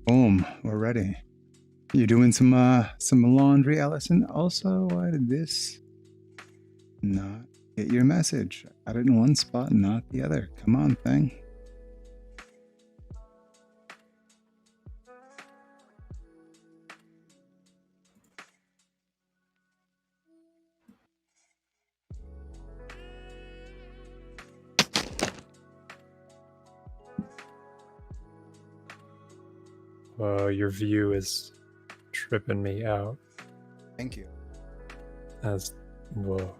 Boom, we're ready. You doing some laundry, Allison? Also, why did this not get your message? I got it in one spot and not the other. Come on, thing. Whoa, your view is tripping me out. Thank you. That's whoa.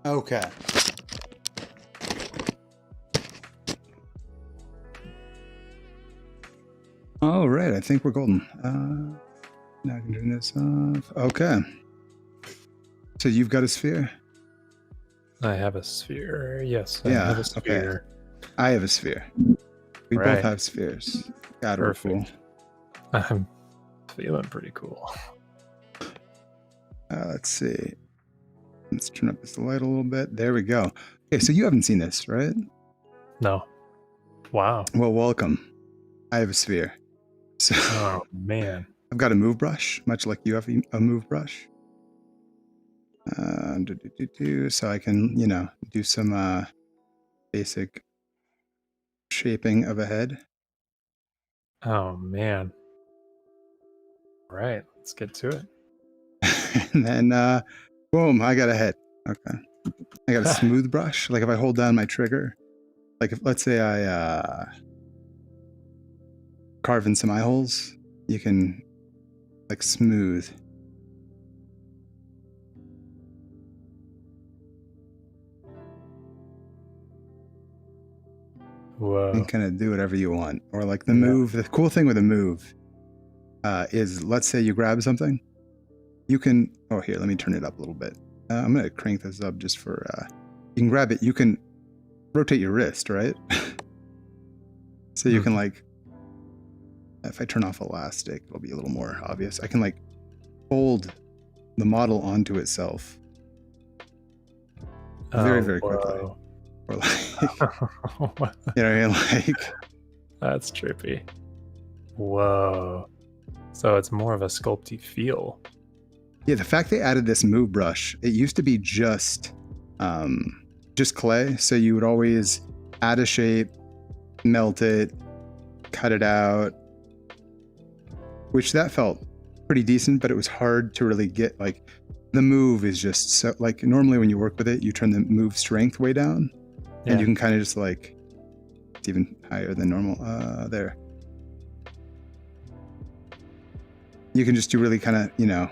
Okay. All right, I think we're golden. Now I can turn this off. Okay. So you've got a sphere? I have a sphere. Yes, I Yeah, have a sphere. Okay. I have a sphere. We both have spheres. God, we're cool. I'm feeling pretty cool. Let's see. Let's turn up this light a little bit. There we go. Okay, so you haven't seen this, right? No. Wow. Well, welcome. I have a sphere. So, oh, man. I've got a move brush, much like you have a move brush. So I can, you know, do some basic shaping of a head. Oh, man. All right, let's get to it. And then, boom, I got a head. Okay. I got a smooth brush. Like if I hold down my trigger, like if, let's say I carve in some eye holes, you can like smooth. Whoa. And kind of do whatever you want. Or like the move, the cool thing with a move is, let's say you grab something, you can, oh here, let me turn it up a little bit. I'm going to crank this up just for, you can grab it, you can rotate your wrist, right? So you can like, if I turn off elastic, it'll be a little more obvious. I can like fold the model onto itself very, very quickly. Or like, you know, like that's trippy. Whoa. So it's more of a sculpty feel. Yeah, the fact they added this move brush, it used to be just clay. So you would always add a shape, melt it, cut it out, which that felt pretty decent, but it was hard to really get, like, the move is just so, like, normally when you work with it, you turn the move strength way down, and you can kind of just like, it's even higher than normal. There. You can just do really kind of, you know,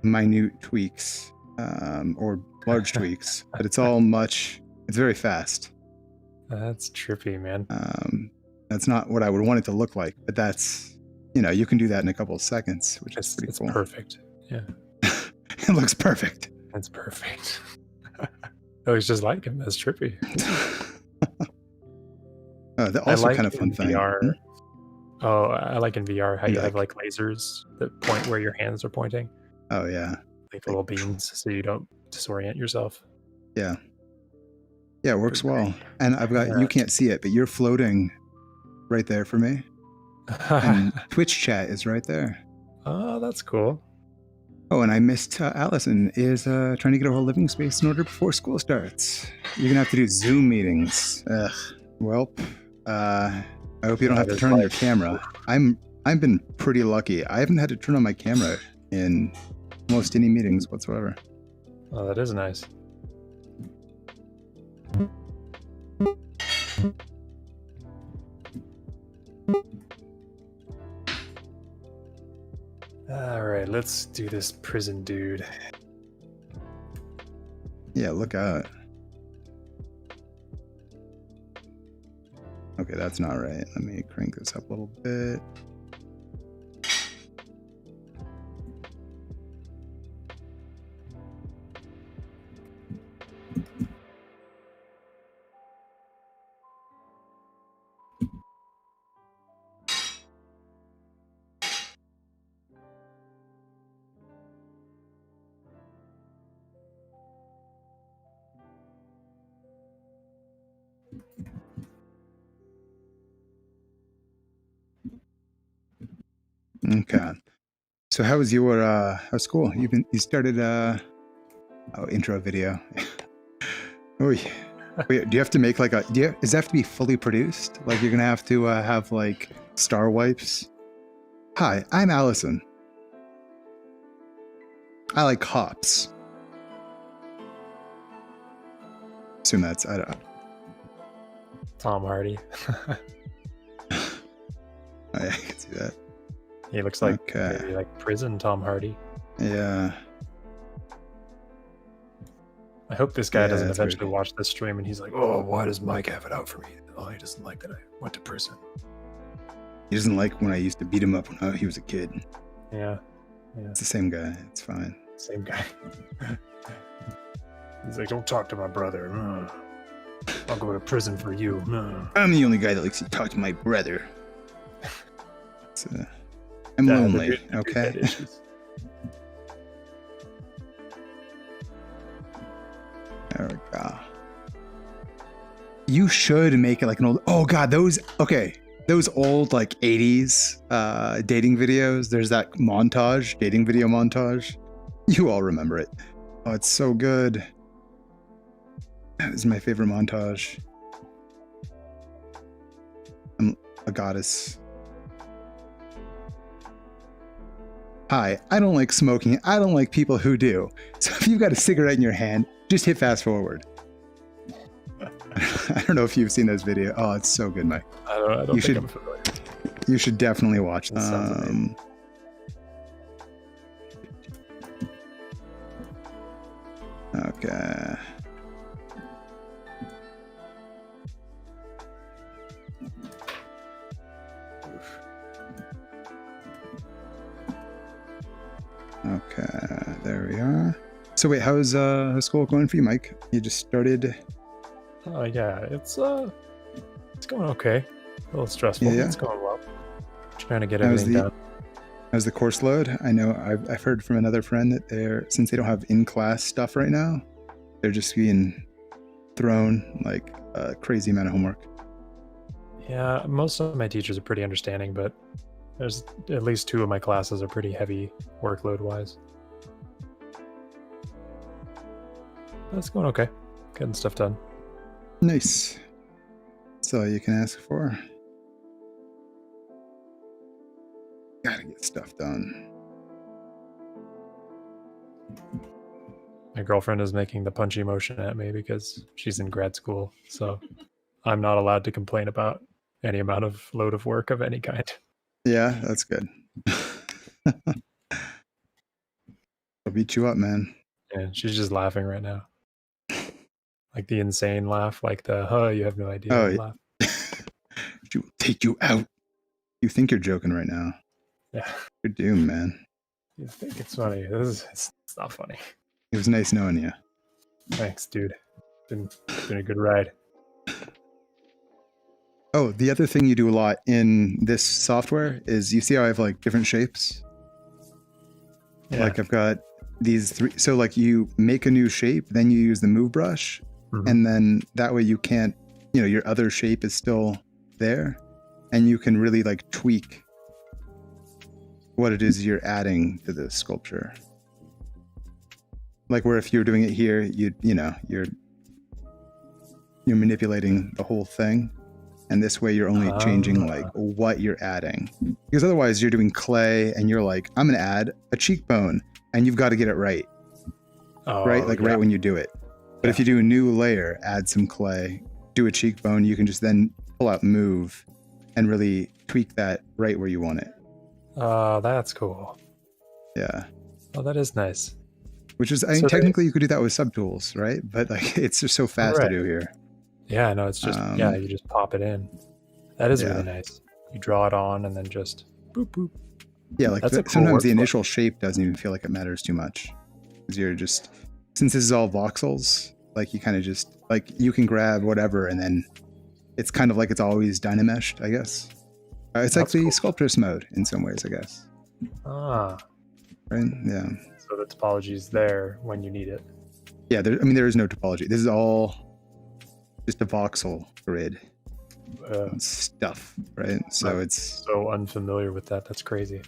minute tweaks or large tweaks, but it's all it's very fast. That's trippy, man. That's not what I would want it to look like, but that's, you know, you can do that in a couple of seconds, which is pretty cool. It's perfect. Yeah. It looks perfect. It's perfect. I was just like him. That's trippy. Also kind of fun thing. VR. Oh, I like in VR how you have like lasers that point where your hands are pointing. Oh yeah. Like little beams so you don't disorient yourself. Yeah. Yeah, it works well. And I've got, you can't see it, but you're floating right there for me. And Twitch chat is right there. Oh, that's cool. Oh, and I missed Allison is trying to get a whole living space in order before school starts. You're gonna have to do Zoom meetings. Ugh. Well, I hope you don't have to turn on your camera. I've been pretty lucky. I haven't had to turn on my camera in most any meetings whatsoever. Oh, that is nice. All right, let's do this prison dude. Yeah, look out. Okay, that's not right. Let me crank this up a little bit. Okay. So how was your how's school? You started intro video. Oh, wait, do you have to make like does it have to be fully produced? Like you're gonna have to have like star wipes? Hi, I'm Allison. I like hops. Assume that's I don't. Tom Hardy. I can see that. He looks like maybe like prison Tom Hardy. Yeah. I hope this guy doesn't that's eventually weird. watch this stream and he's like, oh, why does Mike have it out for me? Oh, he doesn't like that I went to prison. He doesn't like when I used to beat him up when he was a kid. Yeah. It's the same guy. It's fine. Same guy. He's like, don't talk to my brother. I'll go to prison for you. I'm the only guy that likes to talk to my brother. I'm lonely, okay? There we go. You should make it like an old... Oh, God, those old, like, 80s dating videos. There's that dating video montage. You all remember it. Oh, it's so good. That is my favorite montage. I'm a goddess. Hi, I don't like smoking. I don't like people who do. So if you've got a cigarette in your hand, just hit fast forward. I don't know if you've seen those videos. Oh, it's so good, Mike. I don't think I'm familiar. You should definitely watch them. Okay. Okay, there we are. So wait, how's school going for you, Mike? You just started? Oh yeah, it's going okay. A little stressful. Yeah. It's going well. Trying to get everything done. How's the course load? I know I've heard from another friend that since they don't have in-class stuff right now, they're just being thrown like a crazy amount of homework. Yeah, most of my teachers are pretty understanding, but there's at least 2 of my classes are pretty heavy workload wise. That's going okay. Getting stuff done. Nice. That's all you can ask for. Gotta get stuff done. My girlfriend is making the punchy motion at me because she's in grad school, so I'm not allowed to complain about any amount of load of work of any kind. Yeah, that's good. I'll beat you up, man. Yeah, she's just laughing right now. Like the insane laugh, like the, you have no idea laugh. She will take you out. You think you're joking right now. Yeah. You're doomed, man. You think it's funny. It's not funny. It was nice knowing you. Thanks, dude. It's been a good ride. Oh, the other thing you do a lot in this software is you see how I have like different shapes? Yeah. Like I've got these 3. So like you make a new shape, then you use the move brush, and then that way you can't, your other shape is still there, and you can really like tweak what it is you're adding to the sculpture. Like where if you're doing it here, you're manipulating the whole thing. And this way you're only changing like what you're adding. Because otherwise you're doing clay and you're like, I'm going to add a cheekbone, and you've got to get it right. Right? Like right when you do it. But if you do a new layer, add some clay, do a cheekbone, you can just then pull out move and really tweak that right where you want it. Oh, that's cool. Yeah. Oh, that is nice. Which is, technically you could do that with subtools, right? But like it's just so fast to do here. Yeah, no, it's just, you just pop it in. That is really nice. You draw it on and then just boop, boop. Yeah, like sometimes the initial shape doesn't even feel like it matters too much. Because you're just, since this is all voxels, like you kind of just, like you can grab whatever and then it's kind of like it's always dynameshed, I guess. It's like the sculptress mode in some ways, I guess. Ah. Right? Yeah. So the topology is there when you need it. Yeah, there is no topology. This is all just a voxel grid stuff, right? So it's so unfamiliar with that. That's crazy.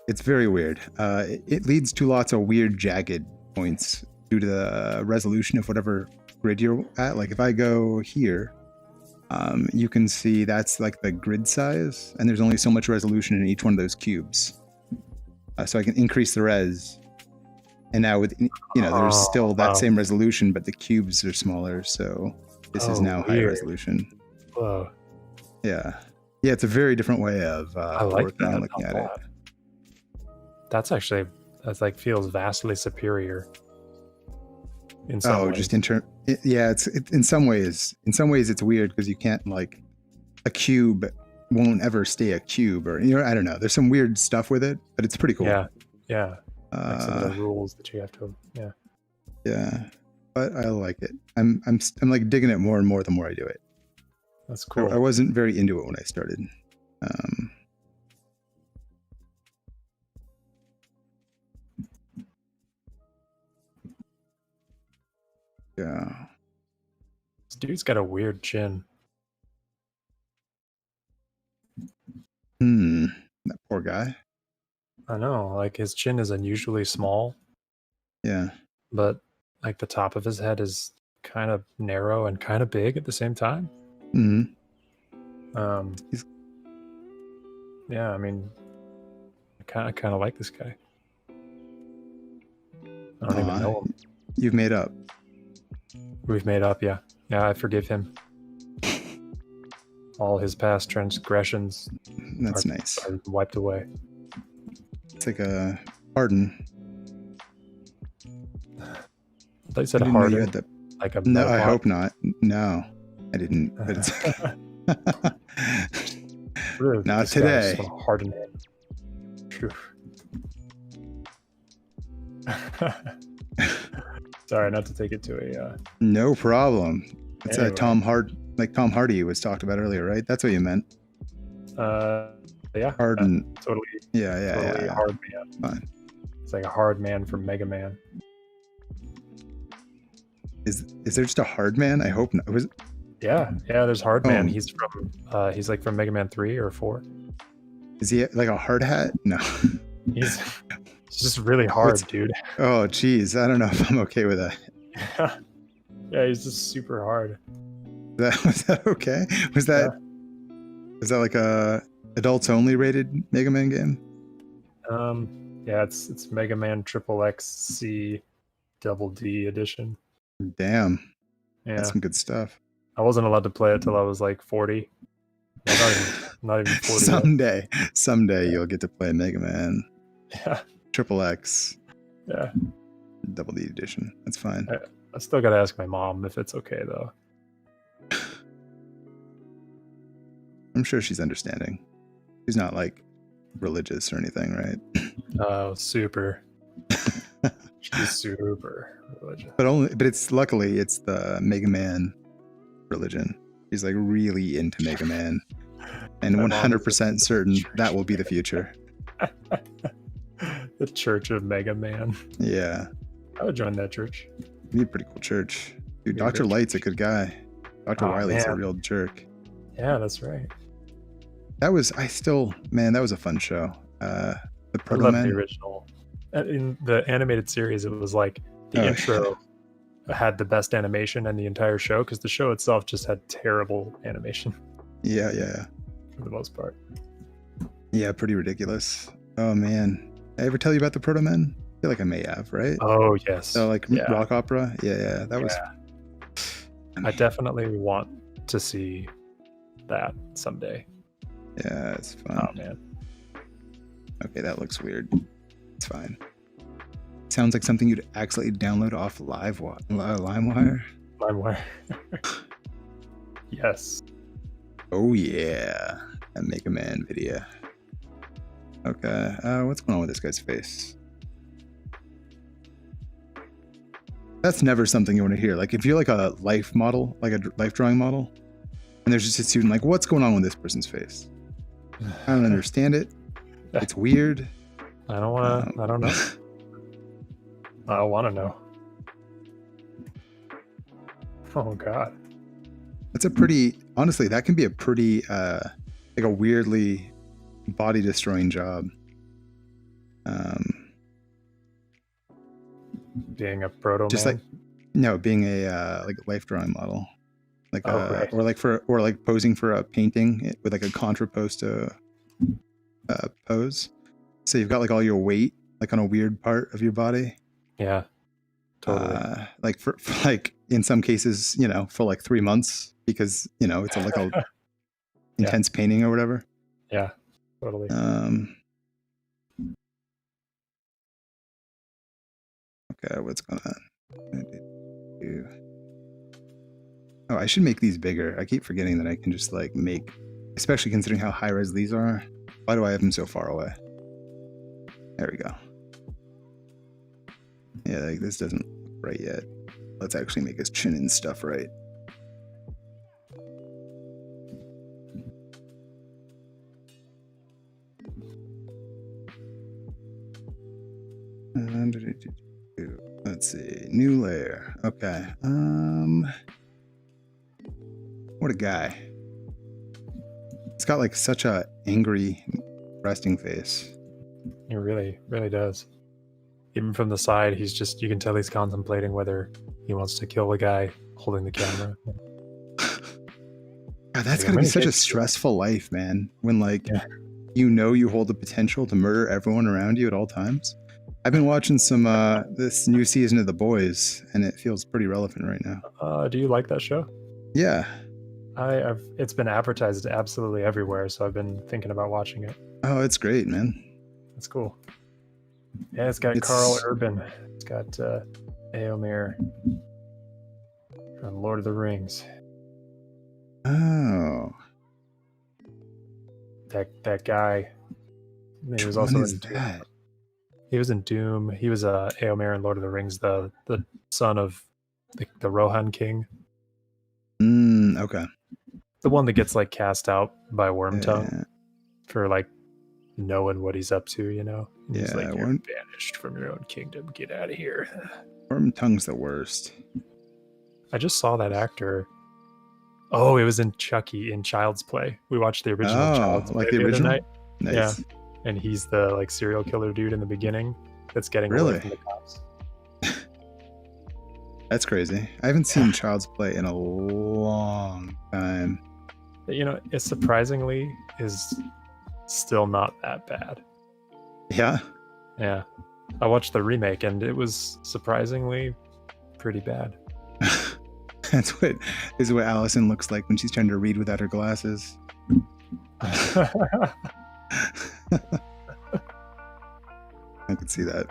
It's very weird. It leads to lots of weird jagged points due to the resolution of whatever grid you're at. Like if I go here, you can see that's like the grid size, and there's only so much resolution in each one of those cubes. So I can increase the res, and now with there's still that same resolution, but the cubes are smaller. So this is now high resolution. Whoa. Yeah, it's a very different way of working and looking at it. That's like feels vastly superior. In some ways. Just it's in some ways. In some ways, it's weird because you can't like a cube won't ever stay a cube, or I don't know. There's some weird stuff with it, but it's pretty cool. Yeah. Like some of the rules that you have to. Yeah, but I like it. I'm like digging it more and more the more I do it. That's cool. I wasn't very into it when I started. Yeah. This dude's got a weird chin. That poor guy. I know, like his chin is unusually small. Yeah. But like the top of his head is kind of narrow and kind of big at the same time. Yeah, I mean, I kind of like this guy. I don't even know him. You've made up. We've made up, yeah. Yeah, I forgive him. All his past transgressions. That's nice. Are wiped away. It's like a pardon. I thought you said harder. Like a no, I hope not. No, I didn't. But it's really, not today. Harden it. Sorry, not to take it to a. No problem. It's anyway. Tom Hardy was talked about earlier, right? That's what you meant. Yeah. Harden. Totally. Yeah. Hard man. Fine. It's like a hard man from Mega Man. Is there just a hard man? I hope not. Yeah. There's Hard Man. He's like from Mega Man 3 or 4. Is he like a hard hat? No. He's just really hard, dude. Oh, geez. I don't know if I'm okay with that. Yeah, he's just super hard. Was that okay? Was that like a adults only rated Mega Man game? Yeah, it's Mega Man XXXC Double D edition. Damn. Yeah. That's some good stuff. I wasn't allowed to play it till I was like 40. Not even 40. Someday you'll get to play Mega Man. Yeah. XXX. Yeah. Double D edition. That's fine. I still gotta ask my mom if it's okay though. I'm sure she's understanding. She's not like religious or anything, right? Oh, super. She's super religious. But it's luckily it's the Mega Man religion. She's like really into Mega Man, and 100% certain that will be the future. The Church of Mega Man. Yeah, I would join that church. It'd be a pretty cool church, dude. Dr. Light's a good guy. Dr. Wily's a real jerk. Yeah, that's right. That was a fun show. The Proto Man. The original. In the animated series, it was like the intro had the best animation in the entire show because the show itself just had terrible animation. Yeah. For the most part. Yeah, pretty ridiculous. Oh man, I ever tell you about the Proto Men? I feel like I may have, right? Oh yes. So like rock opera. Yeah. That was. I definitely want to see that someday. Yeah, it's fun. Oh man. Okay, that looks weird. It's fine. Sounds like something you'd accidentally download off LimeWire. LimeWire. Yes. Oh yeah, that Mega Man video. Okay, what's going on with this guy's face? That's never something you want to hear. Like if you're like a life model, like a life drawing model, and there's just a student like, what's going on with this person's face? I don't understand it. It's weird. I don't want to. I don't know. I don't want to know. Oh God. That's honestly, that can be a pretty, like a weirdly body destroying job. Being a proto Just man. like no, being a like life drawing model, like Oh, right. or like posing for a painting with like a contrapposto pose. So you've got like all your weight like on a weird part of your body. Yeah, totally. Like for like in some cases, you know, for like 3 months because you know it's like a Yeah. intense painting or whatever. Yeah, totally. Okay, what's going on? Oh, I should make these bigger. I keep forgetting that I can just like make, especially considering how high res these are. Why do I have them so far away? There we go. Yeah, like this doesn't look right yet. Let's actually make his chin and stuff right. Let's see, new layer. Okay. What a guy. He's got like such a angry resting face. He really, really does. Even from the side, he's just, you can tell he's contemplating whether he wants to kill the guy holding the camera. God, that's gotta be such a stressful life, man. When like, you know, you hold the potential to murder everyone around you at all times. I've been watching some this new season of The Boys, and it feels pretty relevant right now. Do you like that show? Yeah. It's been advertised absolutely everywhere, so I've been thinking about watching it. Oh, it's great, man. That's cool. Yeah, it's got Carl Urban. It's got Éomer from Lord of the Rings. Oh. That guy. He was also in Doom. He was in Doom. He was Éomer in Lord of the Rings, the son of the Rohan king. Okay. The one that gets like cast out by Wormtongue for like knowing what he's up to, you know? And he's like, you're banished from your own kingdom. Get out of here. Wormtongue's the worst. I just saw that actor. Oh, it was in Chucky in Child's Play. We watched the original Child's Play the other night. Nice. Yeah. And he's the like serial killer dude in the beginning that's getting away from the cops. That's crazy. I haven't seen Child's Play in a long time. You know, it surprisingly is still not that bad. Yeah? Yeah. I watched the remake and it was surprisingly pretty bad. This is what Allison looks like when she's trying to read without her glasses. I could see that.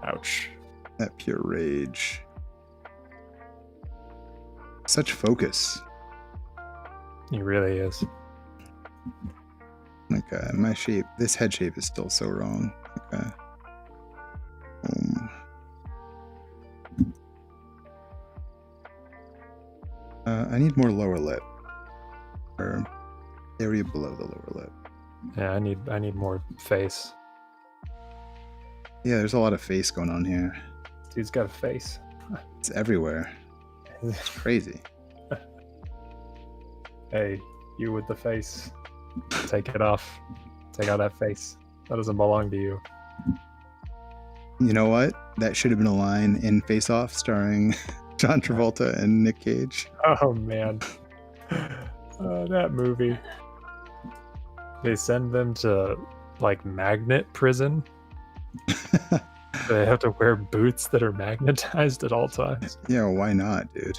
Ouch. That pure rage. Such focus. He really is. Okay, my shape, this head shape is still so wrong. Okay. I need more lower lip. Or area below the lower lip. Yeah, I need more face. Yeah, there's a lot of face going on here. Dude's got a face. It's everywhere. It's crazy. Hey, you with the face. Take it off. Take out that face. That doesn't belong to you. You know what? That should have been a line in Face Off starring John Travolta and Nick Cage. Oh, man. That movie. They send them to, like, magnet prison. They have to wear boots that are magnetized at all times. Yeah, why not, dude?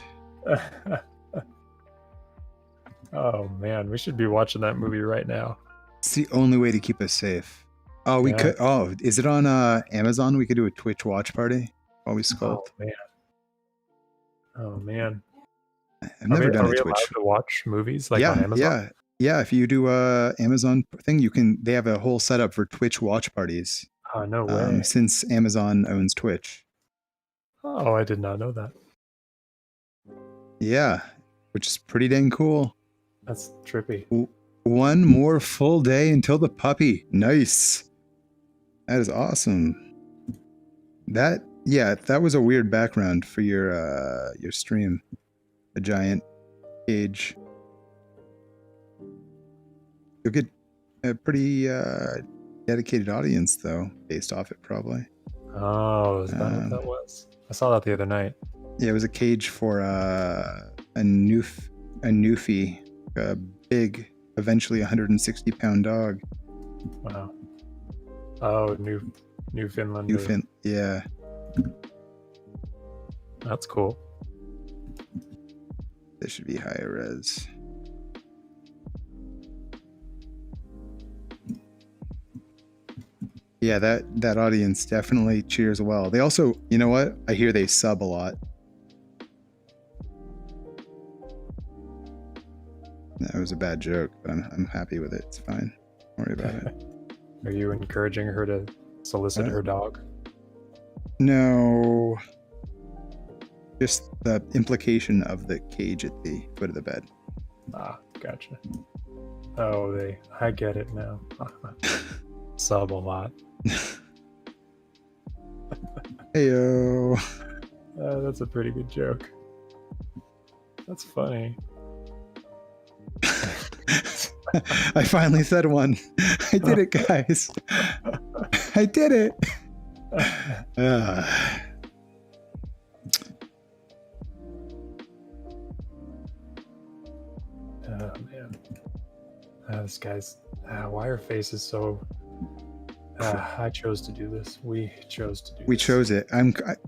Oh, man. We should be watching that movie right now. It's the only way to keep us safe. Oh, we could. Oh, is it on Amazon? We could do a Twitch watch party while we sculpt. Oh, man. Oh, man. I've never done a Twitch. Allowed to watch movies like on Amazon? Yeah. If you do a Amazon thing, they have a whole setup for Twitch watch parties. Oh, no way. Since Amazon owns Twitch. Oh, I did not know that. Yeah, which is pretty dang cool. That's trippy. One more full day until the puppy. Nice. That is awesome. That was a weird background for your stream. A giant cage. You'll get a pretty dedicated audience though, based off it probably. Oh, is that what that was? I saw that the other night. Yeah, it was a cage for a Newfie, a big, eventually 160-pound dog. Wow. Oh, Newfoundland. Yeah. That's cool. This should be higher res. Yeah, that audience definitely cheers well. They also, you know what? I hear they sub a lot. That was a bad joke, but I'm happy with it. It's fine. Don't worry about it. Are you encouraging her to solicit her dog? No. Just the implication of the cage at the foot of the bed. Ah, gotcha. Oh, I get it now. Sub a lot. Heyo. That's a pretty good joke. That's funny. I finally said one. I did it, guys. I did it. Oh man. This guy's why her face is so I chose to do this. We chose to do We this. chose it.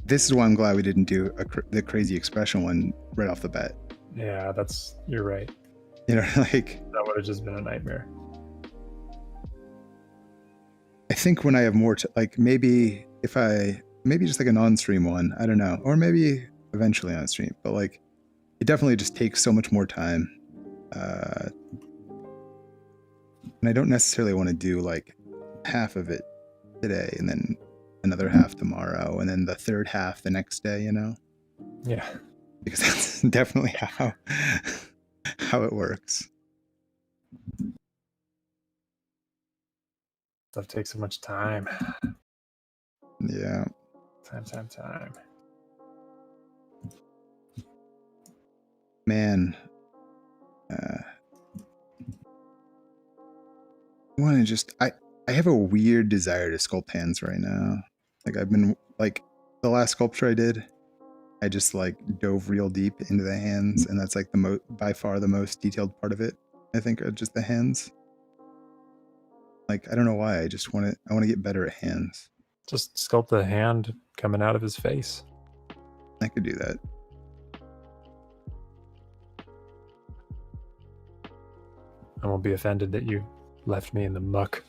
This is why I'm glad we didn't do the crazy expression one right off the bat. Yeah, you're right. You know, like That would have just been a nightmare. I think when I have more like maybe just like a non-stream one, I don't know, or maybe eventually on stream, but like it definitely just takes so much more time, and I don't necessarily want to do like half of it today and then another half tomorrow and then the third half the next day, you know? Yeah, because that's definitely how it works. stuff takes so much time. Yeah. Time. Man. I want to just I have a weird desire to sculpt hands right now. Like I've been like the last sculpture I did, I just like dove real deep into the hands, and that's like by far the most detailed part of it. I think are just the hands. Like I don't know why, I want to get better at hands. Just sculpt the hand coming out of his face. I could do that. I won't be offended that you left me in the muck.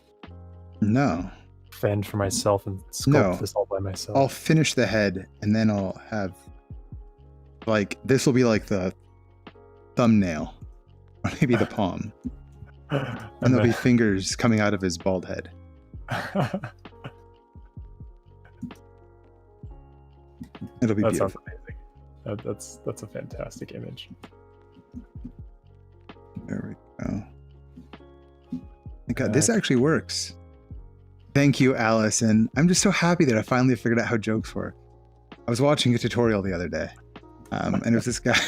No. Fend for myself and sculpt this all by myself. I'll finish the head and then I'll have like this will be like the thumbnail or maybe the palm. And there'll be fingers coming out of his bald head. It'll be that beautiful. Sounds amazing. That's a fantastic image. There we go. God, this actually works. Thank you, Allison. I'm just so happy that I finally figured out how jokes work. I was watching a tutorial the other day, and it was this guy.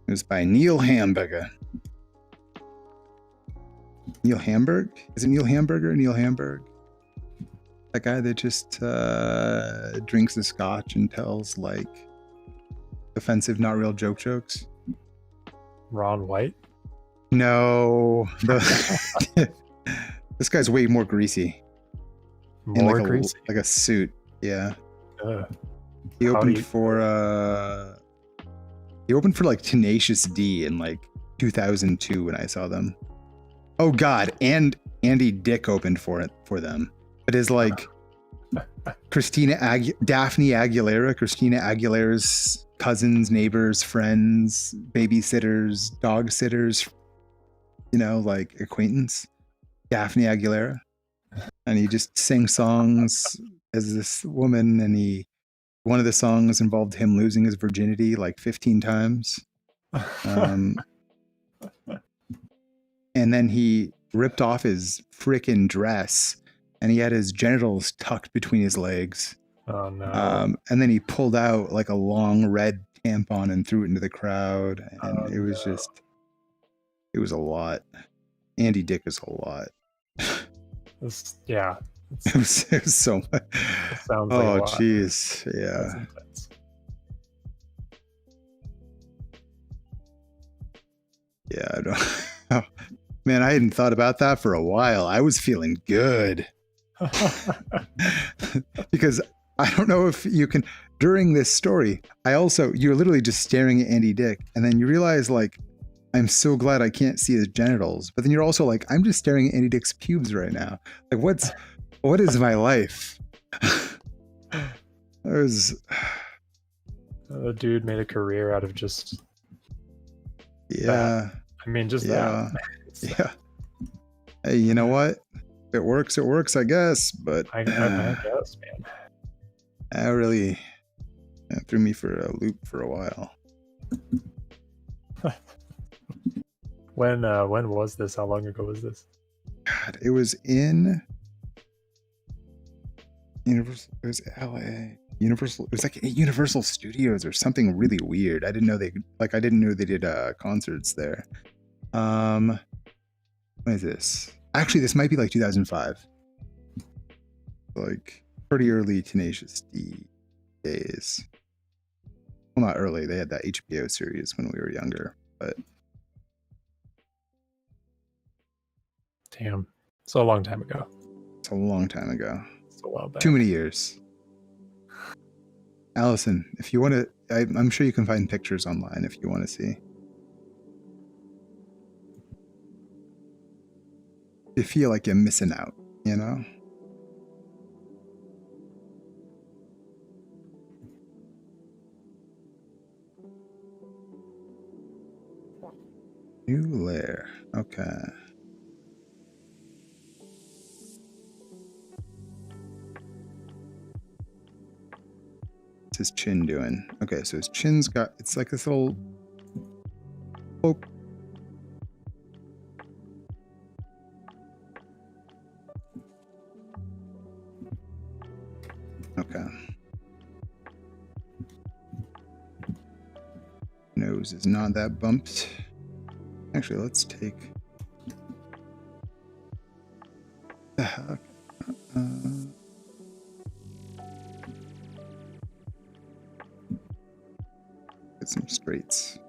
It was by Neil Hamburger. Neil Hamburg? Is it Neil Hamburger? Neil Hamburg? That guy that just drinks the scotch and tells like offensive, not real jokes. Ron White? No. This guy's way more greasy. More greasy? Like a suit. Yeah. He How opened for like Tenacious D in like 2002 when I saw them. Oh God, and Andy Dick opened for them. It is like Daphne Aguilera, Christina Aguilera's cousins, neighbors, friends, babysitters, dog sitters, you know, like acquaintance. Daphne Aguilera. And he just sang songs as this woman, and one of the songs involved him losing his virginity like 15 times. And then he ripped off his frickin' dress and he had his genitals tucked between his legs. Oh no. And then he pulled out like a long red tampon and threw it into the crowd, and it was no. just, it was a lot. Andy Dick is a lot. Yeah. It was so much. It sounds like a Oh, lot. jeez. That's Yeah. intense. Yeah. I don't. Man, I hadn't thought about that for a while. I was feeling good. Because I don't know if you can, during this story, you're literally just staring at Andy Dick, and then you realize, like, I'm so glad I can't see his genitals. But then you're also like, I'm just staring at Andy Dick's pubes right now. Like, what is my life? The dude made a career out of just yeah. that. I mean, just Yeah. that. Yeah. Hey, you know what? If it works, I guess. But I guess, man. that really threw me for a loop for a while. When was this? How long ago was this? God, it was in Universal. It was LA. Universal. It was like at Universal Studios or something really weird. I didn't know they did concerts there. When is this? Actually, this might be like 2005. Like pretty early Tenacious D days. Well, not early. They had that HBO series when we were younger, but Damn, it's a long time ago. it's a long time ago. It's a while back. Too many years. Allison, if you want to, I'm sure you can find pictures online if you want to see. You feel like you're missing out, you know? New layer. Okay. What's his chin doing? Okay, so his chin's got, it's like this little poke. Okay. Nose is not that bumped. Actually, let's take the heck. Get some straights.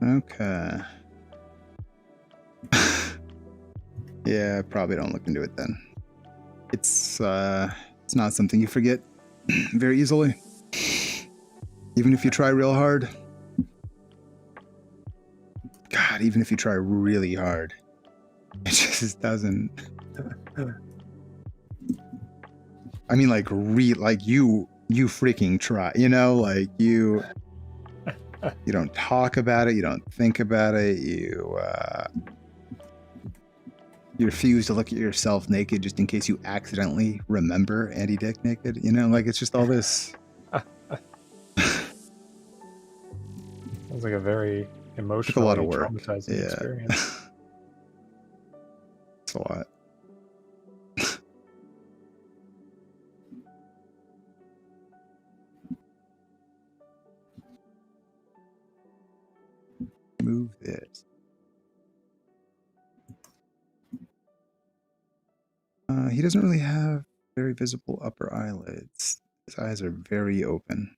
Okay. Yeah, probably don't look into it then. It's not something you forget very easily. Even if you try real hard. God, even if you try really hard. It just doesn't. I mean, like you freaking try, you know, like you don't talk about it, you don't think about it, you refuse to look at yourself naked just in case you accidentally remember Andy Dick naked, you know, like it's just all this. Sounds like a very emotionally a lot of work. Traumatizing experience. It's a lot. Move this. He doesn't really have very visible upper eyelids. His eyes are very open.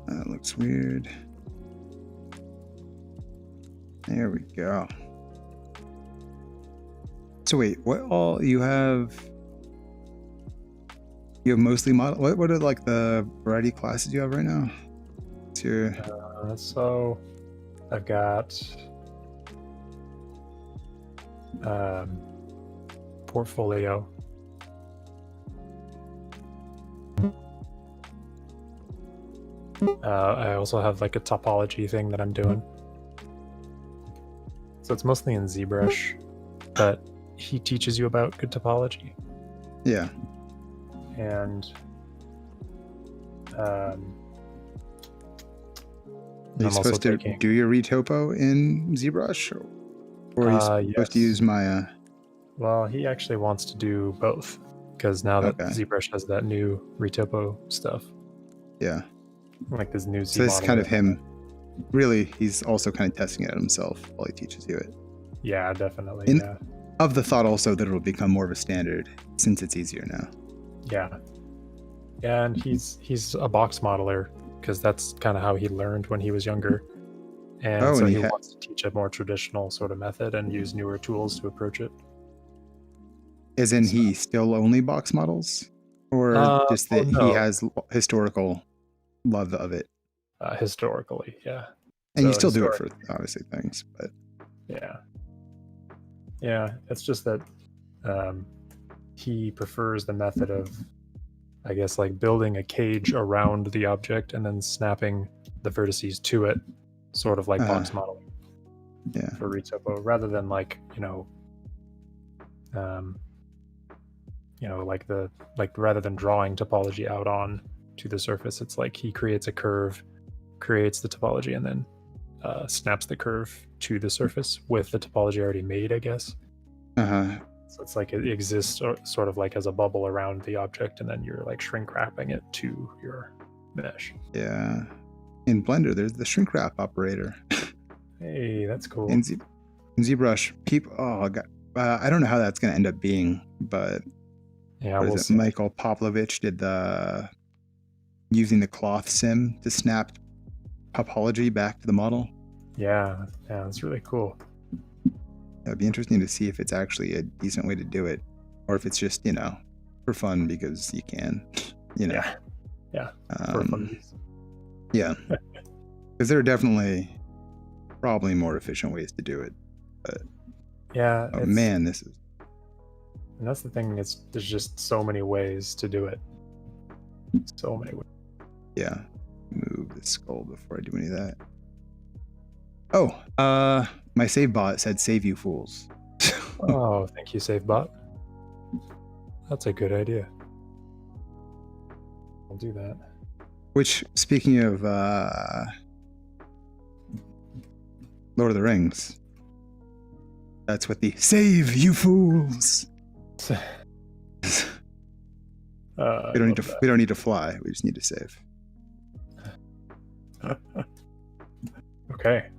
That looks weird. There we go. So wait, what all you have? You have mostly model. What are like the variety classes you have right now? It's your So I've got portfolio. I also have like a topology thing that I'm doing. So it's mostly in ZBrush, but he teaches you about good topology. yeah. And Are you supposed to do your retopo in ZBrush, or are you supposed to use Maya? Well, he actually wants to do both because now that ZBrush has that new retopo stuff. Yeah. Like this new Z So this is model kind of him. Really, he's also kind of testing it himself while he teaches you it. Yeah, definitely. Yeah. Of the thought also that it'll become more of a standard since it's easier now. Yeah. Yeah, and he's a box modeler because that's kind of how he learned when he was younger. And so he wants to teach a more traditional sort of method and use newer tools to approach it. As in he still only box models? Or just that he has historical love of it? Historically, yeah. And so you still do it for obviously things, but yeah. Yeah, it's just that he prefers the method of, I guess, like building a cage around the object and then snapping the vertices to it, sort of like box modeling. Yeah. For retopo, rather than like, rather than drawing topology out on to the surface, it's like he creates a curve, creates the topology, and then snaps the curve to the surface with the topology already made, I guess. So it's like it exists sort of like as a bubble around the object, and then you're like shrink wrapping it to your mesh. Yeah. In Blender, there's the shrink wrap operator. Hey, that's cool. In ZBrush, I don't know how that's going to end up being, but yeah, Michael Poplovich did using the cloth sim to snap topology back to the model. Yeah, that's really cool. It'd be interesting to see if it's actually a decent way to do it, or if it's just for fun because you can, Yeah. For fun. Yeah, because there are definitely probably more efficient ways to do it, but yeah. Oh man, this is. And that's the thing. There's just so many ways to do it. So many ways. Yeah. Move the skull before I do any of that. Oh, my save bot said "Save you fools." Oh, thank you, save bot. That's a good idea. I'll do that. Which, speaking of Lord of the Rings, that's what the "Save you fools." We don't need to fly. We just need to save. Okay.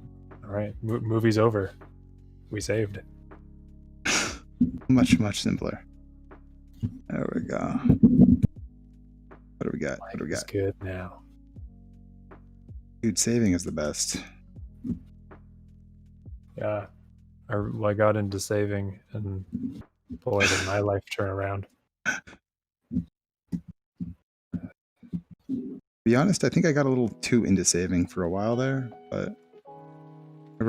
All right. Movie's over. We saved. Much simpler. There we go. What do we got? It's good now. Dude, saving is the best. Yeah. I got into saving, and boy, did my life turn around. To be honest, I think I got a little too into saving for a while there, but I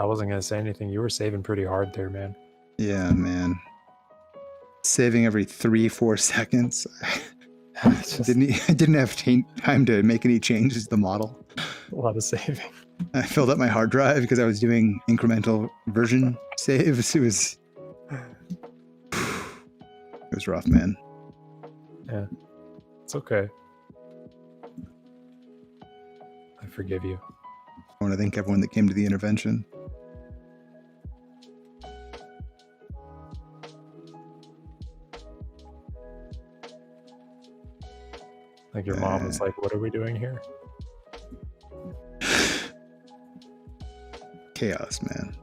wasn't gonna say anything. You were saving pretty hard there, man. Yeah, man. Saving every 3-4 seconds. I didn't have time to make any changes to the model. A lot of saving. I filled up my hard drive because I was doing incremental version saves. It was rough, man. Yeah. It's okay. I forgive you. I want to thank everyone that came to the intervention. Like your mom was like, "What are we doing here?" Chaos, man.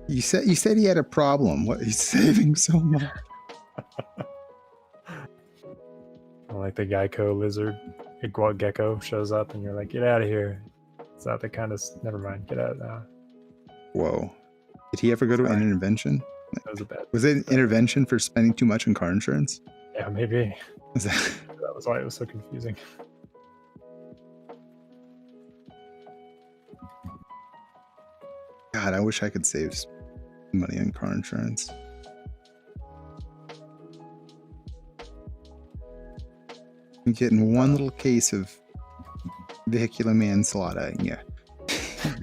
You said he had a problem. What? He's saving so much. Like the Geico lizard, gecko shows up, and you're like, "Get out of here!" It's not the kind of. Never mind. Get out now. Whoa. Did he ever go to an intervention? That was a bad. Was it an intervention for spending too much on car insurance? Yeah, maybe. Is that... That was why it was so confusing. God, I wish I could save money on car insurance. I'm getting one little case of vehicular manslaughter, and yeah,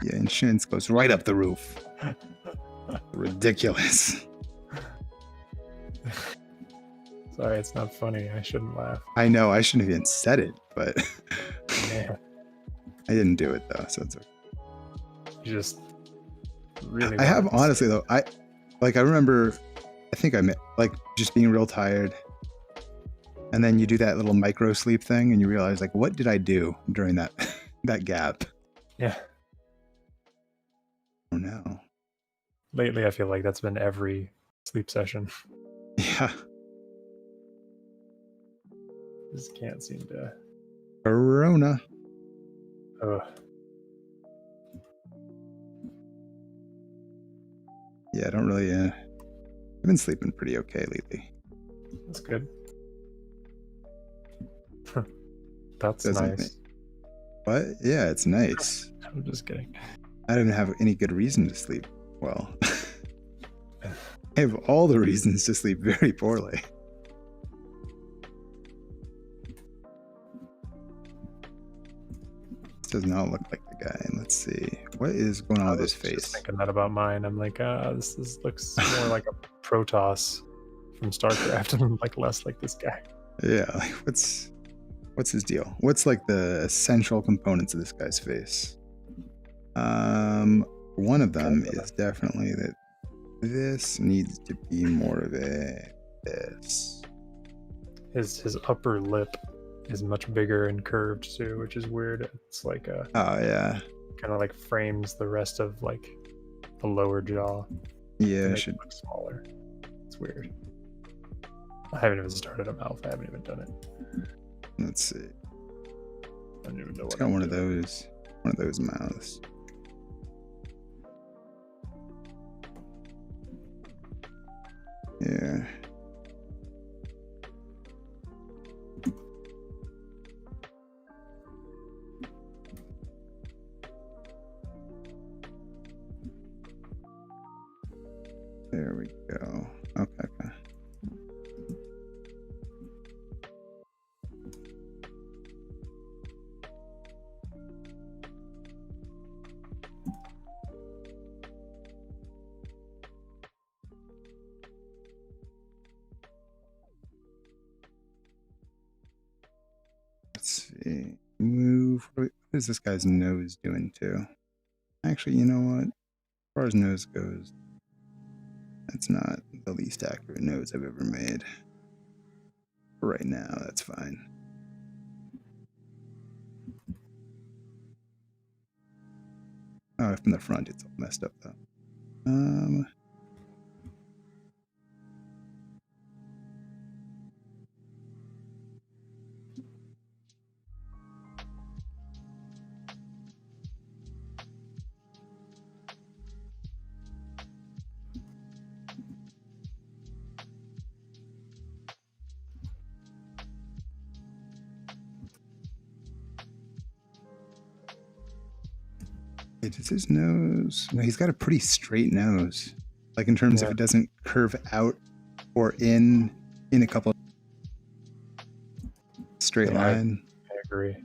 yeah, insurance goes right up the roof. Ridiculous. Sorry, it's not funny. I shouldn't laugh. I know I shouldn't have even said it, but Yeah. I didn't do it though, so it's okay. You just really. I have honestly though. I remember. I think I met like just being real tired, and then you do that little micro sleep thing, and you realize like, what did I do during that that gap? Yeah. Oh no. Lately, I feel like that's been every sleep session. Yeah. Just can't seem to. Corona. Ugh. Yeah, I don't really. I've been sleeping pretty okay lately. That's good. That's Doesn't nice. What? Yeah, it's nice. I'm just kidding. I didn't have any good reason to sleep well. I have all the reasons to sleep very poorly. This does not look like the guy. Let's see. What is going on with his face? Just thinking that about mine. I'm like, this looks more like a Protoss from StarCraft and like less like this guy. Yeah, like what's his deal? What's like the essential components of this guy's face? One of them is definitely that this needs to be more of a this. His upper lip is much bigger and curved too, which is weird. It's like a Oh yeah. kind of like frames the rest of like the lower jaw. Yeah, It should look smaller. It's weird. I haven't even started a mouth. I haven't even done it. let's see. I don't even know It's what. got one of those mouths. Yeah. There we go. Okay. Let's see. Move. What is this guy's nose doing too? Actually, you know what? As far as nose goes, that's not the least accurate nose I've ever made. For right now, that's fine. Oh, from the front, it's all messed up though. Is his nose? No, he's got a pretty straight nose. Like in terms of it doesn't curve out or in a couple straight line. I agree.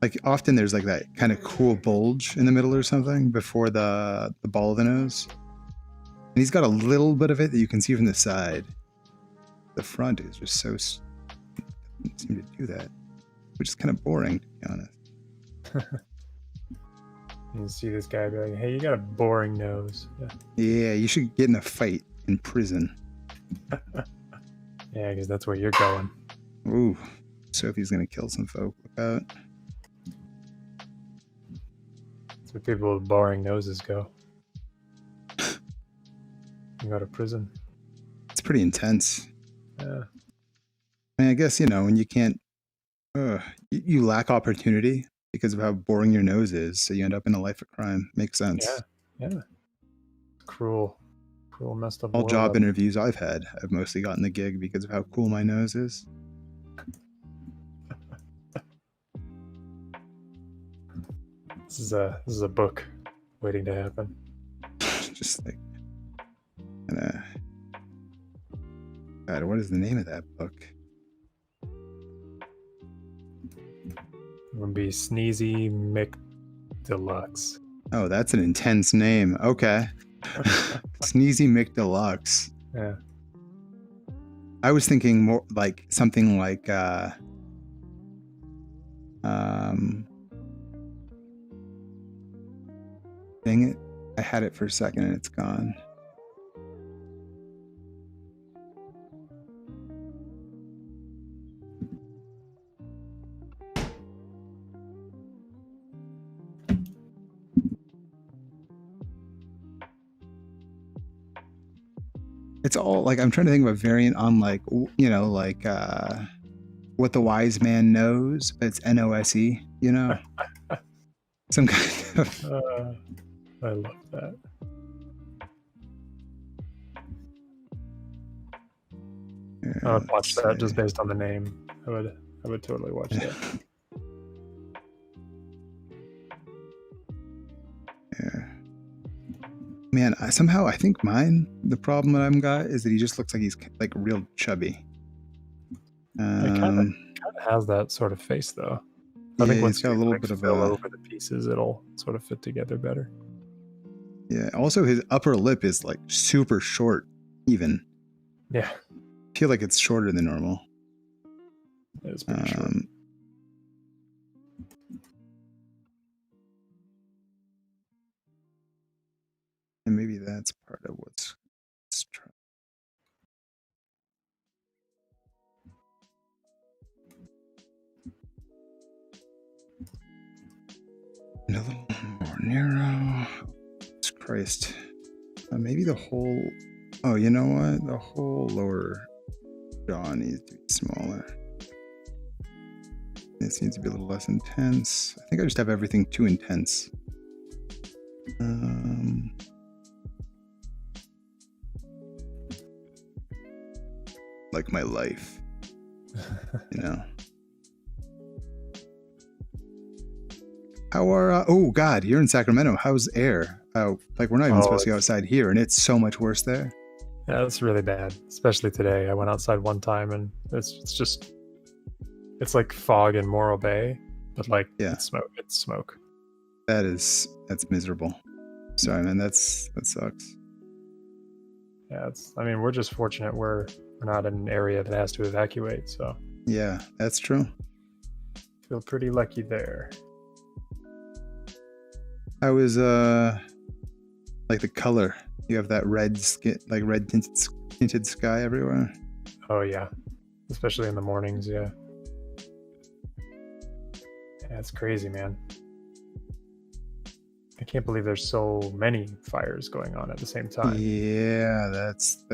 Like often there's like that kind of cool bulge in the middle or something before the ball of the nose. And he's got a little bit of it that you can see from the side. The front is just so doesn't seem to do that, which is kind of boring to be honest. You see this guy be like, hey, you got a boring nose. Yeah, you should get in a fight in prison. Yeah, because that's where you're going. Ooh, Sophie's gonna kill some folk. Look out. That's where people with boring noses go. You go to prison. It's pretty intense. Yeah. I mean, I guess, you know, when you can't, you lack opportunity because of how boring your nose is, so you end up in a life of crime. Makes sense. Yeah. Cruel, messed up All world. job interviews I've had, I've mostly gotten the gig because of how cool my nose is. This is a book waiting to happen. Just like, God, what is the name of that book? It would be Sneezy Mick Deluxe. Oh, that's an intense name. Okay. Sneezy McDeluxe. Yeah. I was thinking more like something like dang it. I had it for a second and it's gone. It's all like I'm trying to think of a variant on like like What the Wise Man Knows, but it's NOSE, some kind of. I love that. I would watch that just based on the name. I would totally watch that. Yeah. Man, somehow I think the problem that I've got is that he just looks like he's like real chubby. It kind of has that sort of face though. I think once it's got a little bit of fill over the pieces, it'll sort of fit together better. Yeah. Also, his upper lip is like super short, even. Yeah. I feel like it's shorter than normal. It is pretty short. And maybe that's part of what's trying. A little more narrow. Jesus Christ. Maybe the whole. Oh, you know what? The whole lower jaw needs to be smaller. This needs to be a little less intense. I think I just have everything too intense. Like my life, How are oh God, you're in Sacramento. How's air? Like we're not even supposed to go outside here, and it's so much worse there. Yeah, it's really bad, especially today. I went outside one time, and it's like fog in Morro Bay, but like it's smoke. That's miserable. Sorry, man. That sucks. Yeah, we're just fortunate we're not in an area that has to evacuate, so. Yeah, that's true. Feel pretty lucky there. I was like the color. You have that red skin, like red tinted sky everywhere. Oh yeah, especially in the mornings. Yeah. Yeah, it's crazy, man. I can't believe there's so many fires going on at the same time. Yeah, that's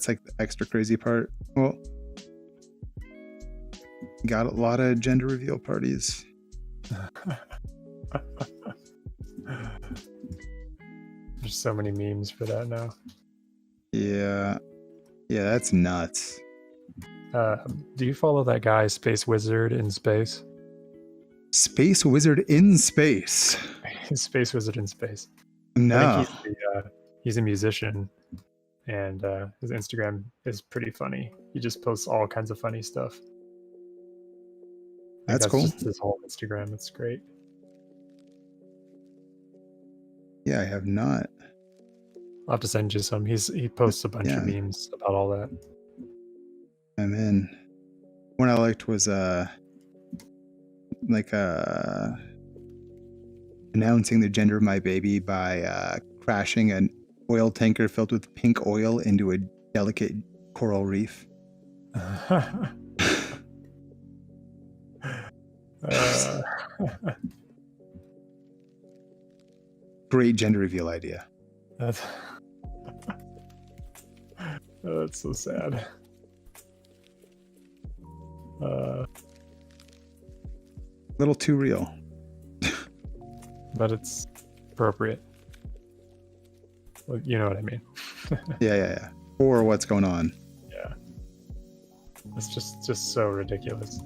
like the extra crazy part. Well, got a lot of gender reveal parties. There's so many memes for that now. Yeah, that's nuts. Do you follow that guy, Space Wizard in Space? Space Wizard in Space. Space Wizard in Space. No. I think he's a musician, and his Instagram is pretty funny. He just posts all kinds of funny stuff. That's cool. Just his whole Instagram. It's great. Yeah, I have not. I'll have to send you some. He posts a bunch of memes about all that. I'm in. One I liked was announcing the gender of my baby by crashing an oil tanker filled with pink oil into a delicate coral reef. Great gender reveal idea. That's so sad. Little too real. But it's appropriate. You know what I mean? Yeah. Or what's going on. Yeah. It's just so ridiculous.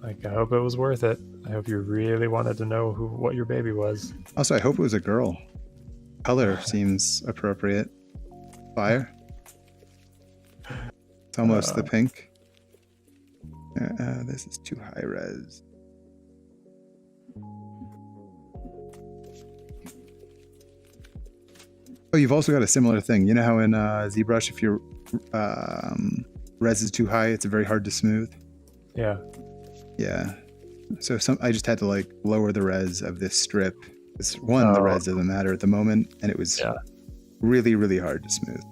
Like, I hope it was worth it. I hope you really wanted to know what your baby was. Also, I hope it was a girl. Color seems appropriate. Fire. It's almost the pink. This is too high res. Oh, you've also got a similar thing. You know how in ZBrush, if your res is too high, it's very hard to smooth? Yeah. Yeah. So I just had to like lower the res of this strip. It's the res doesn't matter at the moment, and it was really, really hard to smooth.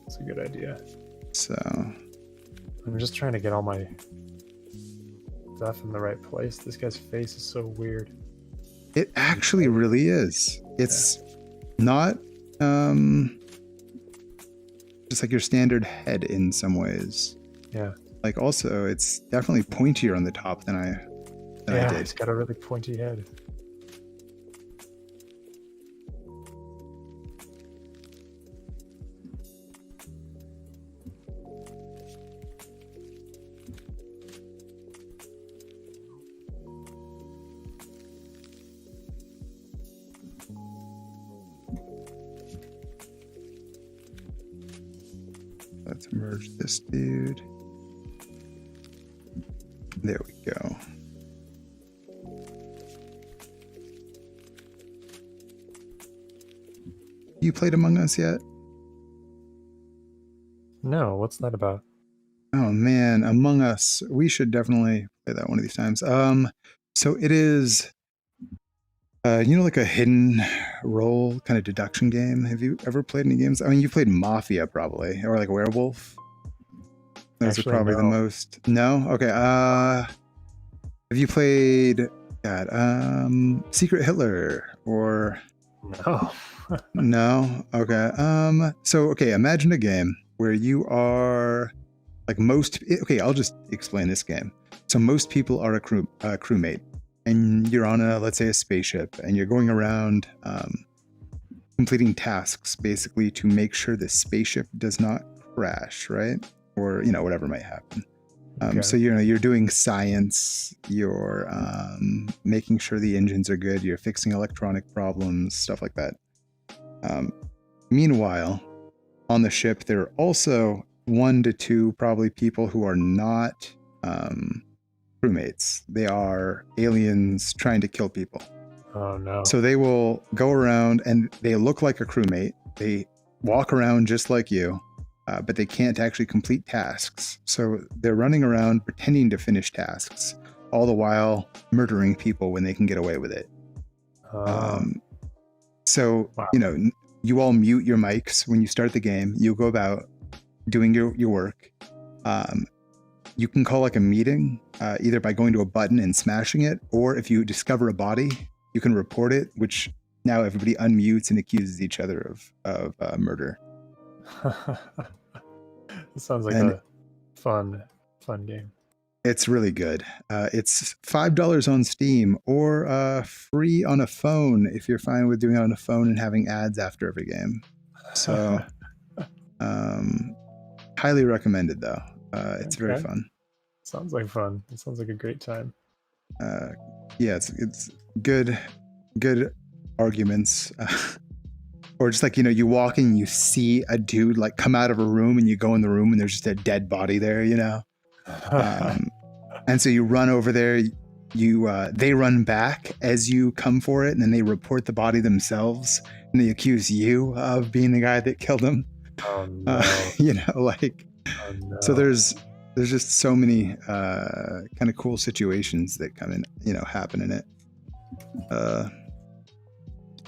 That's a good idea. So I'm just trying to get all my stuff in the right place. This guy's face is so weird. It actually really is. It's not just like your standard head in some ways. Yeah. Like also, it's definitely pointier on the top than I did. It's got a really pointy head. Let's merge this dude. There we go. You played Among Us yet? No, what's that about? Oh man, Among Us. We should definitely play that one of these times. So it is like a hidden role kind of deduction game. Have you ever played any games? I mean, you played Mafia probably, or like Werewolf. Those Actually, are probably the most. No? Okay. Have you played Secret Hitler or No. no? Okay. Okay, imagine a game where you are like okay, I'll just explain this game. So most people are a crewmate, and you're on let's say a spaceship, and you're going around completing tasks basically to make sure the spaceship does not crash, right? Or whatever might happen. Okay. So you're doing science, you're making sure the engines are good, you're fixing electronic problems, stuff like that. Meanwhile, on the ship, there are also 1 to 2 probably people who are not crewmates. They are aliens trying to kill people. Oh no. So they will go around and they look like a crewmate. They walk around just like you, but they can't actually complete tasks. So they're running around pretending to finish tasks, all the while murdering people when they can get away with it. So, wow. You all mute your mics when you start the game. You go about doing your work. You can call like a meeting, either by going to a button and smashing it, or if you discover a body, you can report it, which now everybody unmutes and accuses each other of murder. This sounds like a fun game. It's really good. It's $5 on Steam or free on a phone if you're fine with doing it on a phone and having ads after every game. So, highly recommended though. It's very fun. Sounds like fun. It sounds like a great time. Yeah, it's good arguments. Or just like, you walk in and you see a dude like come out of a room and you go in the room and there's just a dead body there, and so you run over there, they run back as you come for it, and then they report the body themselves and they accuse you of being the guy that killed him. Oh no. Oh, no. So there's just so many kind of cool situations that come in, happen in it.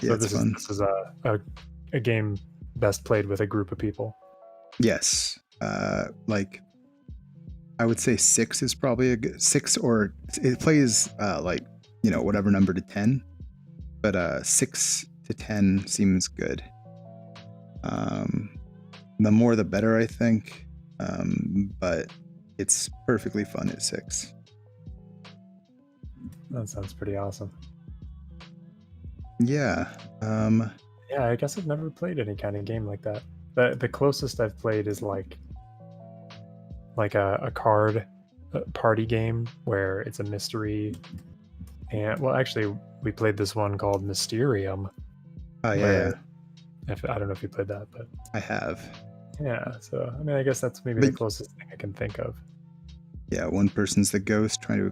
Yeah, so it's fun. This is a game best played with a group of people. Yes. I would say 6 is probably a good 6, or it plays whatever number to 10, but 6 to 10 seems good. The more the better, I think, but it's perfectly fun at 6. That sounds pretty awesome. Yeah. Yeah, I guess I've never played any kind of game like that. The closest I've played is like a card party game where it's a mystery. And well, actually, we played this one called Mysterium, Oh yeah, yeah, where if I don't know if you played that, but I have. yeah. So I mean, I guess that's maybe But the closest thing I can think of. yeah, one person's the ghost trying to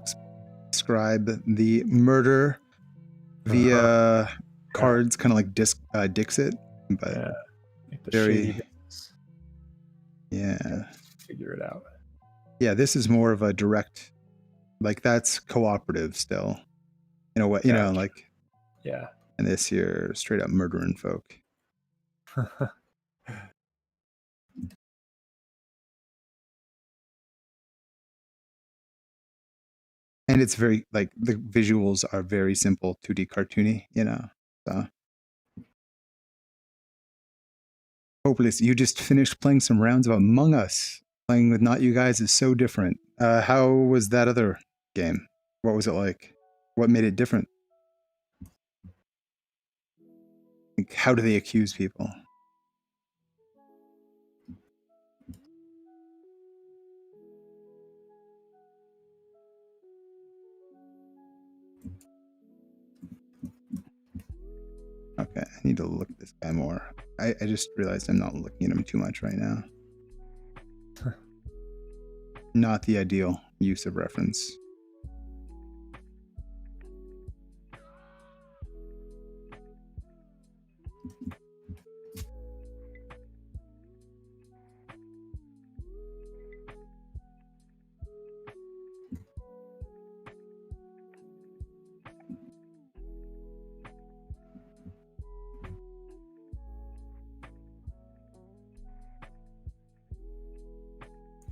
describe the murder Uh-huh. via Yeah, cards, kind of like Dixit, but yeah, like the shady very business. yeah. Figure it out. Yeah, this is more of a direct, like that's cooperative still, in a way, you know, Gotcha. like, Yeah. and this you're straight up murdering folk. And it's very, like, the visuals are very simple, 2D cartoony, you know, so. Hopeless, you just finished playing some rounds of Among Us. Playing with Not You Guys is so different. How was that other game? What was it like? What made it different? Like, how do they accuse people? Okay, I need to look at this guy more. I just realized I'm not looking at him too much right now. Not the ideal use of reference.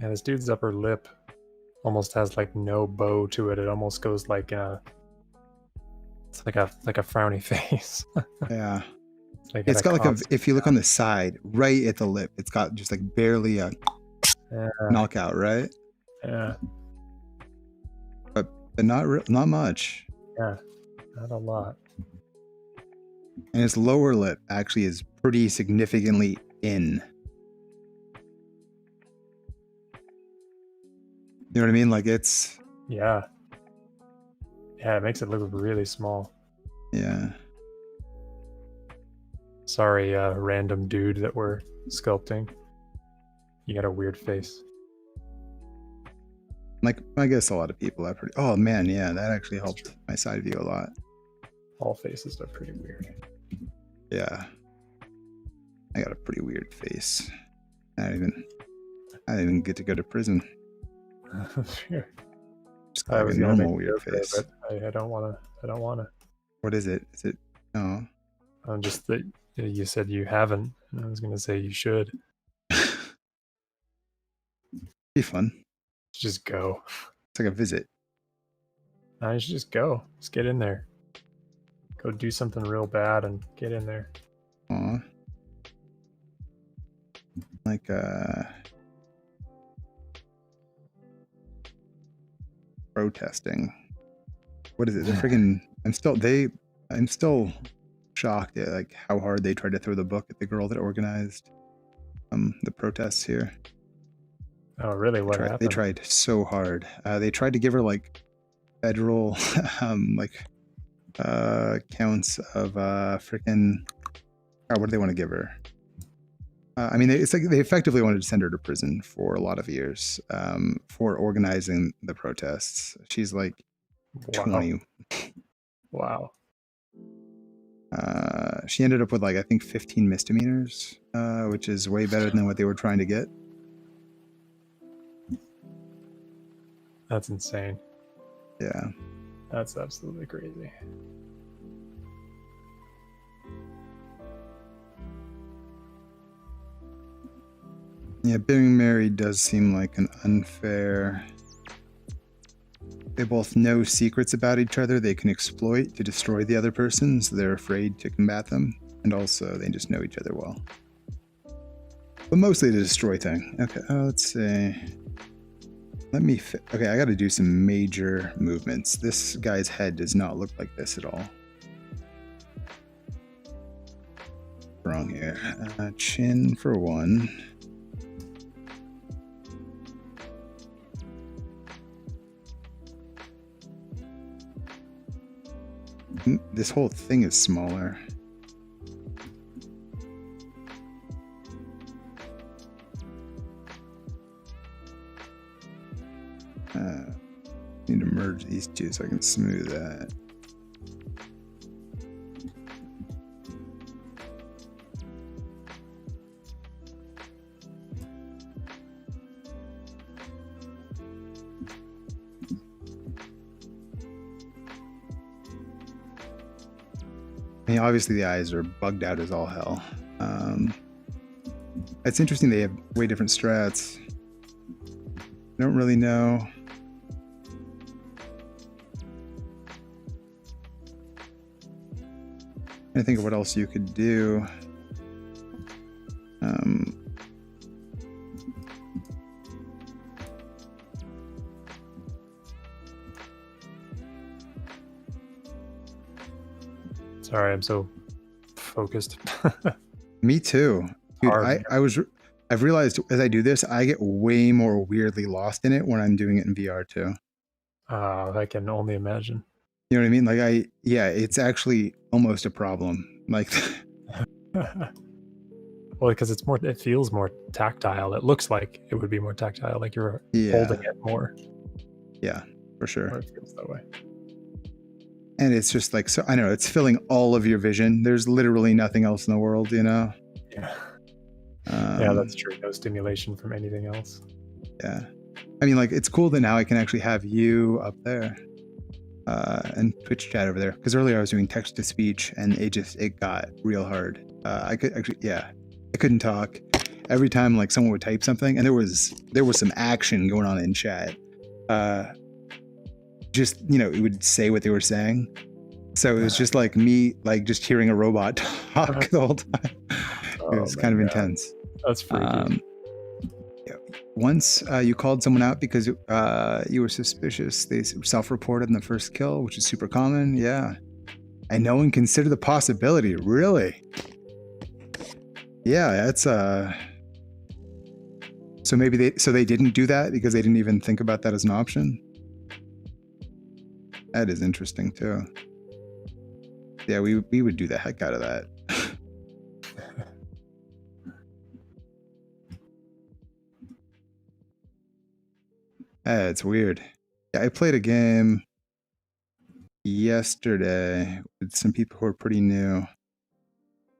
Yeah, this dude's upper lip almost has like no bow to it. It almost goes like it's like a frowny face. Yeah. Like at It's a got like a, concert. if you look on the side, right at the lip, it's got just like barely a Yeah, knockout, right? yeah, But not much. yeah. Not a lot. And his lower lip actually is pretty significantly in. You know what I mean? Like it's, Yeah. Yeah, it makes it look really small. yeah. Sorry, random dude that we're sculpting. You got a weird face. Like, I guess a lot of people have pretty, oh man, yeah, that actually helped my side view a lot. All faces are pretty weird. Yeah. I got a pretty weird face. I didn't even get to go to prison. Sure. Just got I like was a gonna make normal a weird joke there, face. but I don't wanna. I don't wanna. What is it? Is it, oh. Just that you said you haven't, and I was gonna say you should. Be fun. Just go. It's like a visit. I should just go. Just get in there. Go do something real bad and get in there. Aw. Like protesting. What is it? They're freaking I'm still shocked at like how hard they tried to throw the book at the girl that organized the protests here. Oh, really? What happened? They tried so hard. They tried to give her like federal like counts of freaking what do they want to give her? I mean, it's like they effectively wanted to send her to prison for a lot of years for organizing the protests. She's like Wow. 20. Wow. She ended up with like I think 15 misdemeanors, which is way better than what they were trying to get. That's insane. Yeah. That's absolutely crazy. Yeah, being married does seem like an unfair. They both know secrets about each other they can exploit to destroy the other person, so they're afraid to combat them. And also, they just know each other well. But mostly the destroy thing. Okay, let's see. Let me... Okay, I gotta do some major movements. This guy's head does not look like this at all. wrong here. Chin for 1. This whole thing is smaller. Need to merge these two so I can smooth that. I mean, obviously the eyes are bugged out as all hell. It's interesting they have way different strats. I don't really know. I think of what else you could do. Sorry, I'm so focused. Me too. Dude, I've realized as I do this, I get way more weirdly lost in it when I'm doing it in VR too. I can only imagine. You know what I mean? Like it's actually almost a problem. Like well, because it feels more tactile. It looks like it would be more tactile, like you're holding it more. Yeah, for sure. Or it feels that way. And it's just like, so I know it's filling all of your vision. There's literally nothing else in the world, you know? Yeah. Yeah, that's true. No stimulation from anything else. Yeah. I mean, like, it's cool that now I can actually have you up there and Twitch chat over there. Because earlier I was doing text to speech and it got real hard. I couldn't talk. Every time like someone would type something and there was some action going on in chat. Just, you know, it would say what they were saying. So it was just like me, like just hearing a robot talk the whole time. It was kind of intense. That's freaky. Once you called someone out because you were suspicious. They self-reported in the first kill, which is super common. Yeah. And no one considered the possibility. Really? Yeah, that's so maybe they didn't do that because they didn't even think about that as an option. That is interesting too. Yeah, we would do the heck out of that. It's weird. Yeah, I played a game yesterday with some people who are pretty new.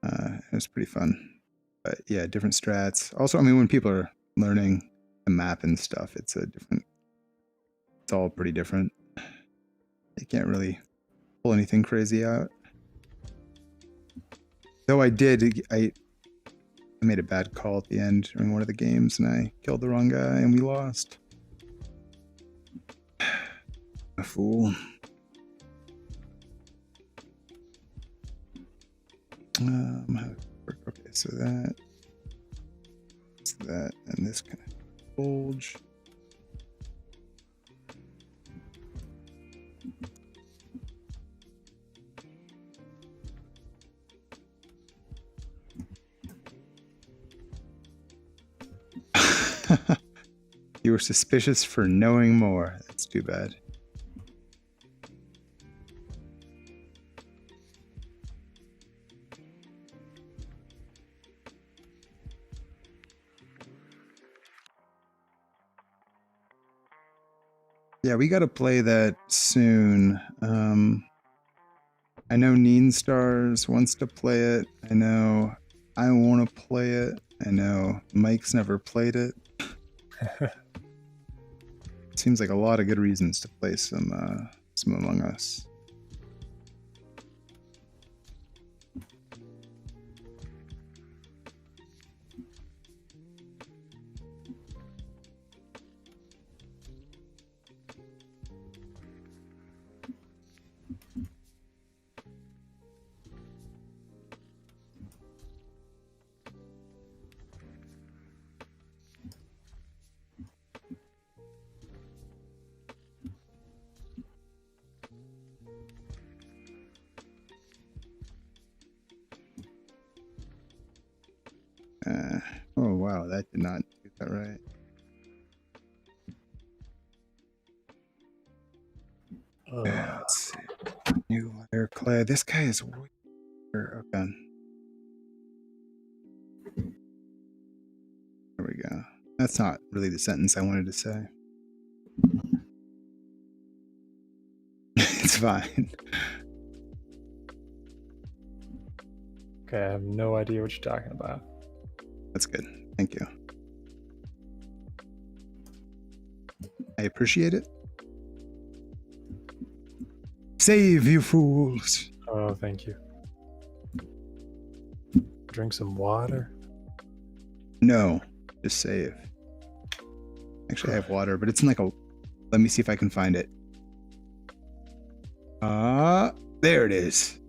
It was pretty fun. But yeah, different strats. Also, I mean, when people are learning the map and stuff, it's all pretty different. You can't really pull anything crazy out. Though I made a bad call at the end during one of the games and I killed the wrong guy and we lost. A fool. Okay, so that and this kind of bulge. You were suspicious for knowing more. That's too bad. Yeah, we got to play that soon. I know Neen Stars wants to play it. I know I want to play it. I know Mike's never played it. Seems like a lot of good reasons to play some Among Us. Oh wow, that did not do that right. Let's see. New layer clay. This guy is weird. Okay. There we go. That's not really the sentence I wanted to say. It's fine. Okay, I have no idea what you're talking about. That's good. Thank you. I appreciate it. Save, you fools. Oh, thank you. Drink some water. No, just save. Actually, I have water, but it's in like a... Let me see if I can find it. There it is.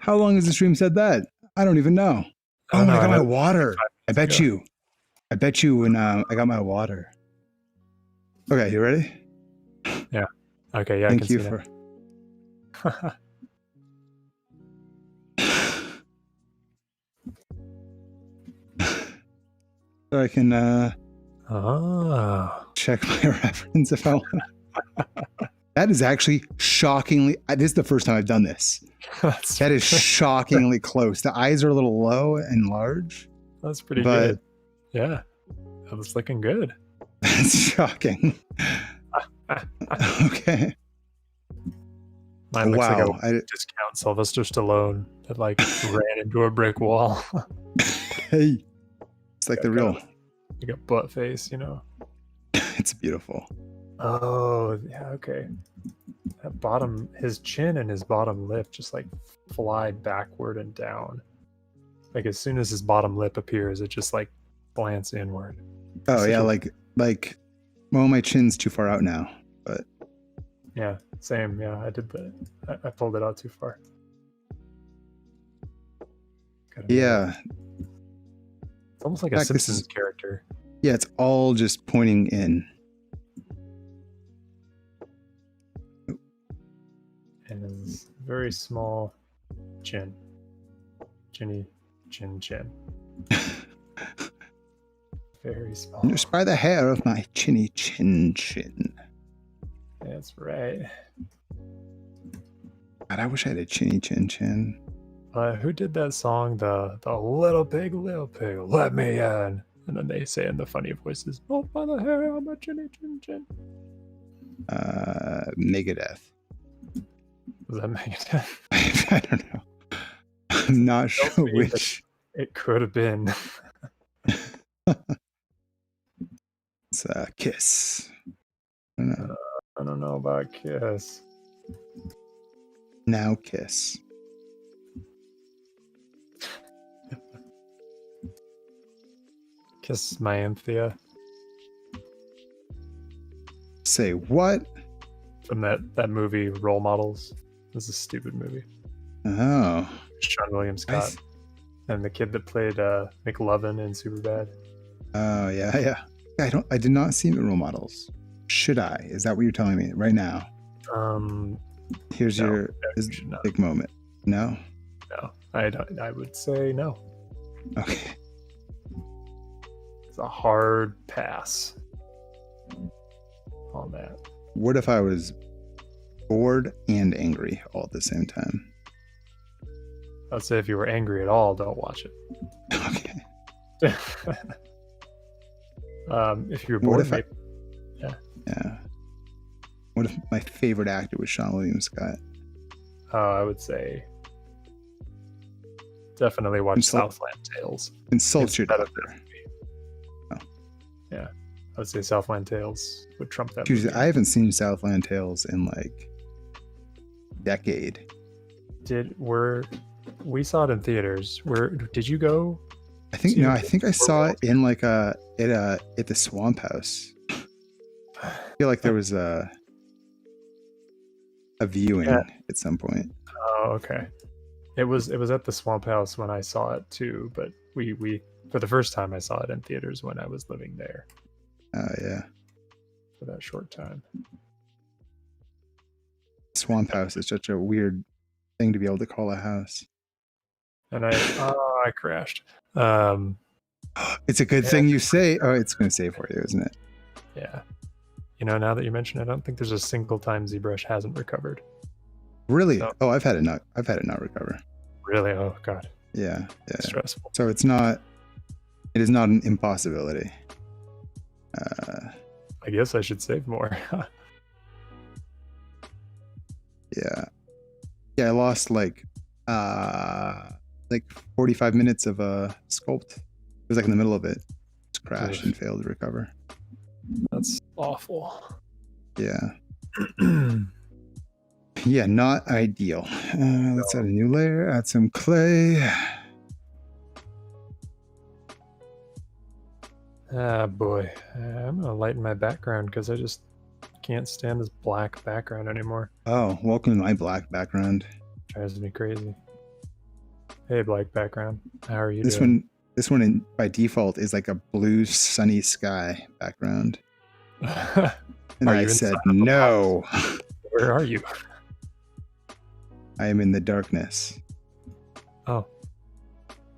How long has the stream said that? I don't even know. I Oh, don't when know, I got I my know water. 5 I minutes bet ago. you. I bet you when I got my water. Okay, you ready? Okay, yeah, I Thank can you see for. now. So I can Oh. check my reference if I want. That is actually shockingly. This is the first time I've done this. That is shockingly close. The eyes are a little low and large. That's pretty but good. Yeah, that was looking good. That's shocking. Okay. Mine looks like Wow. a discount Sylvester Stallone that like ran into a brick wall. Hey, it's like the real. Like a butt face, you know. It's beautiful. Oh, yeah, okay. That bottom, his chin and his bottom lip just like fly backward and down. Like as soon as his bottom lip appears, it just like slants inward. Oh yeah, like well, my chin's too far out now, but yeah, same. Yeah, I did that. I pulled it out too far. Yeah, it's almost like a Simpsons character. Yeah, it's all just pointing in. And his very small chin. Chin. Very small. Just by the hair of my chinny chin. That's right. God, I wish I had a chinny chin. Who did that song? The little pig, let me in. And then they say in the funny voices, "Oh, by the hair of my chinny chin." Megadeth. Was that Megadeth? I don't know. I'm not sure which. It could have been. It's Kiss. I don't know about Kiss. Now Kiss. Kiss my Anthea. Say what? From that movie, Role Models. This is a stupid movie. Oh. Sean William Scott. And the kid that played McLovin in Superbad. Oh yeah. I did not see Role Models. Should I? Is that what you're telling me right now? Here's your big moment. No? No. I would say no. Okay. It's a hard pass on that. What if I was bored and angry all at the same time? I'd say if you were angry at all, don't watch it. Okay. If you were bored, yeah. What if my favorite actor was Sean William Scott? I would say definitely watch Southland Tales. Consult your doctor. Oh. Yeah, I would say Southland Tales would trump that movie. I haven't seen Southland Tales in like a decade. We saw it in theaters. Did you go? I think I saw it in like at the Swamp House. I feel like there was a viewing at some point. Oh, okay. It was at the Swamp House when I saw it too, but we for the first time I saw it in theaters when I was living there. Oh yeah. For that short time. Swamp House is such a weird thing to be able to call a house. And I crashed. It's a good thing you say. Oh, it's going to say for you, isn't it? Yeah. You know, now that you mention it, I don't think there's a single time ZBrush hasn't recovered. Really? So, oh, I've had it not recover. Really? Oh God. Yeah. It's stressful. So it is not an impossibility. I guess I should save more. Yeah. I lost like 45 minutes of a sculpt. It was like in the middle of it. Just crashed and failed to recover. That's awful. Yeah. Yeah, not ideal. Let's add a new layer, add some clay. Ah, boy. I'm going to lighten my background because I just can't stand this black background anymore. Oh, welcome to my black background. Drives me crazy. Hey, black background. How are you This doing? one by default is like a blue sunny sky background. And Are I you inside said of a box? no. Where are you? I am in the darkness. Oh,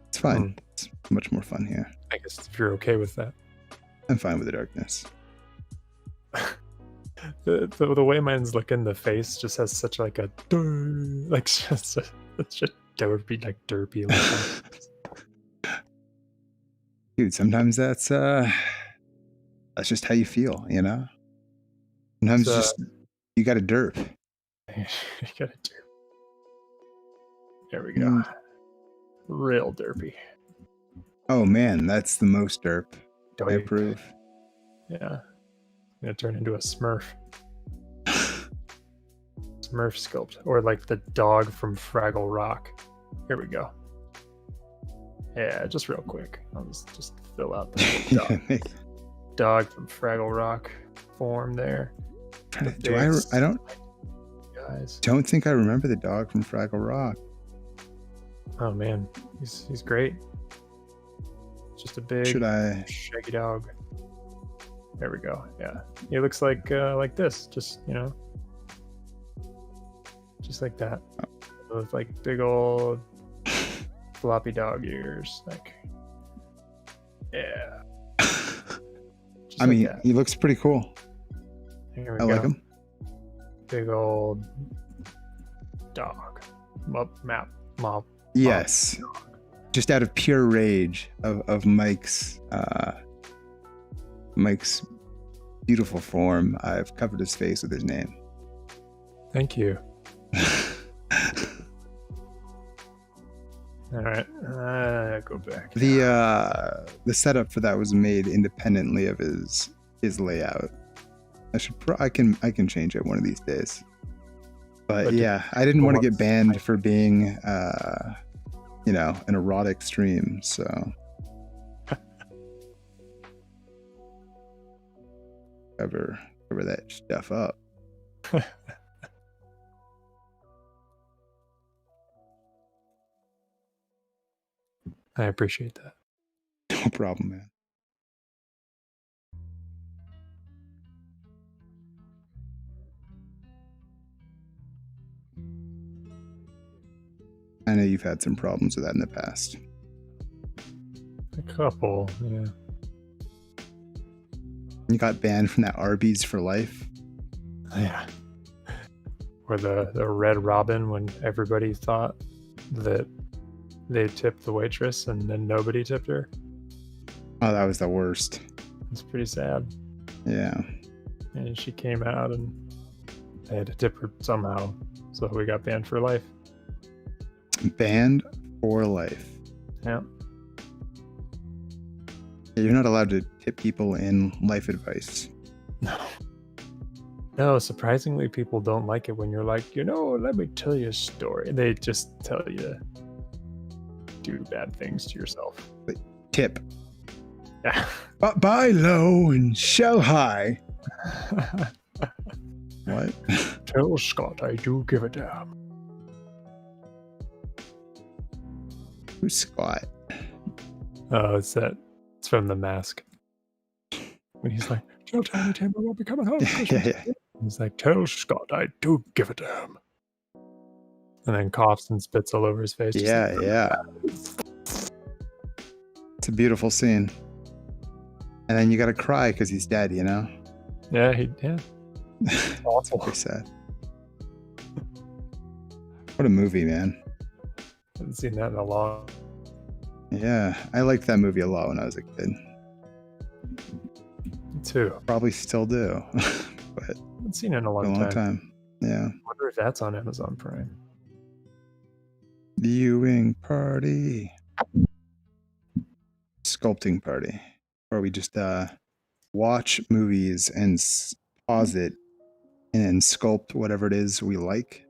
It's fun. It's much more fun here. I guess if you're okay with that. I'm fine with the darkness. The way mine's looking, the face just has such like a like just such a derpy looking. Dude, sometimes that's just how you feel, you know? Sometimes So, just you gotta derp. you gotta do. There we go. Mm. Real derpy. Oh man, that's the most derp. I Doip. approve. Yeah. I'm gonna turn into a Smurf. Smurf sculpt. Or like the dog from Fraggle Rock. Here we go. Yeah, just real quick. I'll just fill out the dog from Fraggle Rock form there. I don't think I remember the dog from Fraggle Rock. Oh man, he's great. Just a big shaggy dog. There we go. Yeah, he looks like this. Just just like that, with like big old floppy dog ears. Like, yeah. I mean, he looks pretty cool. Here we go. Like him. Big old dog. Mob. Yes. Just out of pure rage of Mike's beautiful form, I've covered his face with his name. Thank you. All right, go back. The setup for that was made independently of his layout. I can change it one of these days. But yeah, I didn't want to get banned for being an erotic stream, so cover that stuff up. I appreciate that. No problem, man. I know you've had some problems with that in the past. A couple, yeah. You got banned from that Arby's for life. Yeah. Or the Red Robin, when everybody thought that they tipped the waitress and then nobody tipped her. Oh, that was the worst. It's pretty sad. Yeah. And she came out and they had to tip her somehow. So we got banned for life. Banned for life. Yeah. You're not allowed to tip people in life advice. No, surprisingly, people don't like it when you're like, let me tell you a story. They just tell you to do bad things to yourself. But tip. Yeah. Buy low and sell high. What? Tell Scott I do give a damn. Who's Scott? Oh, it's from The Mask. When he's like, tell Tiny Tim I won't be coming home. Yeah. He's like, tell Scott I do give a damn. And then coughs and spits all over his face. Yeah. It's a beautiful scene. And then you gotta cry because he's dead, you know? Yeah. Awful. Very sad. What a movie, man. Haven't seen that in a long. Yeah, I liked that movie a lot when I was a kid. Me too. Probably still do. But I haven't seen it in a long time. Yeah. I wonder if that's on Amazon Prime. Viewing party. Sculpting party. Where we just watch movies and pause it and sculpt whatever it is we like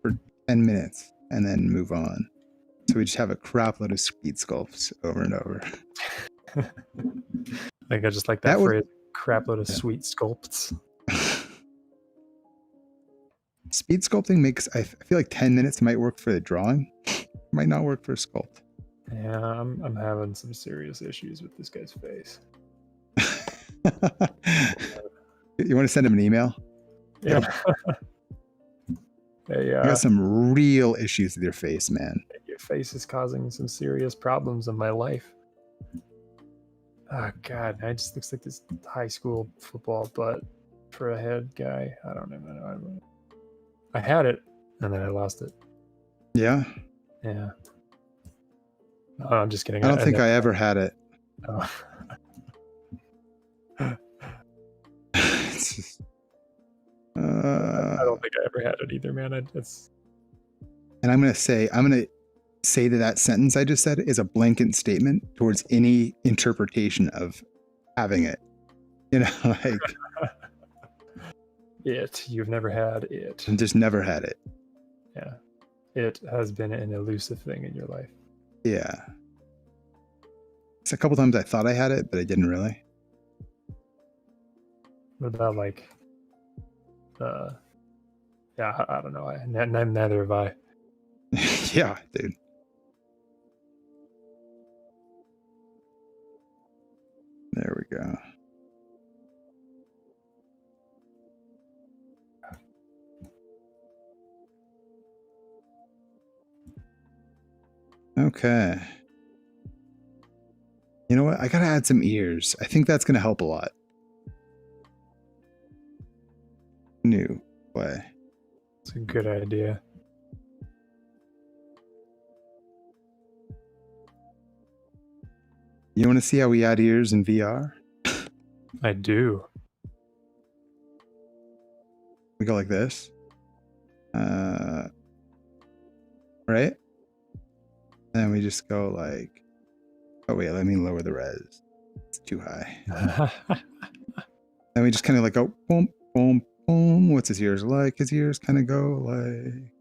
for 10 minutes and then move on. So we just have a crap load of speed sculpts over and over. I just like that phrase, crap load of sweet sculpts. Speed sculpting makes, I feel like 10 minutes might work for the drawing. might not work for a sculpt. Yeah, I'm having some serious issues with this guy's face. You want to send him an email? Yeah. Hey, I got some real issues with your face, man. your face is causing some serious problems in my life. Oh God, it just looks like this high school football butt for a head guy. I don't even know. I had it, and then I lost it. Yeah? Yeah. Oh, I'm just kidding. I don't think I ever had it. Oh. It's just, I don't think I ever had it either, man. It's. And I'm gonna say that sentence I just said is a blanket statement towards any interpretation of having it. You know, like You've never had it. I've just never had it. Yeah. It has been an elusive thing in your life. Yeah. It's a couple times I thought I had it, but I didn't really. What about like yeah, I don't know. Neither have I. Yeah, dude. There we go. Okay. You know what? I gotta add some ears. I think that's gonna help a lot. New way. It's a good idea. You want to see how we add ears in VR? I do. We go like this. Right? And then we just go like, oh wait, let me lower the res. It's too high. Then we just kind of like go boom, boom, boom. What's his ears like? His ears kind of go like,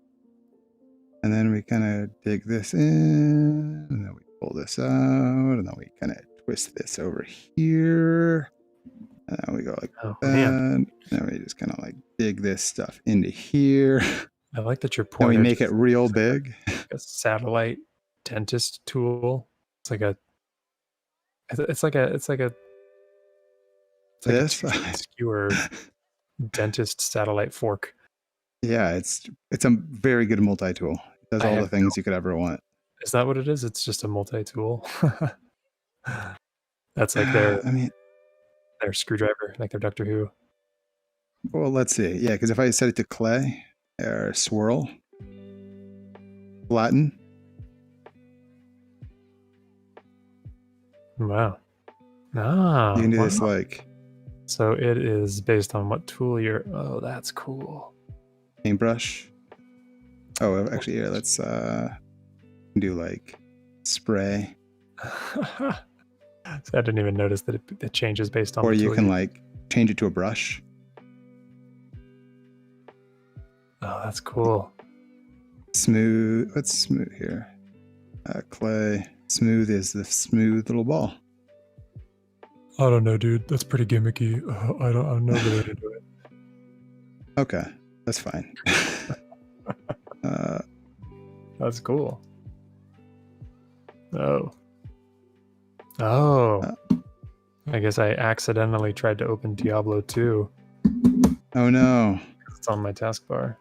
and then we kind of dig this in, and then we pull this out, and then we kind of twist this over here. And then we go like that. Man. And then we just kind of like dig this stuff into here. I like that you're And pointing. we make it real big. A satellite dentist tool. It's like a skewer dentist satellite fork. Yeah, it's a very good multi-tool. It does all the things you could ever want. Is that what it is? It's just a multi-tool. That's like their screwdriver, like their Doctor Who. Well, let's see. Yeah, because if I set it to clay or swirl, flatten. Wow. Ah, you can do this like. So it is based on what tool you're. Oh, that's cool. Paintbrush. Oh, actually, here, let's do like spray. So I didn't even notice that it changes based on. Or you can like change it to a brush. Oh, that's cool. Smooth. What's smooth here? Clay. Smooth is the smooth little ball. I don't know, dude. That's pretty gimmicky. I'm not really into it. Okay, that's fine. That's cool. Oh. I guess I accidentally tried to open Diablo 2. Oh no. It's on my taskbar.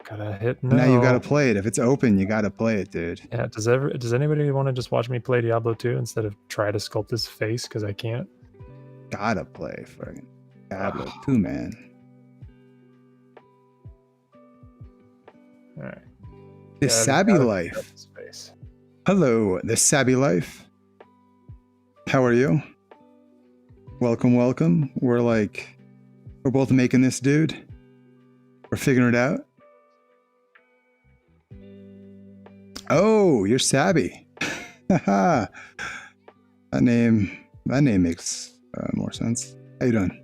Gotta hit no. Now you gotta play it. If it's open, you gotta play it, dude. Yeah, does anybody want to just watch me play Diablo 2 instead of try to sculpt his face? Because I can't. Gotta play fucking Diablo 2, man. Alright. The Sabby Life. Hello, the Sabby Life. How are you? Welcome, welcome. We're both making this, dude. We're figuring it out. Oh, you're Sabby. That name makes more sense. How you doing?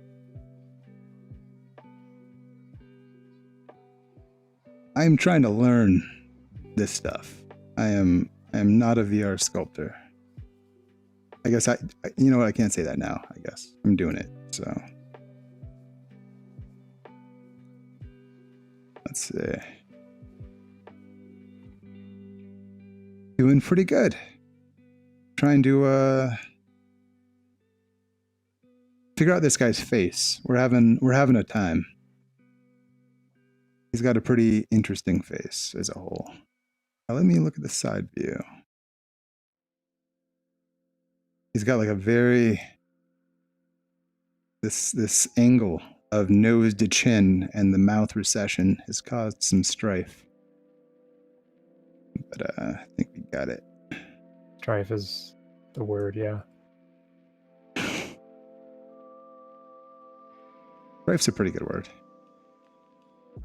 I'm trying to learn this stuff. I am not a VR sculptor. I guess you know what? I can't say that now. I guess I'm doing it. So let's see. Doing pretty good. Trying to figure out this guy's face. We're having a time. He's got a pretty interesting face as a whole. Now let me look at the side view. He's got like a very this angle of nose to chin, and the mouth recession has caused some strife. But I think we got it. Strife is the word, yeah. Strife's a pretty good word. I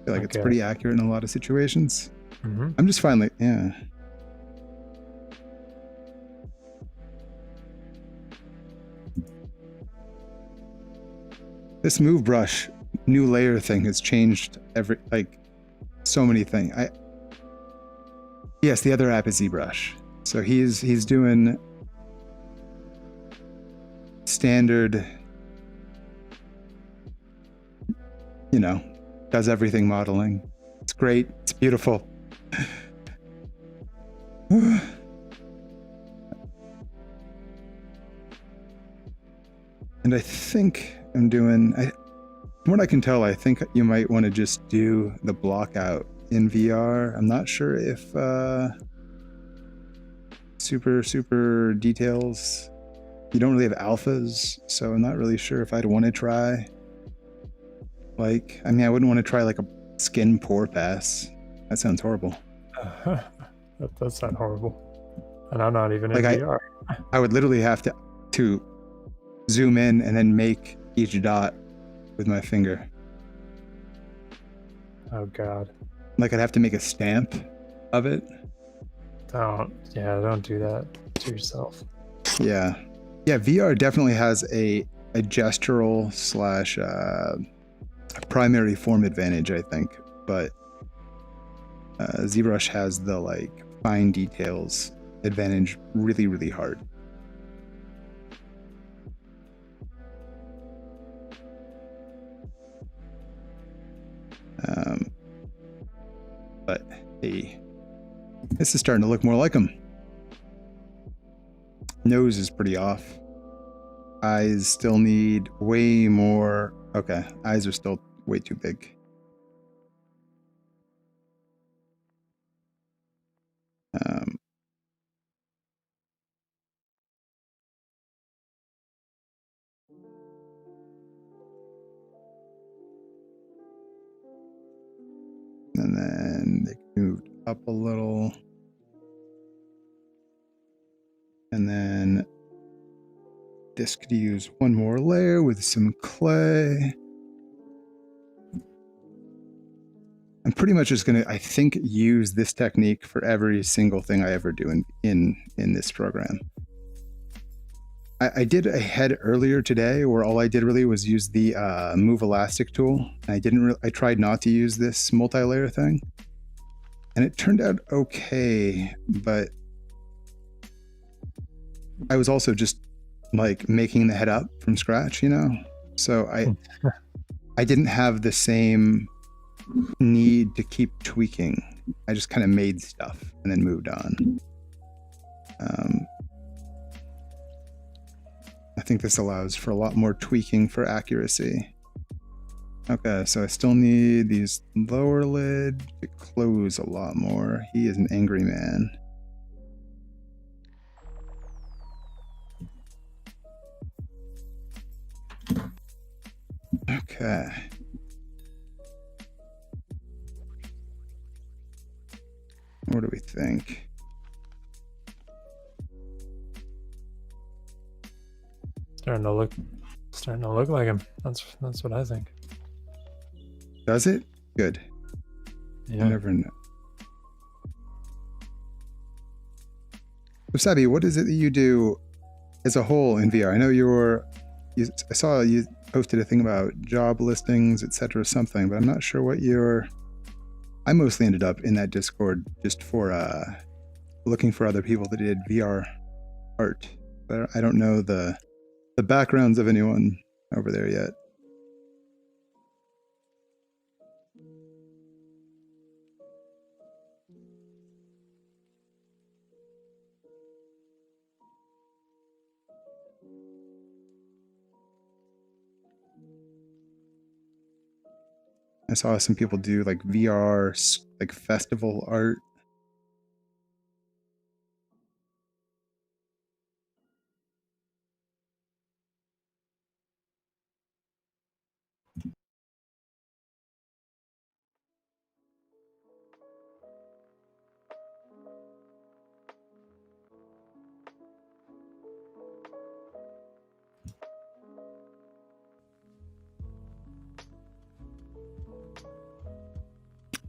feel like it's pretty accurate in a lot of situations. Mm-hmm. I'm just finally, yeah. This move brush new layer thing has changed so many things. Yes, the other app is ZBrush. So he's doing standard, does everything modeling. It's great. It's beautiful. And I think I'm doing, from what I can tell, I think you might want to just do the block out in VR. I'm not sure if super details. You don't really have alphas, so I'm not really sure if I'd want to try. I wouldn't want to try like a skin pore pass. That sounds horrible. That does sound horrible. And I'm not even in VR. I would literally have to zoom in and then make each dot with my finger. Oh God. Like I'd have to make a stamp of it. Don't do that to yourself. Yeah. Yeah, VR definitely has a gestural / primary form advantage, I think. But ZBrush has the fine details advantage really, really hard. But hey, this is starting to look more like him. Nose is pretty off. Eyes still need way more. Okay, eyes are still way too big. And then they moved up a little. And then this could use one more layer with some clay. I'm pretty much just going to, I think, use this technique for every single thing I ever do in this program. I did a head earlier today where all I did really was use the move elastic tool. I tried not to use this multi-layer thing, and it turned out okay, but I was also just making the head up from scratch, so I didn't have the same need to keep tweaking. I just kind of made stuff and then moved on. I think this allows for a lot more tweaking for accuracy. Okay, so I still need these lower lid to close a lot more. He is an angry man. Okay. What do we think? Starting to look like him. That's what I think. Does it? Good. Yeah. You never know. So Sabi, what is it that you do as a whole in VR? I know I saw you posted a thing about job listings, etc. something, but I'm not sure what I mostly ended up in that Discord just for looking for other people that did VR art. But I don't know the backgrounds of anyone over there yet. I saw some people do like VR, like festival art.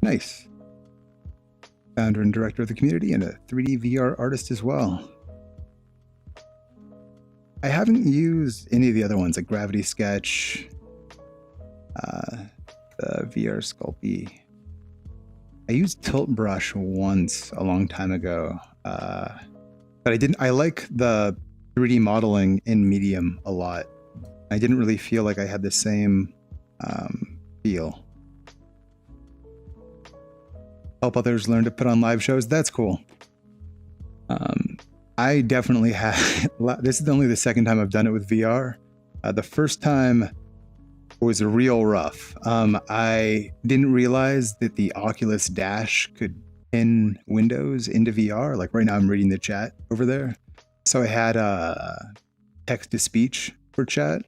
Nice. Founder and director of the community and a 3D VR artist as well. I haven't used any of the other ones like Gravity Sketch, the VR Sculpey. I used Tilt Brush once a long time ago, but I didn't. I like the 3D modeling in Medium a lot. I didn't really feel like I had the same feel. Help others learn to put on live shows. That's cool. I definitely have. This is only the second time I've done it with VR. The first time was real rough. I didn't realize that the Oculus Dash could pin Windows into VR. Like right now I'm reading the chat over there. So I had text to speech for chat,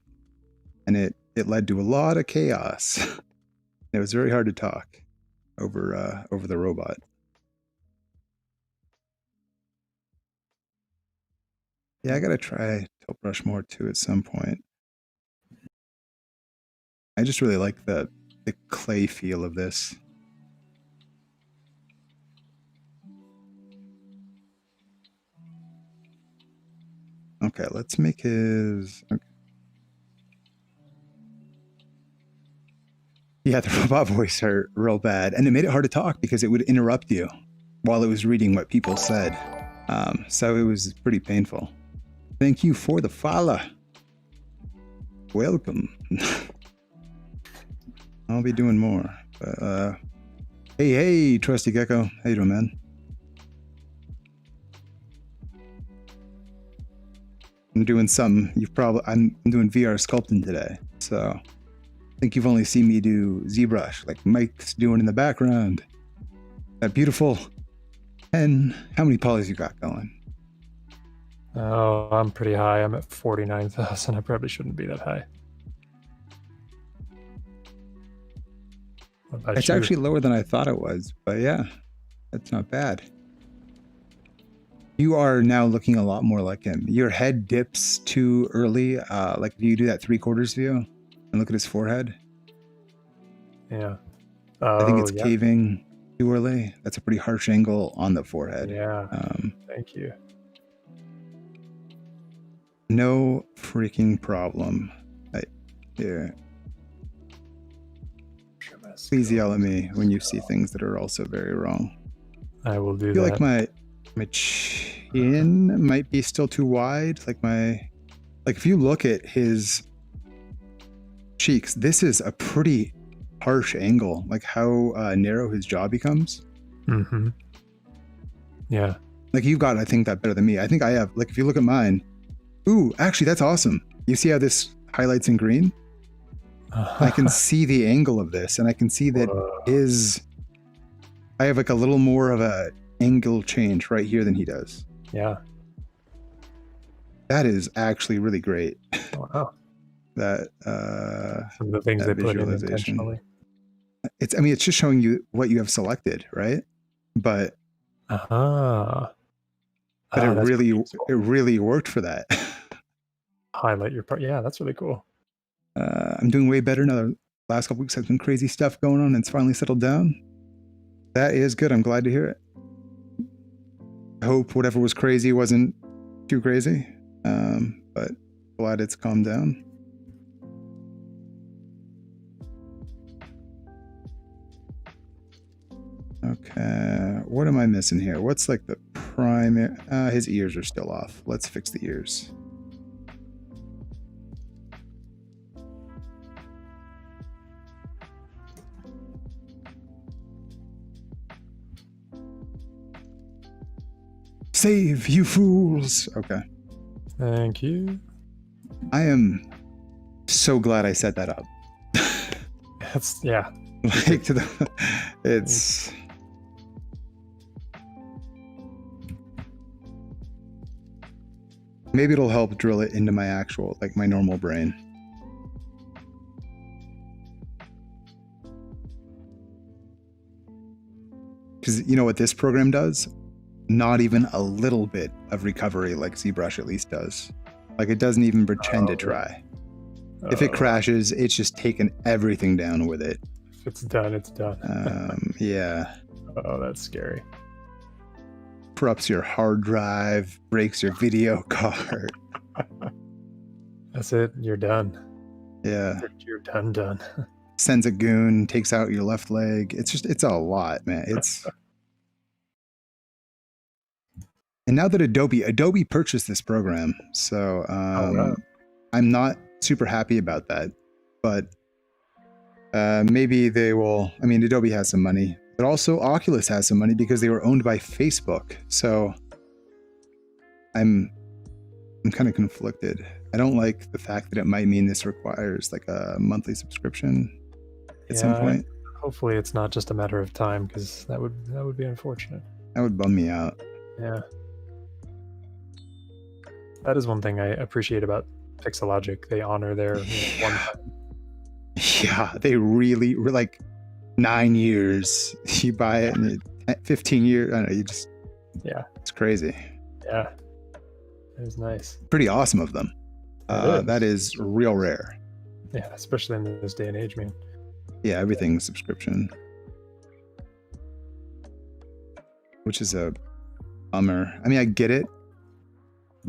and it led to a lot of chaos. It was very hard to talk over the robot. Yeah, I gotta try Tilt Brush more too at some point. I just really like the clay feel of this. Okay, let's make his... Okay. Yeah, the robot voice hurt real bad, and it made it hard to talk because it would interrupt you while it was reading what people said. So it was pretty painful. Thank you for the follow. Welcome. I'll be doing more. But, hey, Trusty Gecko. How you doing, man? I'm doing something. I'm doing VR sculpting today. So I think you've only seen me do ZBrush, like Mike's doing in the background. That beautiful. And how many polys you got going? Oh, I'm pretty high. I'm at 49,000. I probably shouldn't be that high. It's actually lower than I thought it was, but yeah, that's not bad. You are now looking a lot more like him. Your head dips too early. Like if you do that 3/4 view and look at his forehead. Yeah. I think it's caving too early. That's a pretty harsh angle on the forehead. Yeah. Thank you. No freaking problem. Yeah. Please yell at me when you see things that are also very wrong. I will do I feel that. like my chin might be still too wide. Like if you look at his cheeks, this is a pretty harsh angle. Like how narrow his jaw becomes. Mm-hmm. Yeah. Like you've got, I think, that better than me. I think I have. Like if you look at mine. Ooh, actually, that's awesome. You see how this highlights in green? I can see the angle of this, and I can see that I have like a little more of a angle change right here than he does. Yeah. That is actually really great. Wow. That some of the things they put in intentionally. It's just showing you what you have selected, right? But it really worked for that. Highlight your part. Yeah, that's really cool. I'm doing way better now. The last couple weeks have been crazy stuff going on, and it's finally settled down. That is good. I'm glad to hear it. I hope whatever was crazy wasn't too crazy, but glad it's calmed down. Okay, what am I missing here? What's like the primary? His ears are still off. Let's fix the ears. Save, you fools! Okay. Thank you. I am so glad I set that up. Yeah. Like to the, it's. Maybe it'll help drill it into my actual, like my normal brain. Because you know what this program does? Not even a little bit of recovery like ZBrush at least does. Like it doesn't even pretend to try. If it crashes, it's just taken everything down with it. If it's done, it's done. Yeah. Oh, that's scary. Corrupts your hard drive, breaks your video card. That's it. You're done. Yeah. You're done. Sends a goon, takes out your left leg. It's a lot, man. And now that Adobe purchased this program, so wow. I'm not super happy about that, but maybe they will. I mean, Adobe has some money, but also Oculus has some money because they were owned by Facebook. So I'm kind of conflicted. I don't like the fact that it might mean this requires like a monthly subscription at some point. Hopefully, it's not just a matter of time, because that would be unfortunate. That would bum me out. Yeah. That is one thing I appreciate about Pixelogic. They honor their one time. Yeah, they really like 9 years. You buy it and 15 years. I don't know, you just. Yeah. It's crazy. Yeah. It was nice. Pretty awesome of them. That is real rare. Yeah, especially in this day and age, man. Yeah, everything's subscription. Which is a bummer. I mean, I get it.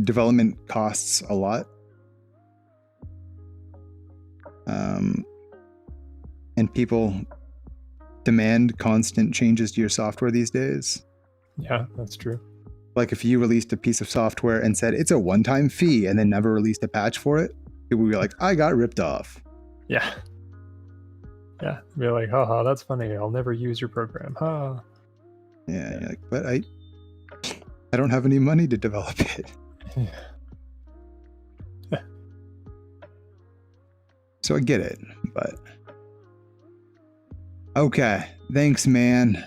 Development costs a lot. And people demand constant changes to your software these days. Yeah, that's true. Like if you released a piece of software and said it's a one-time fee and then never released a patch for it, people would be like, I got ripped off. Yeah. Yeah. Be like, haha, that's funny. I'll never use your program. Ha. Yeah, you're like, but I don't have any money to develop it. Yeah. So I get it, but okay. Thanks, man.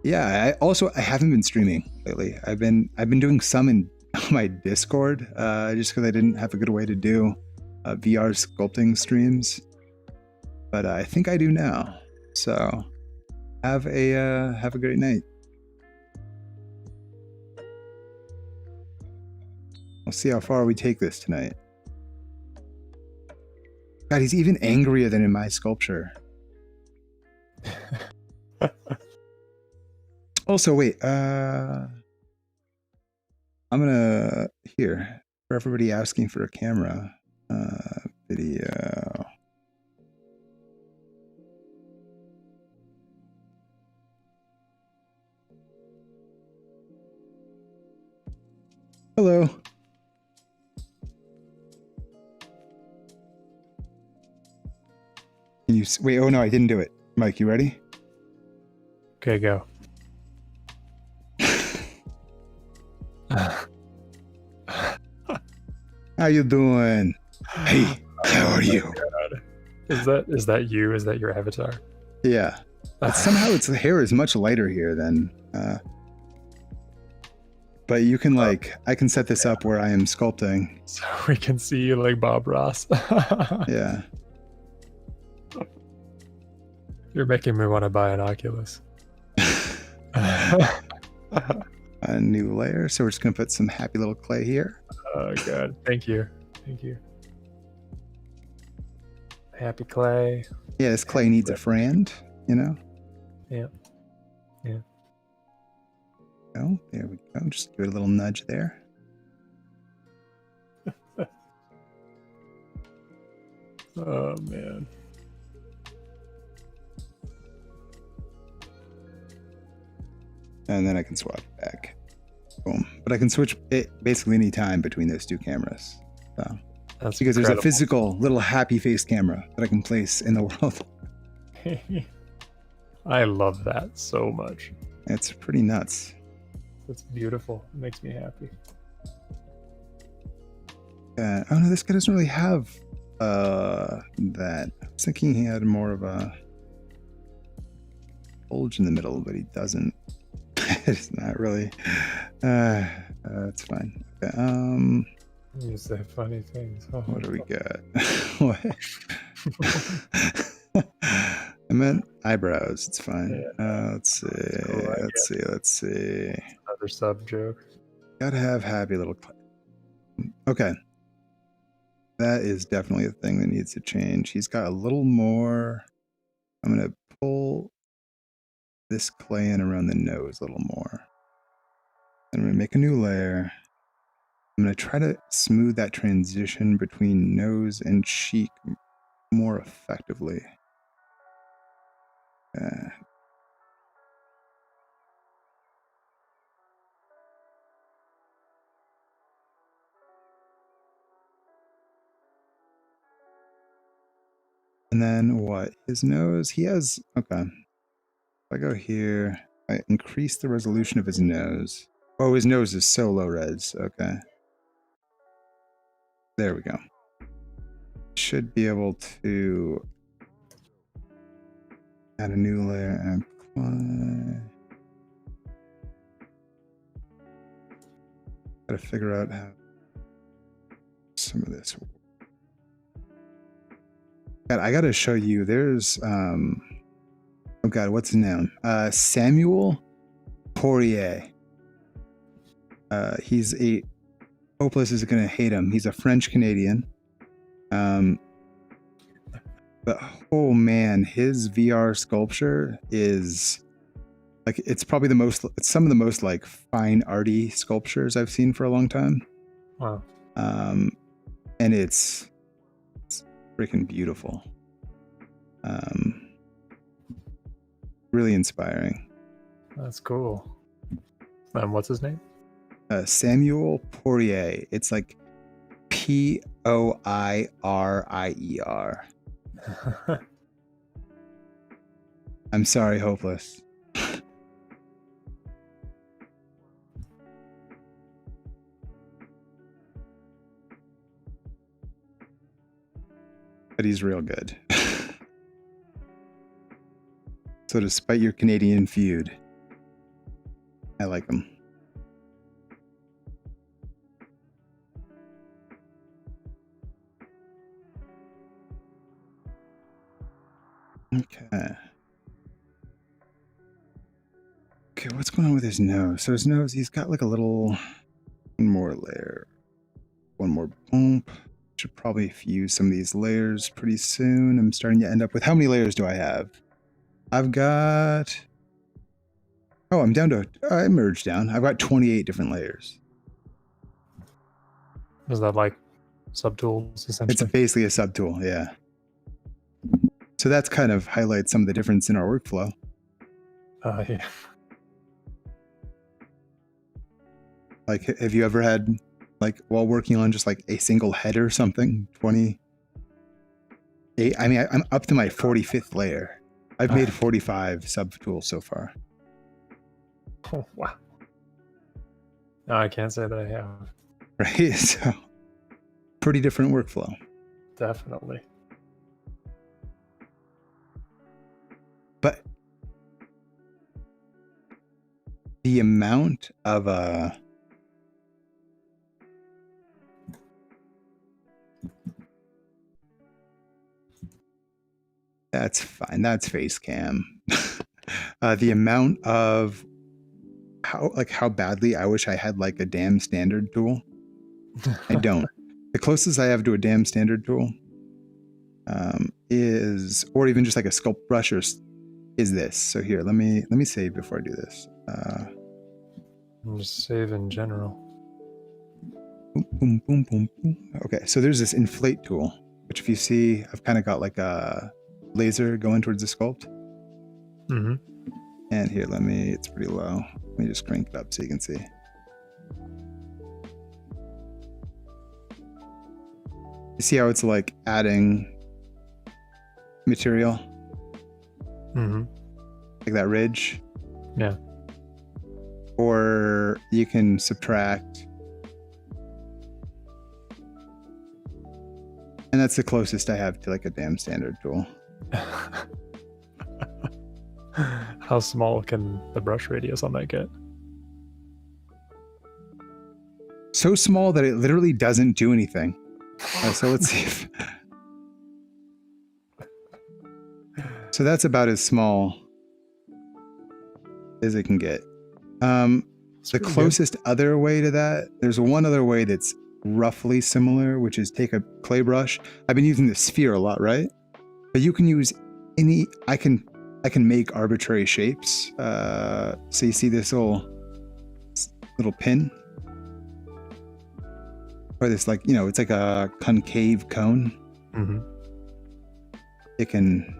Yeah, I haven't been streaming lately. I've been doing some in my Discord, just because I didn't have a good way to do VR sculpting streams. But I think I do now. So have a great night. We'll see how far we take this tonight. God, he's even angrier than in my sculpture. Also, wait, I'm gonna, here, for everybody asking for a camera, video. Hello. Can you, wait, oh no, I didn't do it. Mike, you ready? Okay, go. How you doing? Hey, how are you? God. Is that you? Is that your avatar? Yeah. But somehow the hair is much lighter here than but you can like I can set this up where I am sculpting. So we can see you like Bob Ross. Yeah. You're making me want to buy an Oculus. A new layer. So we're just gonna put some happy little clay here. Oh god, thank you. Happy clay. Yeah, this clay needs a friend, you know? Yeah. Oh, there we go. Just give it a little nudge there. Oh man. And then I can swap it back. Boom. But I can switch it basically any time between those two cameras. So That's because incredible. there's a physical little happy face camera that I can place in the world. I love that so much. It's pretty nuts. It's beautiful. It makes me happy. Oh no, this guy doesn't really have that. I was thinking he had more of a bulge in the middle, but he doesn't. It's not really. It's fine. Okay, You say funny things. Oh, what do we got? What? I meant eyebrows. It's fine. Let's see. cool, Let's see. Another sub joke. Gotta have happy little. Okay. That is definitely a thing that needs to change. He's got a little more. I'm going to pull this clay in around the nose a little more. I'm going to make a new layer. I'm going to try to smooth that transition between nose and cheek more effectively. And then what? His nose, he has, okay. If I go here, I increase the resolution of his nose. Oh, his nose is so low res. Okay. There we go. Should be able to add a new layer and apply. Gotta figure out how some of this. God, I gotta show you. There's oh god, what's his name? Samuel Poirier. He's a Hopeless is gonna hate him. He's a French Canadian. But oh man, his VR sculpture is like it's probably it's some of the most like fine arty sculptures I've seen for a long time. Wow. And it's freaking beautiful. Really inspiring. That's cool. What's his name? Samuel Poirier. It's like Poirier. I'm sorry, Hopeless. But he's real good. So despite your Canadian feud, I like him. Okay. Okay, what's going on with his nose? So his nose, he's got like a little, one more layer, one more bump. Should probably fuse some of these layers pretty soon. I'm starting to end up with, how many layers do I have? I've got, oh, I'm down to, I merged down. I've got 28 different layers. Is that like subtools essentially? It's basically a subtool, yeah. So that's kind of highlights some of the difference in our workflow. Yeah. Like, have you ever had, like, while working on just like a single head or something, 28? I mean, I'm up to my 45th layer. I've made 45 subtools so far. Oh, wow. No, I can't say that I have. Right? So, pretty different workflow. Definitely. But the amount of that's fine. That's face cam. The amount of how badly I wish I had like a damn standard tool. I don't. The closest I have to a damn standard tool is, or even just like a sculpt brush, is this. So here, let me save before I do this. Just save in general. Boom, boom, boom, boom, boom. Okay, so there's this inflate tool, which if you see, I've kind of got like a laser going towards the sculpt. Mm-hmm. And here, it's pretty low. Let me just crank it up so you can see. You see how it's like adding material? Mm-hmm. Like that ridge? Yeah. Or you can subtract. And that's the closest I have to like a damn standard tool. How small can the brush radius on that get? So small that it literally doesn't do anything. So let's see if... So that's about as small as it can get. The closest other way to that, there's one other way that's roughly similar, which is take a clay brush. I've been using the sphere a lot, right? But you can use any, I can make arbitrary shapes. So you see this little pin? Or this like, you know, it's like a concave cone. Mm-hmm. It can...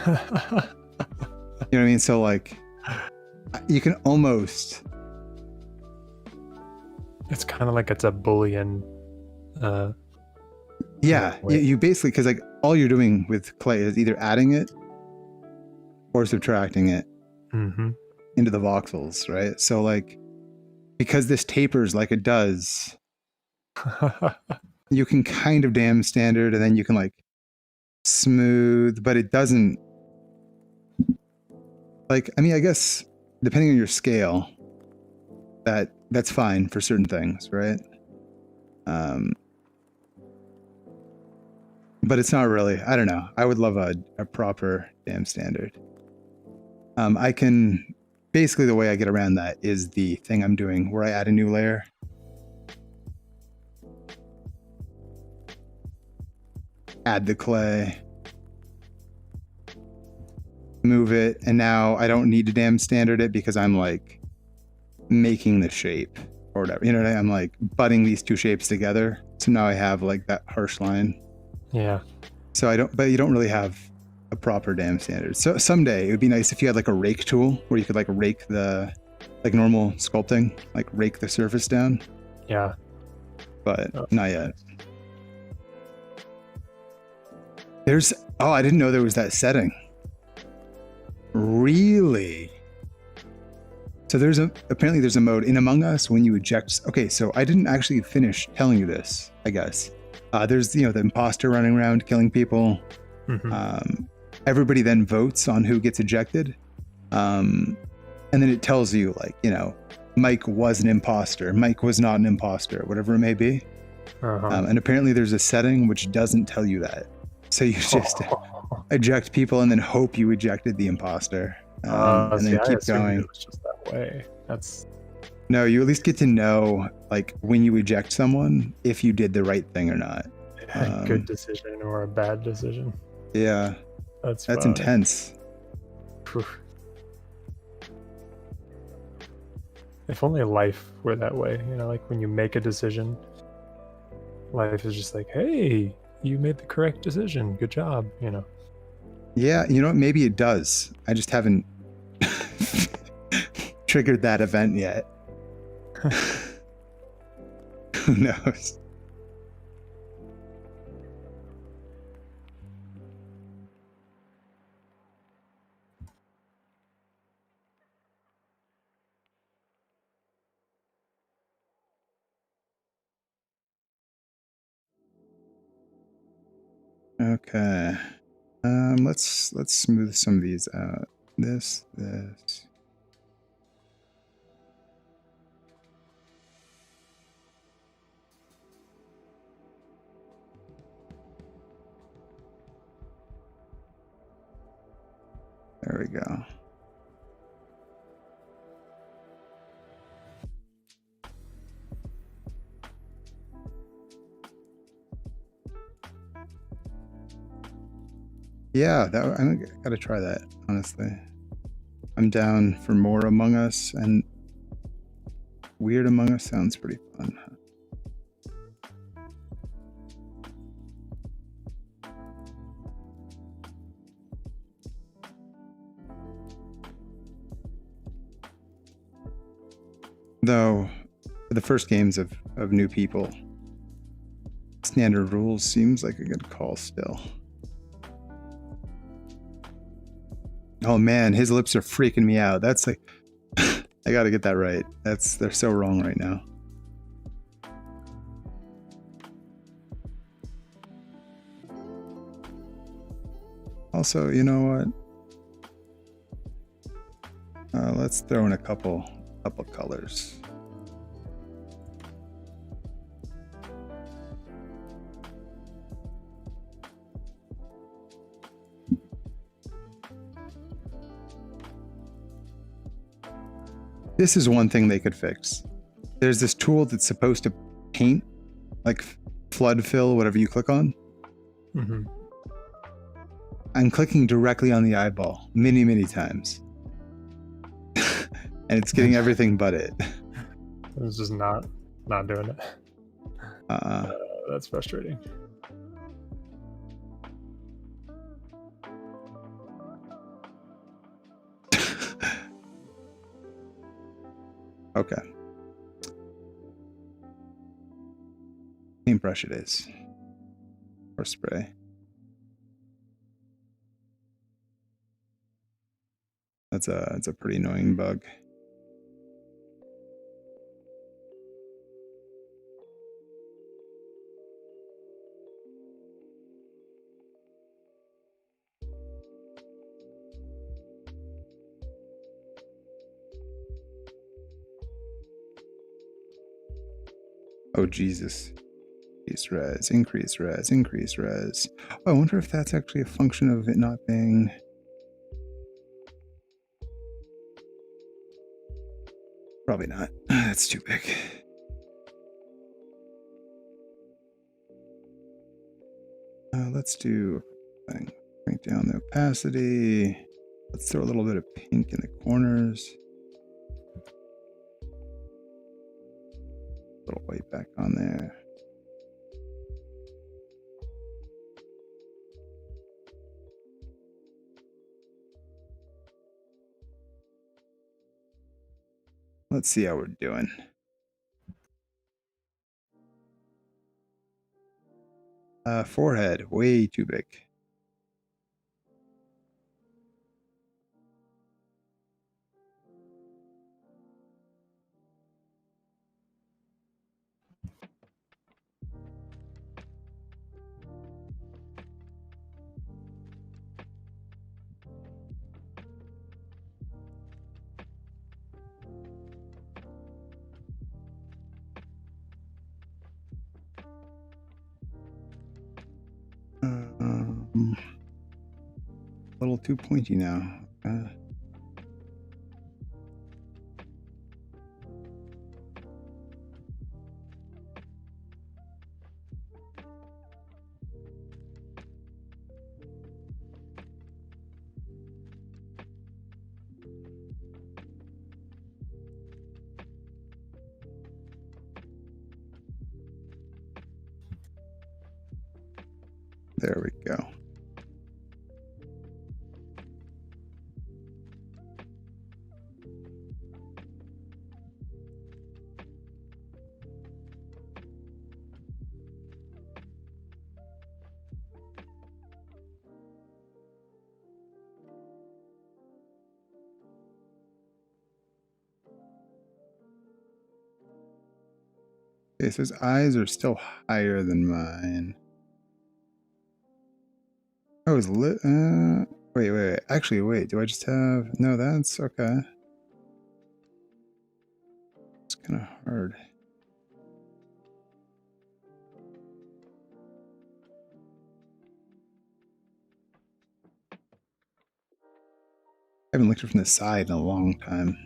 You know what I mean? So like, you can almost... It's kind of like it's a Boolean. Yeah, you basically, because like all you're doing with clay is either adding it or subtracting it into the voxels, right? So like, because this tapers like it does, you can kind of damn standard, and then you can like smooth, but it doesn't... Like, I mean, I guess depending on your scale, that's fine for certain things, right? But it's not really, I don't know. I would love a proper damn standard. I can, basically the way I get around that is the thing I'm doing where I add a new layer. Add the clay. Move it, and now I don't need to damn standard it because I'm like making the shape or whatever. You know what I mean? I'm like butting these two shapes together. So now I have like that harsh line. Yeah. So but you don't really have a proper damn standard. So someday it would be nice if you had like a rake tool where you could like rake the, like normal sculpting, like rake the surface down. Yeah. But not yet. I didn't know there was that setting. Really? So apparently there's a mode in Among Us when you eject... Okay, so I didn't actually finish telling you this, I guess. There's, you know, the imposter running around killing people. Everybody then votes on who gets ejected. And then it tells you, like, you know, Mike was an imposter, Mike was not an imposter, whatever it may be. And apparently there's a setting which doesn't tell you that. So you just eject people and then hope you ejected the imposter. And then keep going. It was just that way. No, you at least get to know, like, when you eject someone, if you did the right thing or not. A good decision or a bad decision. Yeah. That's intense. Whew. If only life were that way, you know, like when you make a decision, life is just like, hey, you made the correct decision. Good job, you know. Yeah, you know what? Maybe it does. I just haven't triggered that event yet. Who knows? Okay. Let's smooth some of these out. This. There we go. Yeah, I gotta try that, honestly. I'm down for more Among Us, and Weird Among Us sounds pretty fun. Though, for the first games of new people, standard rules seems like a good call still. Oh man, his lips are freaking me out. That's like, I gotta get that right. They're so wrong right now. Also, you know what? Let's throw in a couple colors. This is one thing they could fix. There's this tool that's supposed to paint, like flood fill, whatever you click on. Mm-hmm. I'm clicking directly on the eyeball many times. And it's getting everything but it. It's just not doing it. That's frustrating. Okay. Paintbrush it is. Or spray. It's a pretty annoying bug. Oh Jesus. Increase res. Oh, I wonder if that's actually a function of it not being. Probably not. That's too big. Let's do thing. Crank down the opacity. Let's throw a little bit of pink in the corners. A little white back on there. Let's see how we're doing. Forehead, way too big. A little too pointy now. There we go. Okay, so his eyes are still higher than mine. Oh, his lip. Wait. Actually, wait. Do I just have? No, that's okay. It's kind of hard. I haven't looked at it from the side in a long time.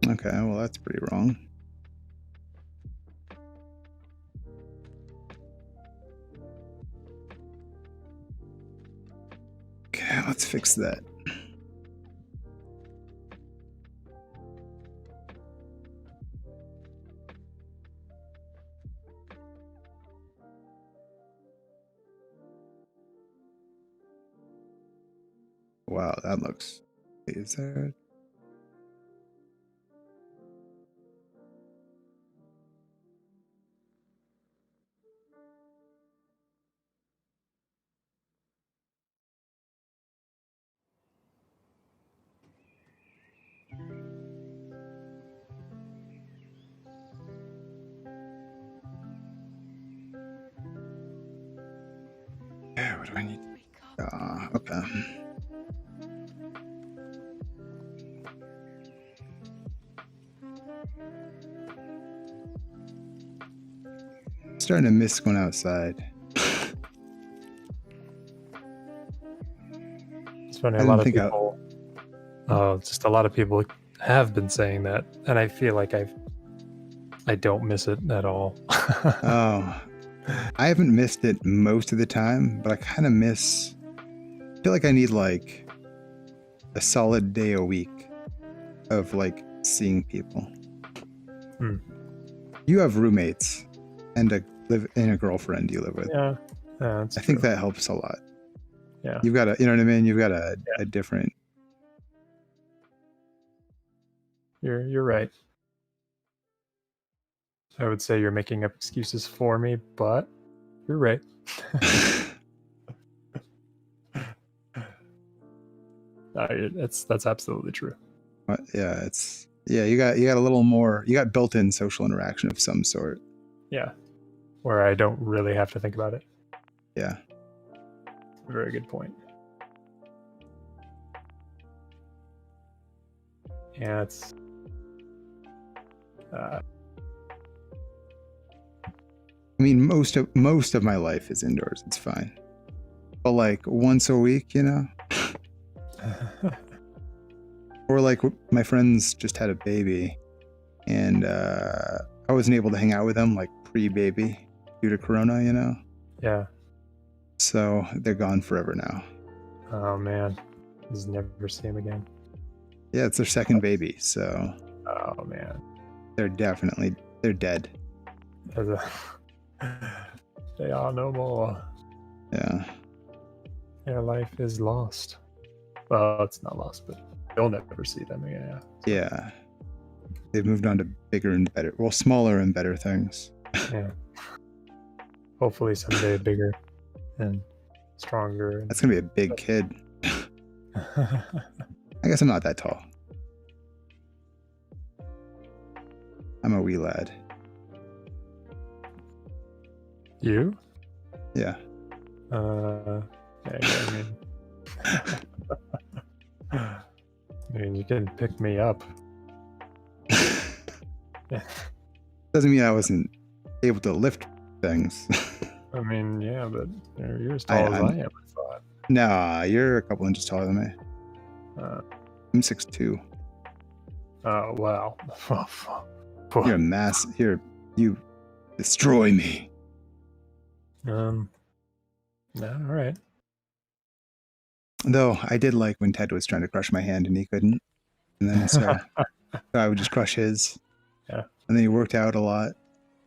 Okay, well, that's pretty wrong. Okay, let's fix that. Wow, that looks. Is there? what do I need? Okay. Starting to miss going outside. It's funny, a lot of people. Just a lot of people have been saying that, and I feel like I don't miss it at all. Oh, I haven't missed it most of the time, but I kind of miss. I feel like I need like a solid day a week of like seeing people. You have roommates and a girlfriend you live with. Yeah, that's I think that helps a lot. Yeah, you've got you know what I mean. You've got a different. You're right. I would say you're making up excuses for me, but you're right. That's absolutely true. Yeah, you got a little more. You got built-in social interaction of some sort. Yeah, where I don't really have to think about it. Yeah, very good point. Yeah, it's. I mean, most of my life is indoors. It's fine, but like once a week, you know. Or like my friends just had a baby, and I wasn't able to hang out with them like pre-baby due to Corona, you know. Yeah. So they're gone forever now. Oh man, just never see him again. Yeah, it's their second baby, so. Oh man. They're dead. They are no more. Yeah. Their life is lost. Well, it's not lost, but you'll never see them again. Yeah. They've moved on to bigger and better, smaller and better things. Yeah. Hopefully someday bigger and stronger. That's gonna be a big kid. I guess I'm not that tall. I'm a wee lad. You? Yeah. Yeah, I mean, you can pick me up. Doesn't mean I wasn't able to lift things. I mean, yeah, but you're as tall as I am, I thought. Nah, you're a couple inches taller than me. I'm 6'2". Oh, wow. You're a mass. You destroy me. No, all right. Though I did like when Ted was trying to crush my hand and he couldn't, and then so I would just crush his. Yeah. And then he worked out a lot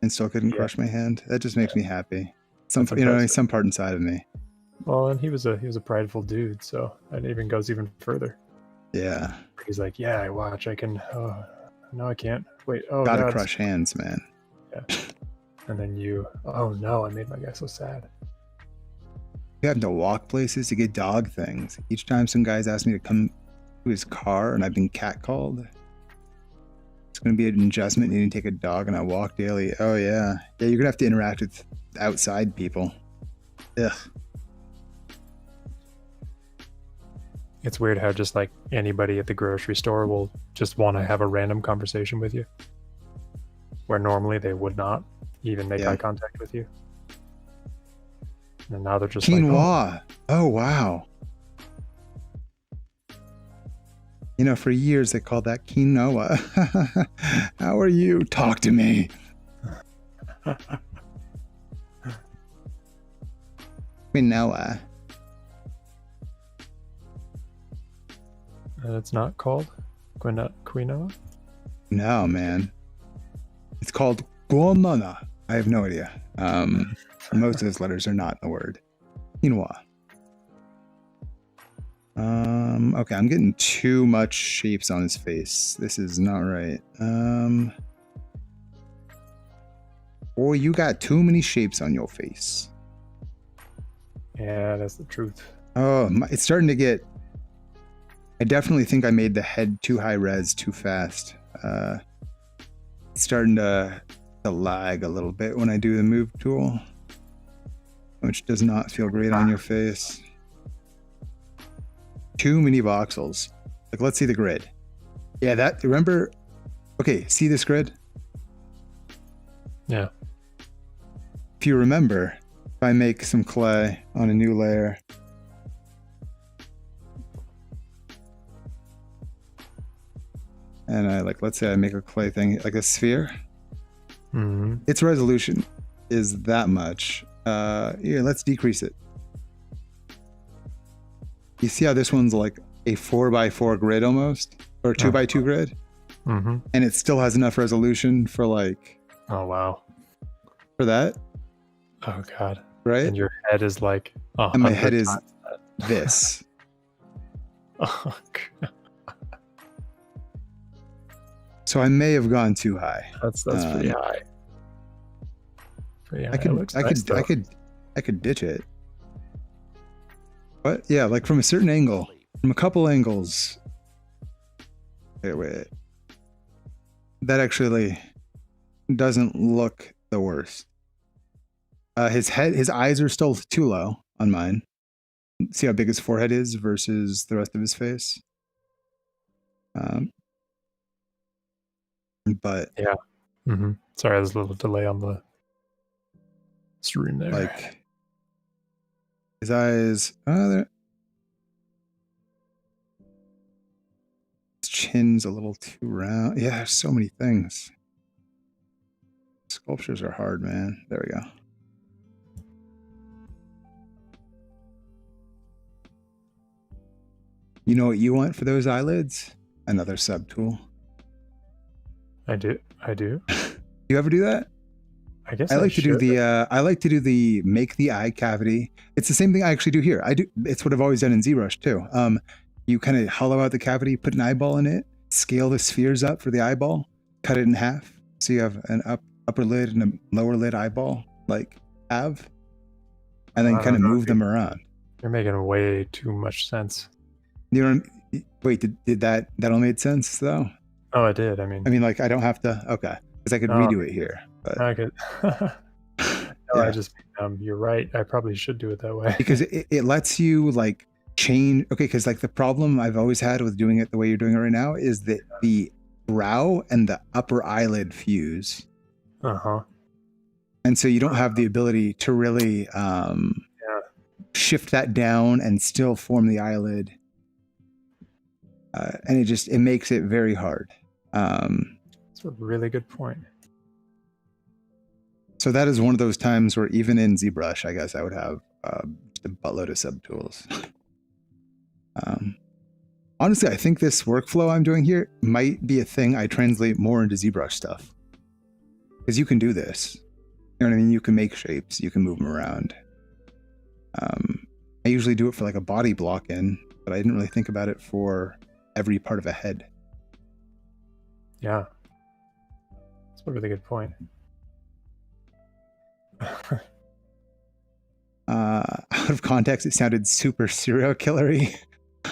and still couldn't crush my hand. That just makes me happy. Some part inside of me. Well, and he was a prideful dude, so it even goes even further. Yeah. He's like, yeah, I can. No, I can't. Wait. Oh, gotta crush hands, man. Yeah. And then oh no, I made my guy so sad. You have to walk places to get dog things. Each time some guys ask me to come to his car and I've been catcalled, it's going to be an adjustment needing to take a dog, and I walk daily. Oh yeah. Yeah, you're going to have to interact with outside people. Ugh. It's weird how just like anybody at the grocery store will just want to have a random conversation with you, where normally they would not even make eye contact with you. And now they're just quinoa. like, oh wow. You know, for years they called that quinoa. How are you? Talk to me. Quinoa. And it's not called quinoa? No, man. It's called guanana. I have no idea. Most of those letters are not a word. Quinoa. Okay, I'm getting too much shapes on his face. This is not right. Boy, you got too many shapes on your face. Yeah, that's the truth. Oh, it's starting to get... I definitely think I made the head too high res too fast. It's starting to lag a little bit when I do the move tool. which does not feel great on your face. Too many voxels. Like, let's see the grid. Yeah, that, remember? Okay, see this grid? Yeah. If you remember, if I make some clay on a new layer, and I like, let's say I make a clay thing, like a sphere, its resolution is that much. Yeah, let's decrease it. You see how this one's like a 4x4 grid almost, or 2x2 grid, and it still has enough resolution for like. Oh wow. For that. Oh god. Right. And your head is like. And my head is this. Oh god. So I may have gone too high. That's pretty high. Pretty high. I could ditch it. But yeah, like from a certain angle, from a couple angles. Wait. That actually doesn't look the worst. His eyes are still too low on mine. See how big his forehead is versus the rest of his face. But yeah. Sorry, there's a little delay on the stream there. Like his eyes, his chin's a little too round. Yeah, there's so many things. Sculptures are hard, man. There we go. You know what you want for those eyelids? Another subtool. I do. You ever do that? I guess I like to do the make the eye cavity. It's the same thing I actually do here. It's what I've always done in ZBrush too. You kind of hollow out the cavity, put an eyeball in it, scale the spheres up for the eyeball, cut it in half. So you have an upper lid and a lower lid eyeball, like have, and then kind of move them around. You're making way too much sense. You know, wait, did that all made sense though? Oh, it did. I mean, like I don't have to. Okay, because I could redo it here. But I could. I just, you're right. I probably should do it that way because it lets you like change. Okay, because like the problem I've always had with doing it the way you're doing it right now is that the brow and the upper eyelid fuse. And so you don't have the ability to really shift that down and still form the eyelid. And it makes it very hard. That's a really good point. So that is one of those times where even in ZBrush, I guess I would have just a buttload of subtools. Honestly, I think this workflow I'm doing here might be a thing I translate more into ZBrush stuff. Because you can do this. You know what I mean? You can make shapes. You can move them around. I usually do it for like a body block in, but I didn't really think about it for every part of a head. Yeah. That's a really good point. Out of context, it sounded super serial killer-y.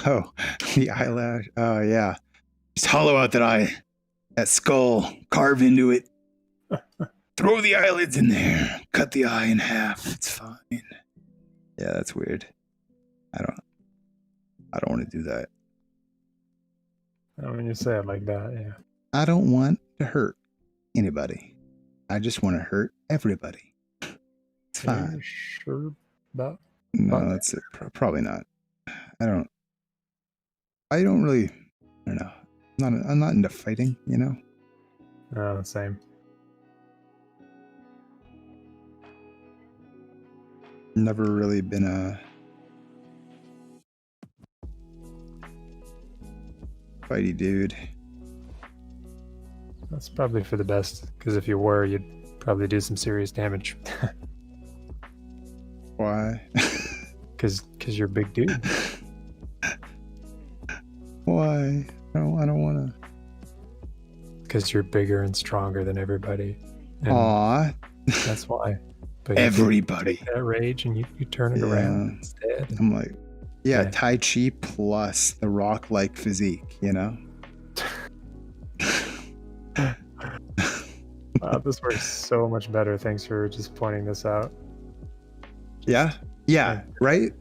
Oh, the eyelash. Oh, yeah. Just hollow out that eye. That skull. Carve into it. Throw the eyelids in there. Cut the eye in half. It's fine. Yeah, that's weird. I don't want to do that. When you say it like that, yeah. I don't want to hurt anybody. I just want to hurt everybody. It's fine. Are you sure about? No, that's it. Probably not. I don't really. I don't know. I'm not into fighting. You know. No, same. Never really been a fighty dude. That's probably for the best, because if you were, you'd probably do some serious damage. Why? Because you're a big dude. Why? I don't want to. Because you're bigger and stronger than everybody. Aw. That's why. But everybody. That rage and you turn it around instead. I'm like, yeah, Tai Chi plus the rock-like physique, you know? Wow, this works so much better. Thanks for just pointing this out. Yeah, right?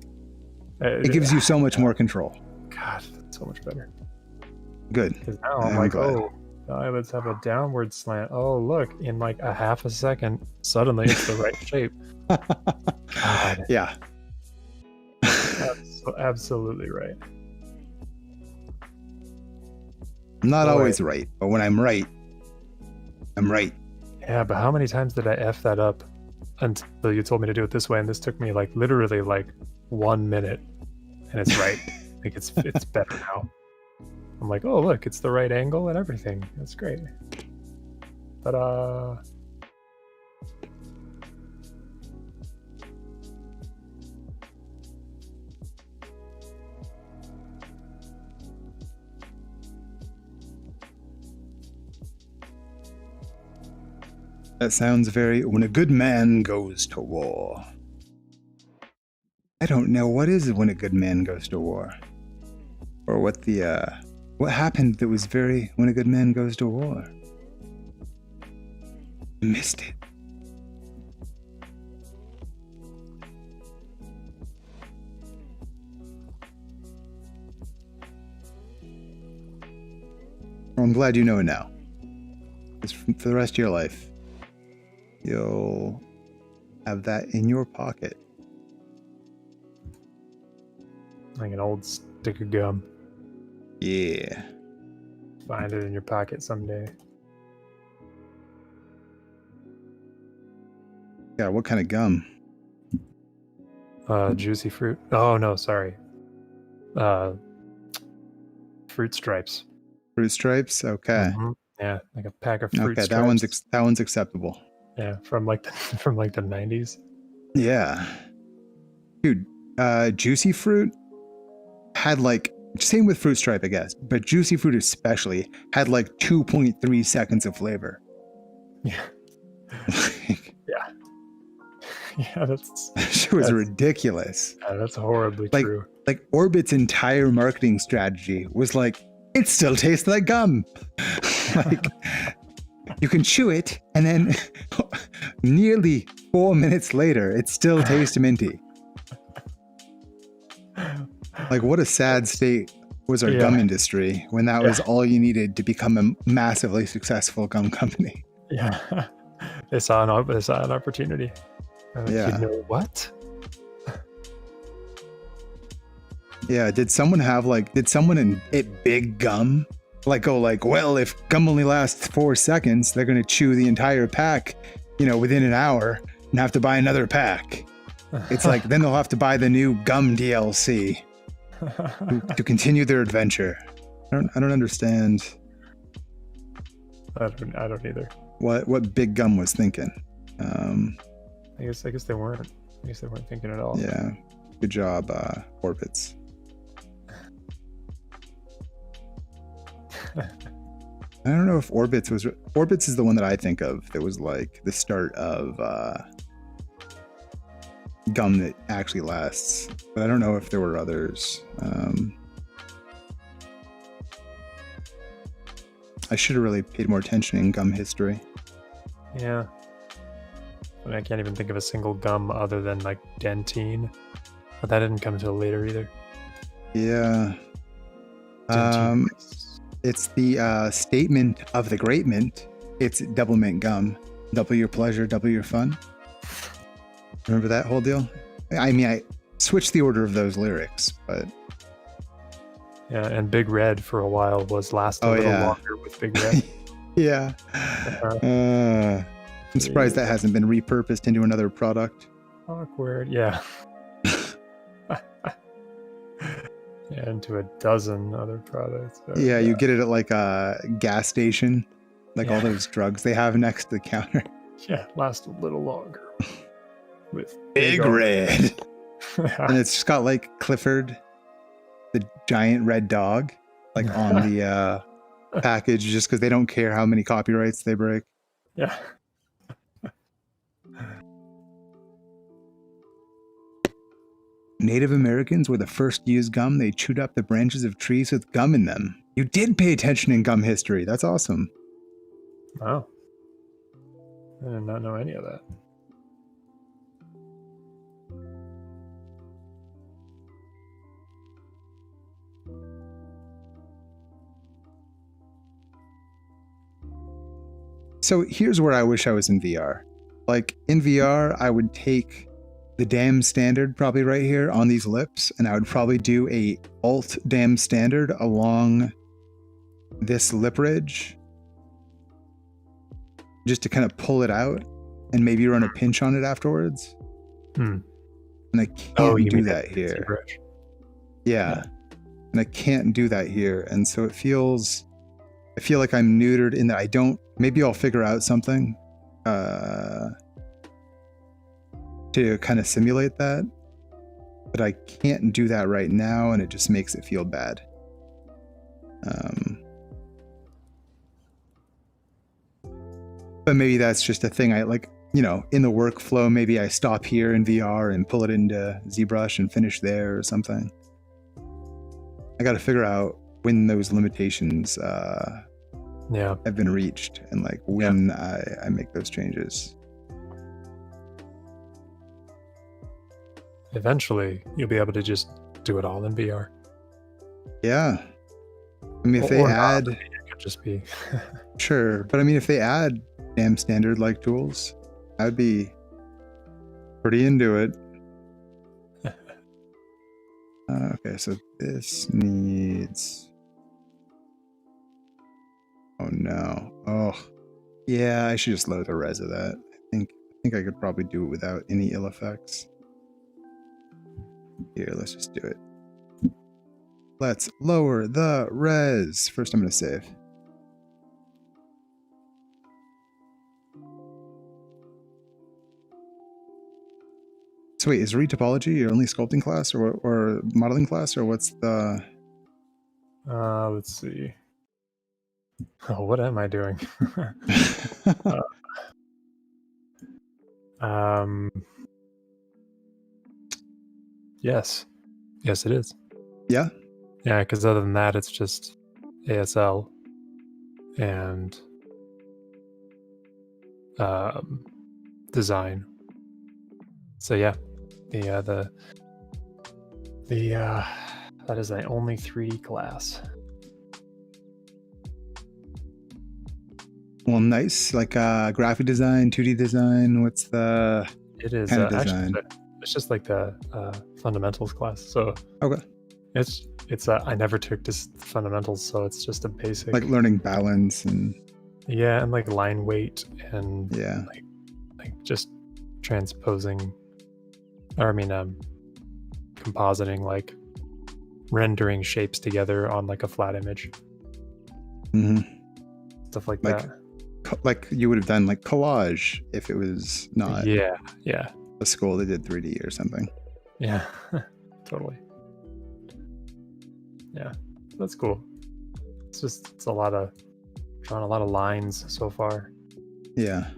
It gives you so much more control. God, that's so much better. Good. Because now I'm like, glad. Oh, the eyelids have a downward slant. Oh, look, in like a half a second, suddenly it's the right shape. God. Yeah. Absolutely right. I'm not always right, but when I'm right, I'm right. Yeah, but how many times did I F that up until you told me to do it this way, and this took me like literally like 1 minute, and it's right. Like it's better now. I'm like, oh look, it's the right angle and everything. That's great. Ta-da! That sounds very when a good man goes to war. I don't know what is when a good man goes to war, or what happened that was very when a good man goes to war. I missed it. Well, I'm glad you know it now. Because for the rest of your life, you'll have that in your pocket. Like an old stick of gum. Yeah. Find it in your pocket someday. Yeah, what kind of gum? Juicy fruit. Oh no, sorry. Fruit stripes. Fruit stripes? Okay. Mm-hmm. Yeah, like a pack of fruit stripes. Okay, that one's acceptable. Yeah, from like the 90s. Yeah. Dude, juicy fruit had like, same with fruit stripe, I guess, but juicy fruit especially had like 2.3 seconds of flavor. Yeah. Yeah. Yeah, that was ridiculous. Yeah, that's horribly true. Like Orbit's entire marketing strategy was like, it still tastes like gum. Like, you can chew it, and then nearly 4 minutes later, it still tastes minty. Like, what a sad state was our gum industry when that was all you needed to become a massively successful gum company. Yeah, they saw an opportunity. Yeah. You know what? Yeah. Did someone in it big gum? Like, oh, like, well, if gum only lasts 4 seconds, they're going to chew the entire pack, within an hour and have to buy another pack. It's like, then they'll have to buy the new gum DLC to continue their adventure. I don't understand. I don't either. What Big Gum was thinking. I guess they weren't. I guess they weren't thinking at all. Yeah. Good job, Orbits. I don't know if Orbits is the one that I think of that was like the start of gum that actually lasts, but I don't know if there were others. I should have really paid more attention in gum history. Yeah. I can't even think of a single gum other than like Dentine, but that didn't come until later either. Yeah. It's the statement of the Great Mint. It's double mint gum. Double your pleasure, double your fun. Remember that whole deal? I mean, I switched the order of those lyrics, but... Yeah, and Big Red for a while was last a little longer with Big Red. Yeah. I'm surprised that hasn't been repurposed into another product. Awkward, yeah. And to a dozen other products. Yeah, you get it at like a gas station, like all those drugs they have next to the counter. Yeah, last a little longer. With Big Red. And it's just got like Clifford, the giant red dog, like on the package, just because they don't care how many copyrights they break. Yeah. Native Americans were the first to use gum. They chewed up the branches of trees with gum in them. You did pay attention in gum history. That's awesome. Wow. I did not know any of that. So here's where I wish I was in VR. Like in VR, I would take the dam standard probably right here on these lips, and I would probably do a alt dam standard along this lip ridge just to kind of pull it out and maybe run a pinch on it afterwards. And I can't do that here. Yeah. And I can't do that here. And so I feel like I'm neutered in that maybe I'll figure out something to kind of simulate that, but I can't do that right now, and it just makes it feel bad. But maybe that's just a thing I like, in the workflow, maybe I stop here in VR and pull it into ZBrush and finish there or something. I got to figure out when those limitations have been reached, and like when I make those changes. Eventually, you'll be able to just do it all in VR. Yeah. I mean, if they add... It could just be... Sure. But I mean, if they add damn standard-like tools, I'd be pretty into it. Okay, so this needs... Oh, no. Oh, yeah, I should just lower the res of that. I think I could probably do it without any ill effects. Here, let's just do it. Let's lower the res. First, I'm going to save. So wait, is retopology your only sculpting class or modeling class, or what's the... Let's see. Oh, what am I doing? Yes, it is. Yeah? Yeah, because other than that, it's just ASL and design. So yeah, the that is the only 3D class. Well, nice. Like graphic design, 2D design. What's the It is kind of design? actually, it's just like the fundamentals class. So okay, it's I never took this fundamentals, so it's just a basic, like learning balance and and like line weight and like just transposing, or I mean compositing, like rendering shapes together on like a flat image. Stuff like that. Like you would have done like collage if it was not a school that did 3D or something. Yeah, totally. Yeah, that's cool. It's a lot of drawing a lot of lines so far. Yeah.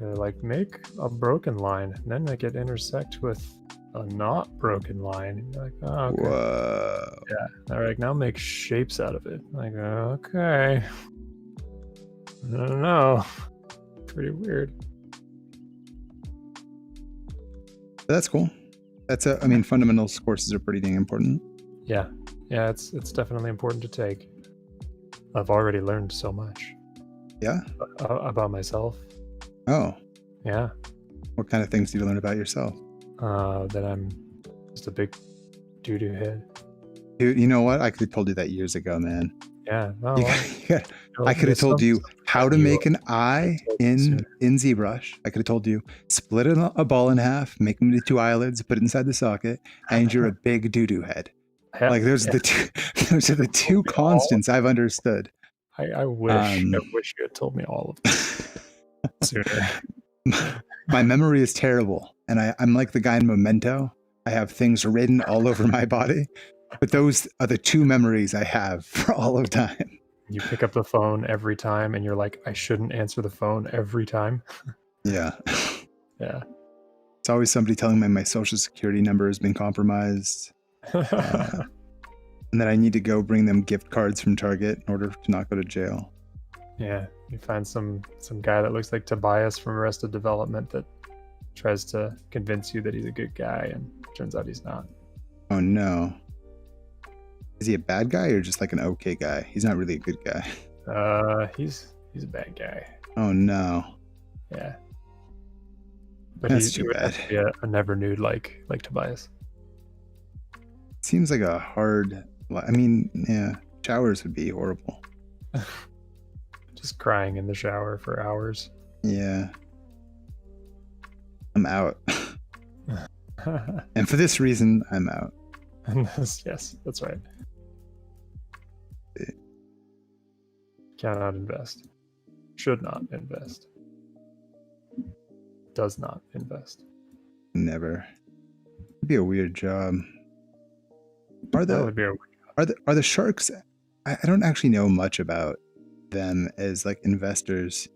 Like make a broken line, and then make it intersect with a not broken line. And you're like, oh, okay. Whoa. Yeah. All right, now make shapes out of it. Like, okay. I don't know. Pretty weird. That's cool. I mean, fundamentals courses are pretty dang important. Yeah, it's definitely important to take. I've already learned so much. Yeah? About myself. Oh. Yeah. What kind of things do you learn about yourself? That I'm just a big doo-doo head. Dude, you know what? I could have told you that years ago, man. Yeah. No, I could have told you how to make an eye in ZBrush. I could have told you split a ball in half, make them into 2 eyelids, put it inside the socket, and you're a big doo-doo head. Like those are the two constants I've understood. I wish you had told me all of this sooner. My memory is terrible, and I'm like the guy in Memento. I have things written all over my body, but those are the 2 memories I have for all of time. You pick up the phone every time, and you're like, I shouldn't answer the phone every time. Yeah. Yeah. It's always somebody telling me my social security number has been compromised. And that I need to go bring them gift cards from Target in order to not go to jail. Yeah, you find some guy that looks like Tobias from Arrested Development that tries to convince you that he's a good guy, and turns out he's not. Oh no. Is he a bad guy or just like an okay guy? He's not really a good guy. He's a bad guy. Oh no, Yeah. But that's he too would bad. have to be a never nude like Tobias. Seems like a hard. I mean, yeah, showers would be horrible. Just crying in the shower for hours. Yeah, I'm out. And for this reason, I'm out. Yes, that's right. Cannot invest. Should not invest. Does not invest. Never. It'd be a weird job. Are That the would be a are the sharks? I don't actually know much about them as like investors,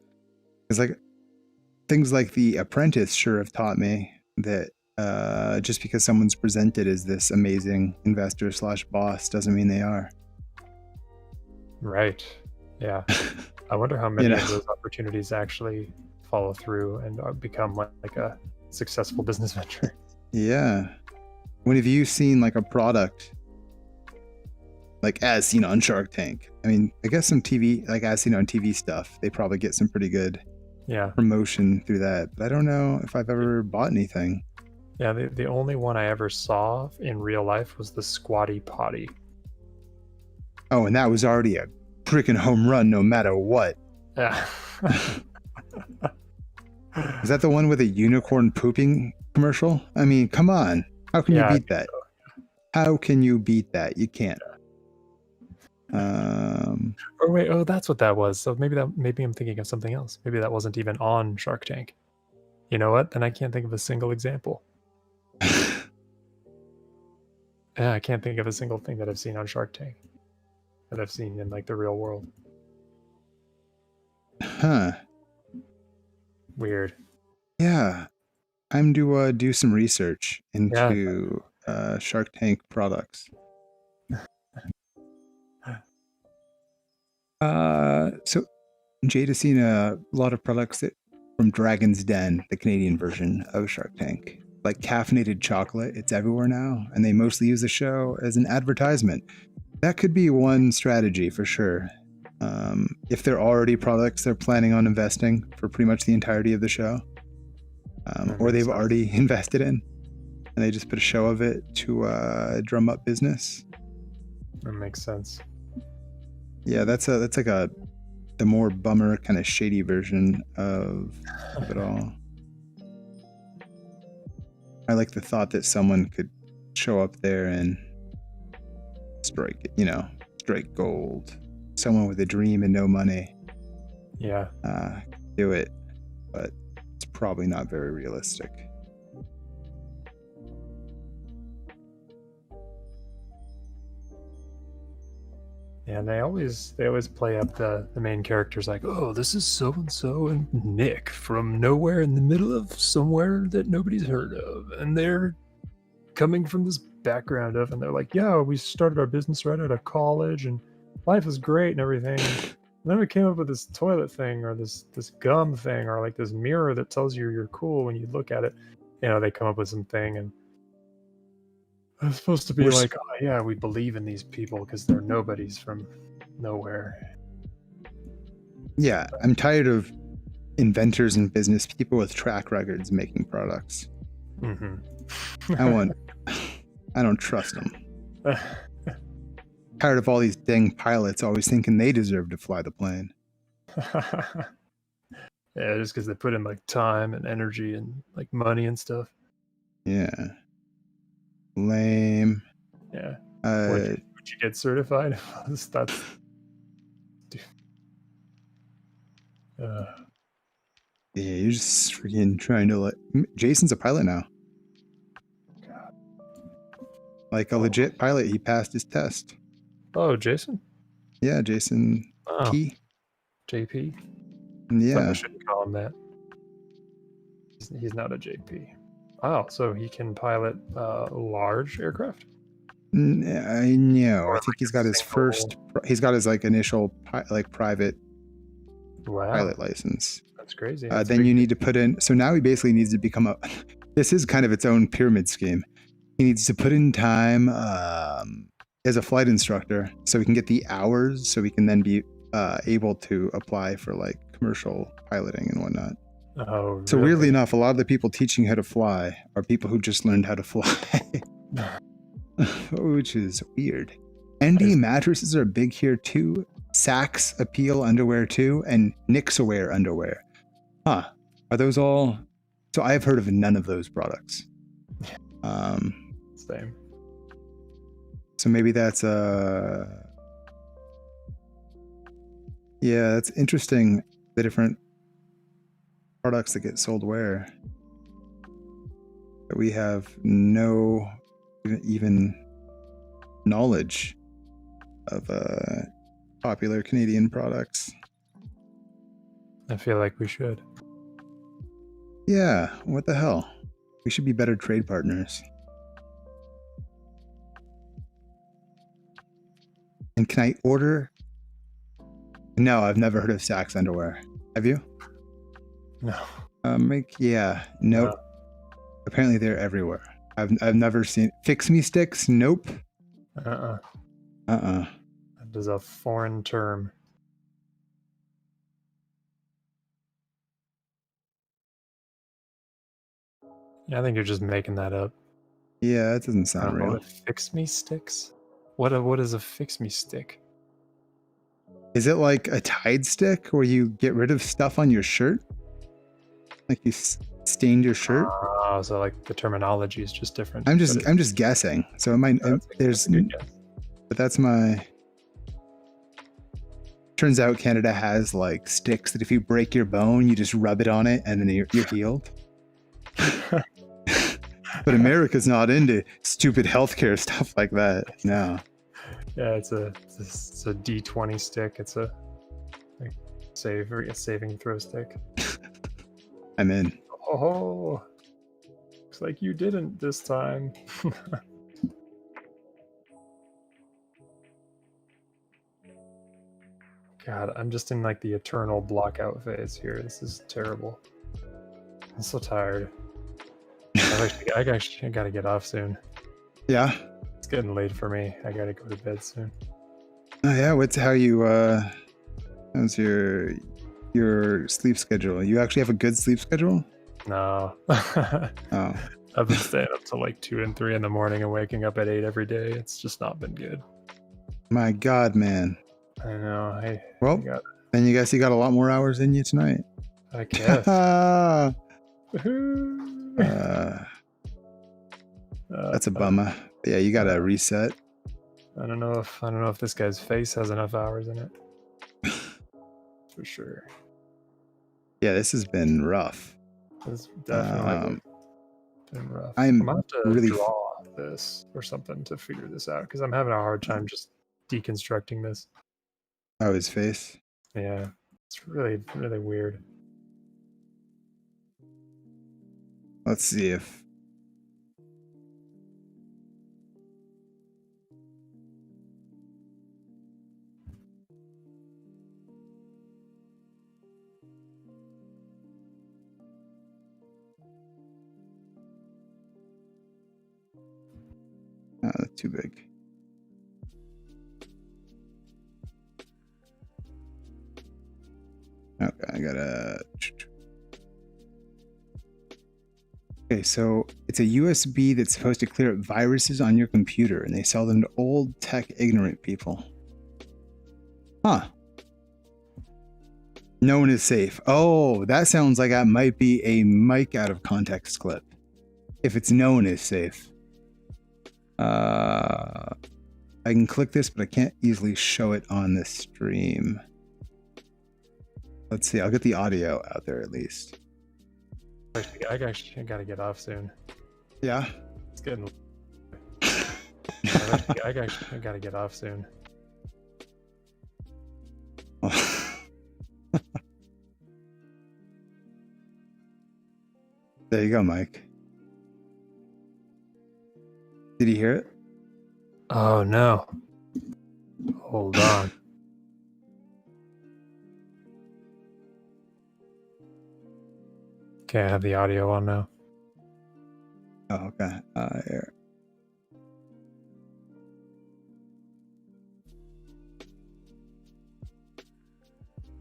because like things like The Apprentice sure have taught me that just because someone's presented as this amazing investor slash boss doesn't mean they are. right. Yeah. I wonder how many of those opportunities actually follow through and become like a successful business venture. Yeah. When have you seen like a product like as seen on Shark Tank? I mean, I guess some TV, like as seen on TV stuff, they probably get some pretty good promotion through that. But I don't know if I've ever bought anything. Yeah, the only one I ever saw in real life was the Squatty Potty. Oh, and that was already a freaking home run no matter what. Yeah. Is that the one with a unicorn pooping commercial? I mean, come on. How can you beat that? So. How can you beat that? You can't. Or wait, that's what that was. So maybe I'm thinking of something else. Maybe that wasn't even on Shark Tank. You know what? Then I can't think of a single example. Yeah, I can't think of a single thing that I've seen on Shark Tank that I've seen in like the real world. Huh. Weird. Yeah. I'm to do some research into Shark Tank products. So Jade has seen a lot of products from Dragon's Den, the Canadian version of Shark Tank. Like caffeinated chocolate, it's everywhere now, and they mostly use the show as an advertisement. That could be one strategy for sure. If they're already products they're planning on investing for pretty much the entirety of the show, or they've already invested in, and they just put a show of it to drum up business. That makes sense. Yeah, that's like the more bummer kind of shady version of it all. I like the thought that someone could show up there and strike gold. Someone with a dream and no money. Yeah. Do it, but it's probably not very realistic. Yeah, and they always play up the main characters like, oh, this is so and so and Nick from nowhere in the middle of somewhere that nobody's heard of, and they're coming from this background of, and they're like, yeah, we started our business right out of college and life is great and everything. And then we came up with this toilet thing or this gum thing or like this mirror that tells you you're cool when you look at it. You know, they come up with something and it's supposed to be like, oh yeah, we believe in these people because they're nobodies from nowhere. Yeah, I'm tired of inventors and business people with track records making products. Mm-hmm. I don't trust them. Tired of all these dang pilots always thinking they deserve to fly the plane. Yeah, just because they put in like time and energy and like money and stuff. Yeah. Lame. Yeah. Would you get certified? That's. Yeah, you're just freaking trying to Jason's a pilot now. God. Like a legit pilot, he passed his test. Oh, Jason? Yeah, Jason T. JP? Yeah. I shouldn't call him that. He's not a JP. Wow, so he can pilot large aircraft? No, I think he's got his first. He's got his like initial private pilot license. That's crazy. Then you need to put in. So now he basically needs to become a. This is kind of its own pyramid scheme. He needs to put in time as a flight instructor, so we can get the hours, so we can then be able to apply for like commercial piloting and whatnot. Oh, So really? weirdly enough, a lot of the people teaching how to fly are people who just learned how to fly, which is weird. ND mattresses are big here too. Sax appeal underwear too, and Nixaware underwear. Huh? Are those all? So I have heard of none of those products. Same. So maybe that's yeah, that's interesting. The different products that get sold where. That we have no even knowledge of popular Canadian products. I feel like we should. Yeah, what the hell? We should be better trade partners. And can I order? No, I've never heard of Sax underwear. Have you? No. Yeah, nope. No. Apparently they're everywhere. I've never seen Fix Me Sticks. Nope. Uh-uh. Uh-uh. That is a foreign term. Yeah, I think you're just making that up. Yeah, that doesn't sound real. What fix me sticks? What is a fix me stick? Is it like a Tide stick where you get rid of stuff on your shirt? Like you stained your shirt? Oh, so like the terminology is just different. I'm just guessing. So it might That's a good guess. but that's my. Turns out Canada has like sticks that if you break your bone, you just rub it on it and then you're healed. But America's not into stupid healthcare stuff like that. No. Yeah, it's a D20 stick. It's a saving throw stick. I'm in. Oh, looks like you didn't this time. God, I'm just in like the eternal blockout phase here. This is terrible. I'm so tired. I gotta get off soon. Yeah. It's getting late for me. I gotta go to bed soon. Oh yeah. How's your sleep schedule? You actually have a good sleep schedule? No. Oh. I've been staying up till like 2 and 3 in the morning and waking up at 8 every day. It's just not been good. My God, man. I know. Then you guess you got a lot more hours in you tonight. I guess. That's a bummer. But yeah, you gotta reset. I don't know if this guy's face has enough hours in it. For sure. Yeah, this has been rough. It's definitely been rough. I'm gonna have to really draw this or something to figure this out because I'm having a hard time just deconstructing this. Oh, his face. Yeah, it's really, really weird. Let's see if. Oh, that's too big. Okay, I gotta. Okay, so it's a USB that's supposed to clear up viruses on your computer, and they sell them to old tech ignorant people. Huh. No one is safe. Oh, that sounds like that might be a mic out of context clip. If it's no one is safe. I can click this, but I can't easily show it on the stream. Let's see. I'll get the audio out there at least. I gotta get off soon. Yeah. It's getting. I gotta get off soon. There you go, Mike. Did you hear it? Oh no. Hold on. Okay, I have the audio on now. Oh, okay. Here.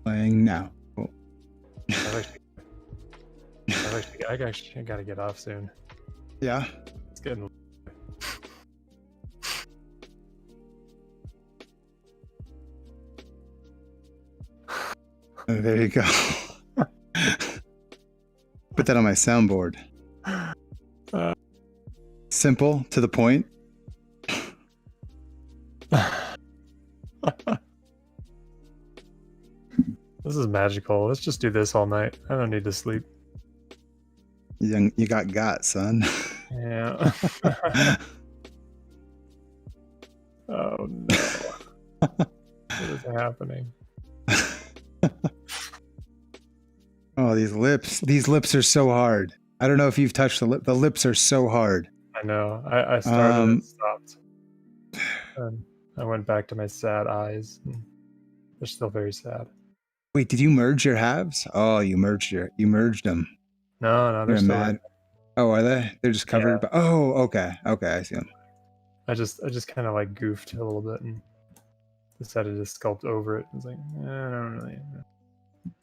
Playing now. Cool. I gotta get off soon. Yeah. It's getting. Oh, there you go. Put that on my soundboard. Simple, to the point. This is magical. Let's just do this all night. I don't need to sleep. You got, son. Yeah. Oh no. What is happening? Oh, these lips. These lips are so hard. I don't know if you've touched the lip. The lips are so hard. I know. I started and stopped. And I went back to my sad eyes. They're still very sad. Wait, did you merge your halves? Oh, you merged them. No, they're still mad. Oh, are they? They're just covered. Yeah. But okay, I see them. I just kind of like goofed a little bit and decided to sculpt over it. I was like, I don't really.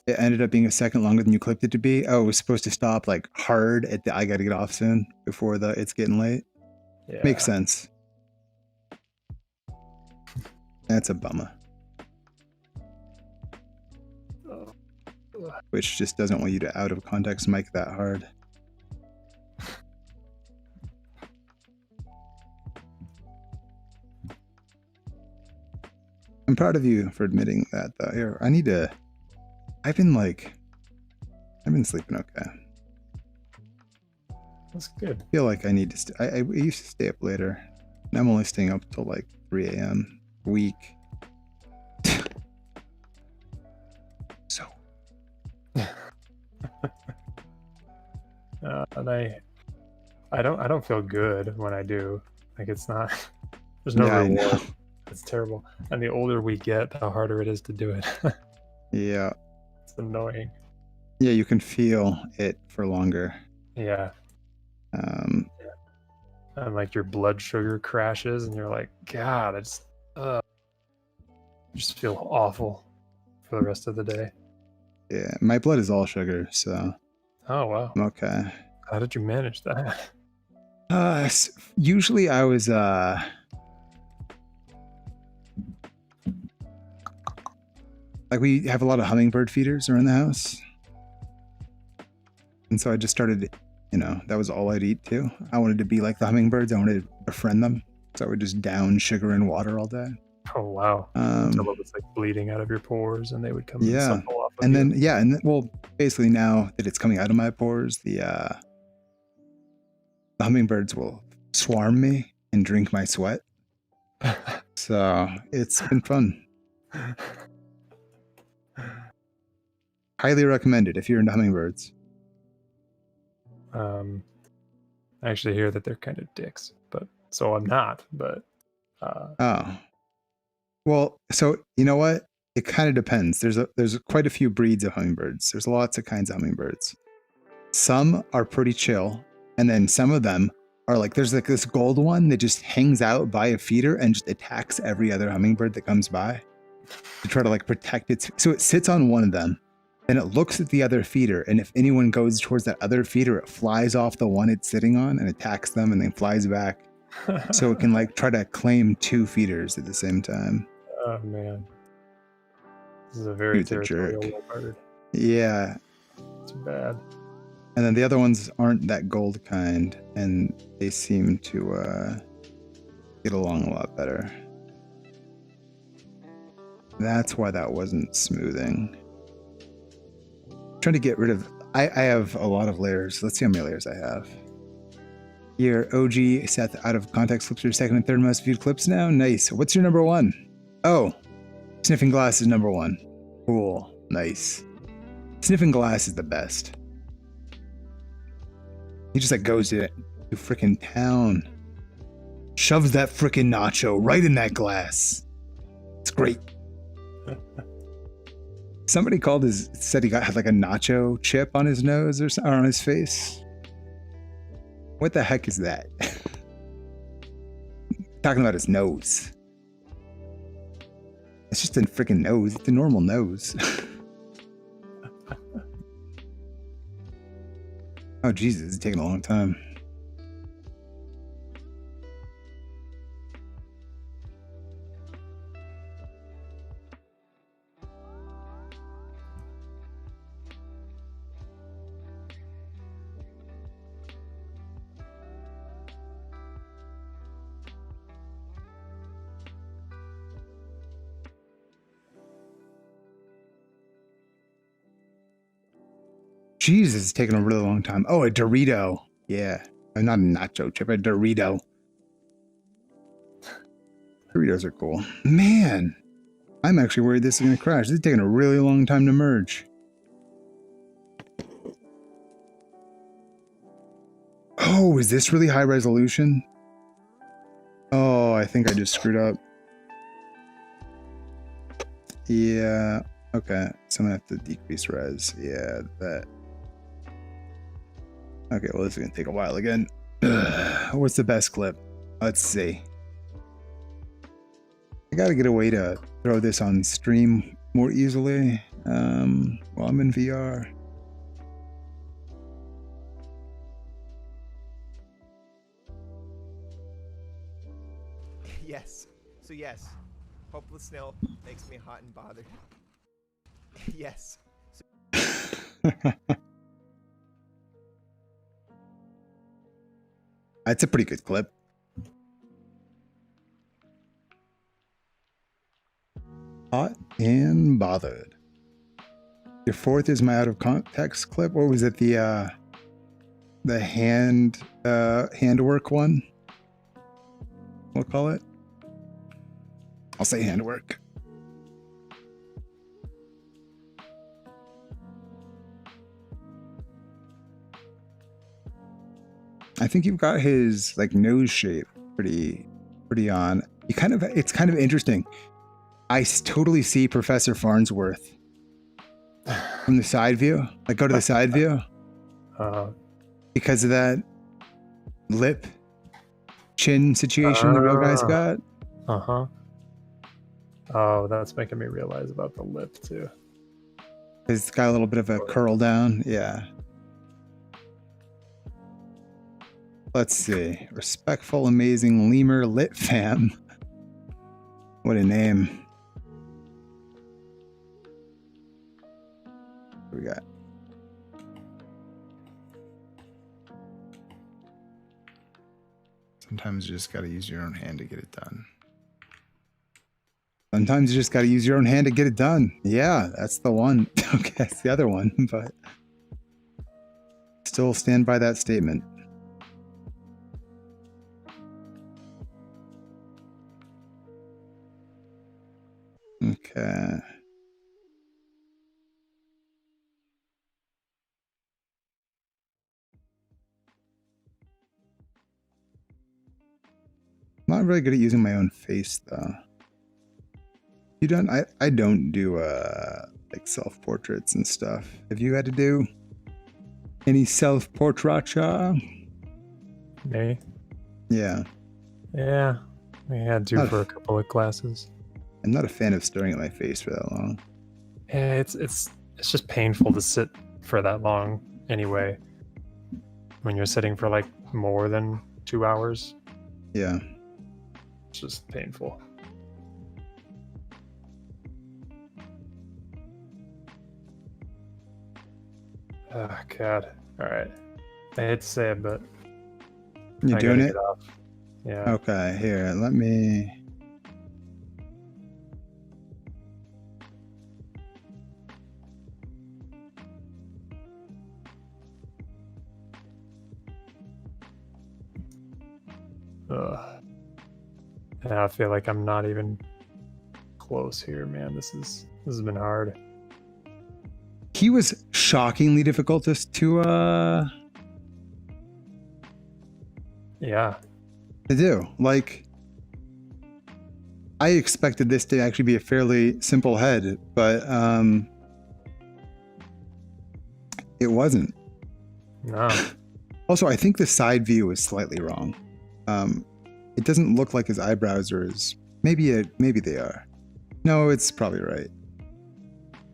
It ended up being a second longer than you clipped it to be. Oh, it was supposed to stop like hard at the I gotta get off soon before the it's getting late. Yeah. Makes sense. That's a bummer. Which just doesn't want you to out of context mic that hard. I'm proud of you for admitting that though. Here, I've been sleeping okay. That's good. I feel like I need to I used to stay up later. And I'm only staying up till like 3 a.m. Week. So. And I don't feel good when I do. Like it's not. There's no reward. It's terrible. And the older we get, the harder it is to do it. Yeah. It's annoying. Yeah, you can feel it for longer. Yeah. And like your blood sugar crashes, and you're like, God, I just feel awful for the rest of the day. Yeah, my blood is all sugar, so. Oh wow. I'm okay. How did you manage that? Usually I was like we have a lot of hummingbird feeders around the house. And so I just started, that was all I'd eat too. I wanted to be like the hummingbirds. I wanted to befriend them. So I would just down sugar and water all day. Oh wow. Until it was like bleeding out of your pores and they would come and suckle off of and you. then well, basically now that it's coming out of my pores, the hummingbirds will swarm me and drink my sweat. So it's been fun. Highly recommended if you're into hummingbirds. I actually hear that they're kind of dicks, but so I'm not, but oh. Well, so you know what? It kind of depends. There's quite a few breeds of hummingbirds. There's lots of kinds of hummingbirds. Some are pretty chill, and then some of them are like there's like this gold one that just hangs out by a feeder and just attacks every other hummingbird that comes by to try to like protect it. So it sits on one of them, then it looks at the other feeder, and if anyone goes towards that other feeder, it flies off the one it's sitting on and attacks them and then flies back. So it can like try to claim 2 feeders at the same time. Oh man. This is a very territorial bird. Yeah. Too bad. And then the other ones aren't that gold kind, and they seem to get along a lot better. That's why that wasn't smoothing. I'm trying to get rid of... I have a lot of layers. Let's see how many layers I have. Your OG Seth out of context clips are second and third most viewed clips now. Nice. What's your number 1? Oh, Sniffing Glass is number 1. Cool. Nice. Sniffing Glass is the best. He just like goes to freaking town. Shoves that freaking nacho right in that glass. It's great. Somebody said he had like a nacho chip on his nose or on his face. What the heck is that? Talking about his nose. It's just a freaking nose. It's a normal nose. Oh, Jesus, it's taking a long time. Jesus, it's taking a really long time. Oh, a Dorito. Yeah. Not a nacho chip, a Dorito. Doritos are cool. Man, I'm actually worried this is going to crash. This is taking a really long time to merge. Oh, is this really high resolution? Oh, I think I just screwed up. Yeah. Okay. So I'm going to have to decrease res. Yeah, that. Okay, well, this is going to take a while again. What's the best clip? Let's see. I got to get a way to throw this on stream more easily while I'm in VR. Yes. So yes, hopeless snow makes me hot and bothered. Yes. That's a pretty good clip. Hot and bothered. Your fourth is my out of context clip. What was it? The handwork one? We'll call it. I'll say handwork. I think you've got his like nose shape pretty on. It's kind of interesting. I totally see Professor Farnsworth from the side view. Like go to the side view. Because of that lip chin situation the real guy's got. Oh, that's making me realize about the lip too. It's got a little bit of a curl down. Yeah. Let's see. Respectful, amazing lemur lit fam. What a name. What we got? Sometimes you just got to use your own hand to get it done. Sometimes you just got to use your own hand to get it done. Yeah, that's the one. Okay, that's the other one, but still stand by that statement. Okay. I'm not really good at using my own face though. You don't? I don't do like self-portraits and stuff. Have you had to do any self-portraiture? Me? Yeah. Yeah. We had to for a couple of classes. I'm not a fan of staring at my face for that long. Yeah, it's just painful to sit for that long anyway. When you're sitting for like more than 2 hours. Yeah. It's just painful. Oh God. Alright. I hate to say it, but you doing it? Yeah. Okay, here, let me. And I feel like I'm not even close here, man. This has been hard. He was shockingly difficult to yeah. To do. Like, I expected this to actually be a fairly simple head, but it wasn't. No. Also, I think the side view is slightly wrong. It doesn't look like his eyebrows are as maybe they are. No, it's probably right.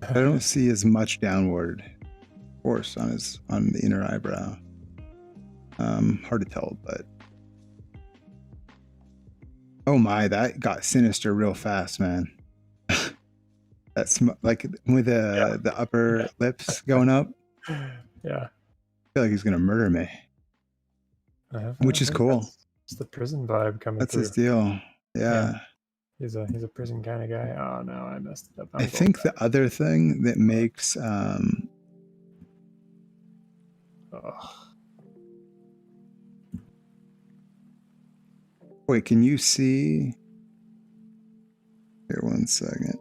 I don't see as much downward force on the inner eyebrow. Hard to tell, but oh my, that got sinister real fast, man. That's like with the upper lips going up. Yeah. I feel like he's gonna murder me, which is cool. It's the prison vibe coming That's through. his deal. Yeah. He's a prison kind of guy. Oh no, I messed it up. I think the other thing that makes wait, can you see here 1 second?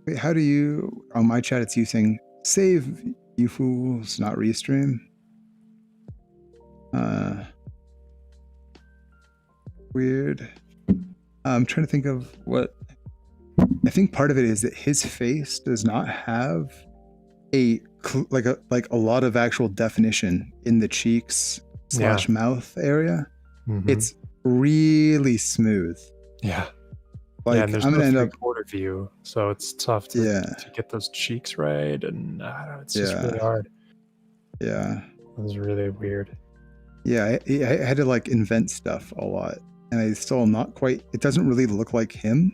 Wait, how do you on my chat it's using save you fools, not restream? Weird. I'm trying to think of what I think part of it is that his face does not have a lot of actual definition in the cheeks / mouth area. It's really smooth. Yeah. Like and there's I'm gonna end up quarter view, so it's tough to get those cheeks right, and it's just really hard. Yeah. It was really weird. Yeah, I had to like invent stuff a lot, and I still am not quite. It doesn't really look like him,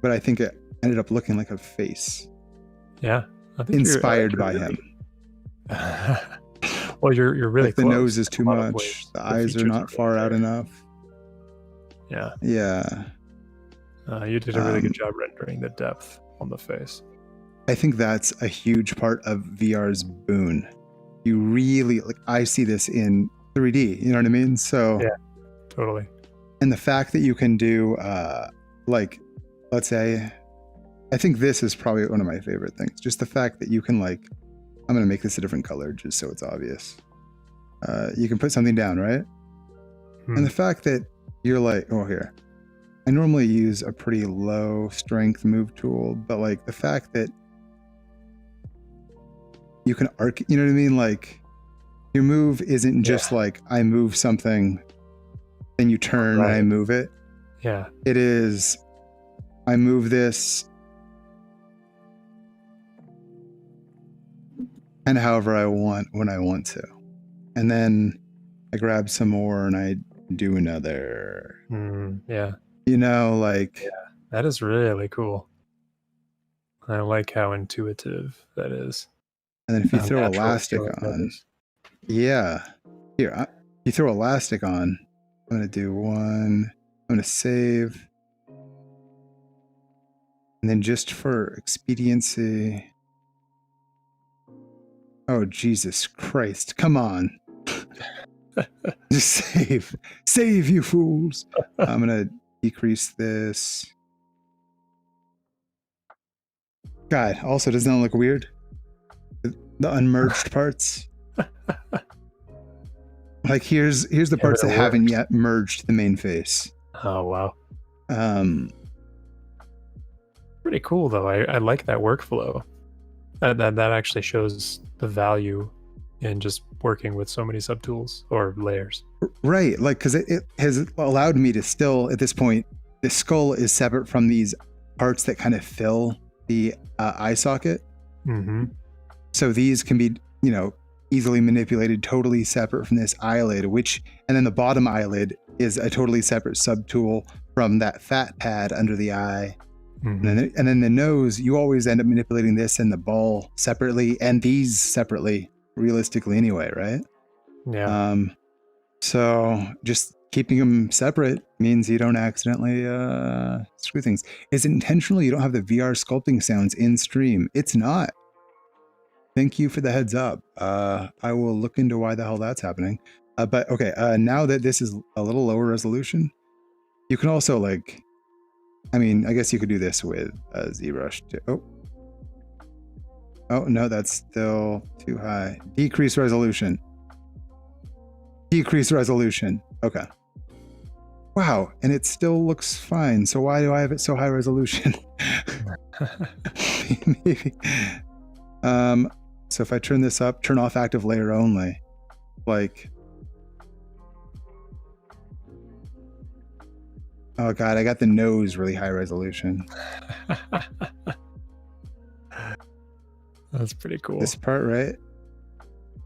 but I think it ended up looking like a face. Yeah, I think inspired by him. Well, you're really like the nose is too much. The eyes are not far out enough. Yeah. Yeah. You did a really good job rendering the depth on the face. I think that's a huge part of VR's boon. You really like. I see this in 3D. You know what I mean? So yeah, totally. And the fact that you can do, like, let's say, I think this is probably one of my favorite things. Just the fact that you can like, I'm gonna make this a different color just so it's obvious. You can put something down, right? And the fact that you're like, oh here. I normally use a pretty low strength move tool, but like the fact that you can arc, you know what I mean? Like your move isn't just like I move something, then you turn and I move it. Yeah. It is, I move this and however I want when I want to. And then I grab some more and I do another. Yeah. You know, like that is really cool. I like how intuitive that is. And then if you throw elastic on, here, you throw elastic on. I'm gonna do one. I'm gonna save, and then just for expediency. Oh Jesus Christ! Come on, just save you fools! I'm gonna decrease this. God, also doesn't that look weird? The unmerged parts. Like here's the parts that haven't yet merged the main face. Oh wow. Pretty cool though. I like that workflow. That actually shows the value in just working with so many subtools or layers. Right, like because it has allowed me to still at this point, the skull is separate from these parts that kind of fill the eye socket. So these can be, you know, easily manipulated, totally separate from this eyelid, and then the bottom eyelid is a totally separate subtool from that fat pad under the eye. And then the nose, you always end up manipulating this and the ball separately and these separately, realistically anyway, right? Yeah. So just keeping them separate means you don't accidentally screw things. Is it intentional you don't have the VR sculpting sounds in stream? It's not. Thank you for the heads up. I will look into why the hell that's happening. But okay, now that this is a little lower resolution, you can also like, I mean, I guess you could do this with ZBrush too. Oh no, that's still too high. Decrease resolution. Decrease resolution. Okay. Wow, and it still looks fine. So why do I have it so high resolution? Maybe. So if I turn this up, turn off active layer only, like, oh God, I got the nose really high resolution. That's pretty cool. This part, right?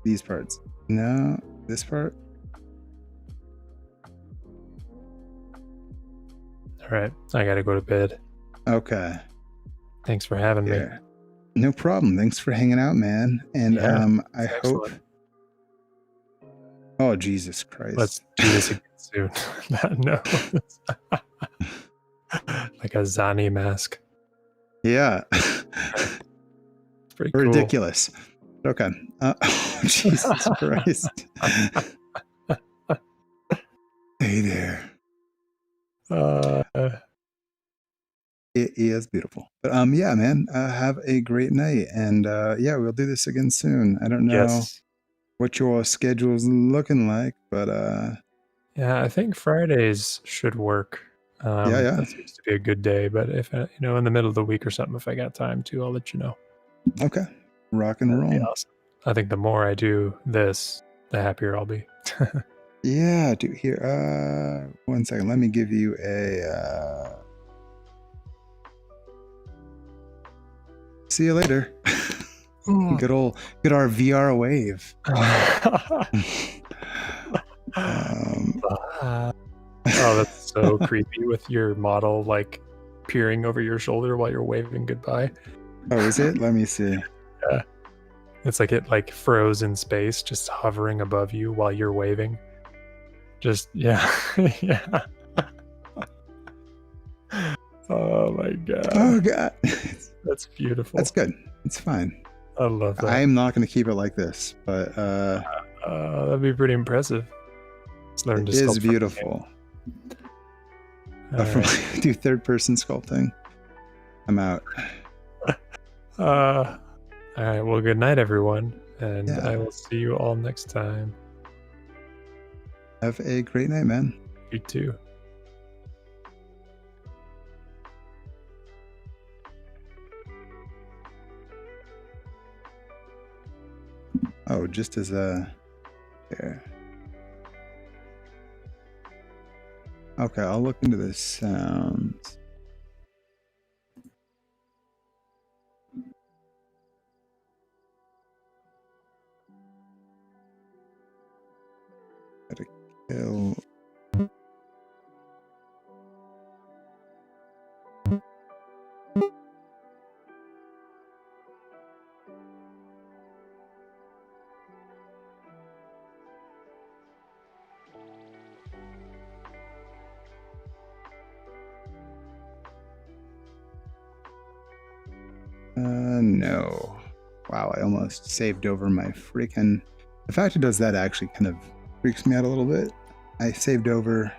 These parts. No, this part. All right, I gotta go to bed. Okay. Thanks for having me. Yeah. No problem. Thanks for hanging out, man. And Yeah, I it's hope. excellent. Oh, Jesus Christ. Let's do this again soon. No. Like a Zani mask. Yeah. It's pretty cool. Ridiculous. Okay. Oh, Jesus Christ. Hey there. It is beautiful. But yeah, man, have a great night. And yeah, we'll do this again soon. I don't know Yes. what your schedule's looking like, but Yeah, I think Fridays should work. yeah. That seems to be a good day. But if in the middle of the week or something, if I got time to, I'll let you know. Okay. Rock and That'd be roll. awesome. I think the more I do this, the happier I'll be. Yeah, dude. Here, 1 second. Let me give you a see you later. Good our VR wave. Oh, that's so creepy with your model like peering over your shoulder while you're waving goodbye. Oh, is it? Let me see. Yeah. It's like it like froze in space, just hovering above you while you're waving. Just yeah. Yeah. Oh my god. Oh god. That's beautiful. That's good. It's fine. I love that. I'm not going to keep it like this, but that'd be pretty impressive. Just learn to it is sculpt from beautiful. All right. Do third person sculpting. I'm out. All right. Well, good night, everyone, and Yeah. I will see you all next time. Have a great night, man. You too. Oh, just as a here. Okay, I'll look into the sounds. Gotta kill. No. Wow, I almost saved over my freaking... The fact it does that actually kind of freaks me out a little bit. I saved over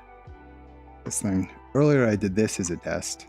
this thing. Earlier I did this as a test.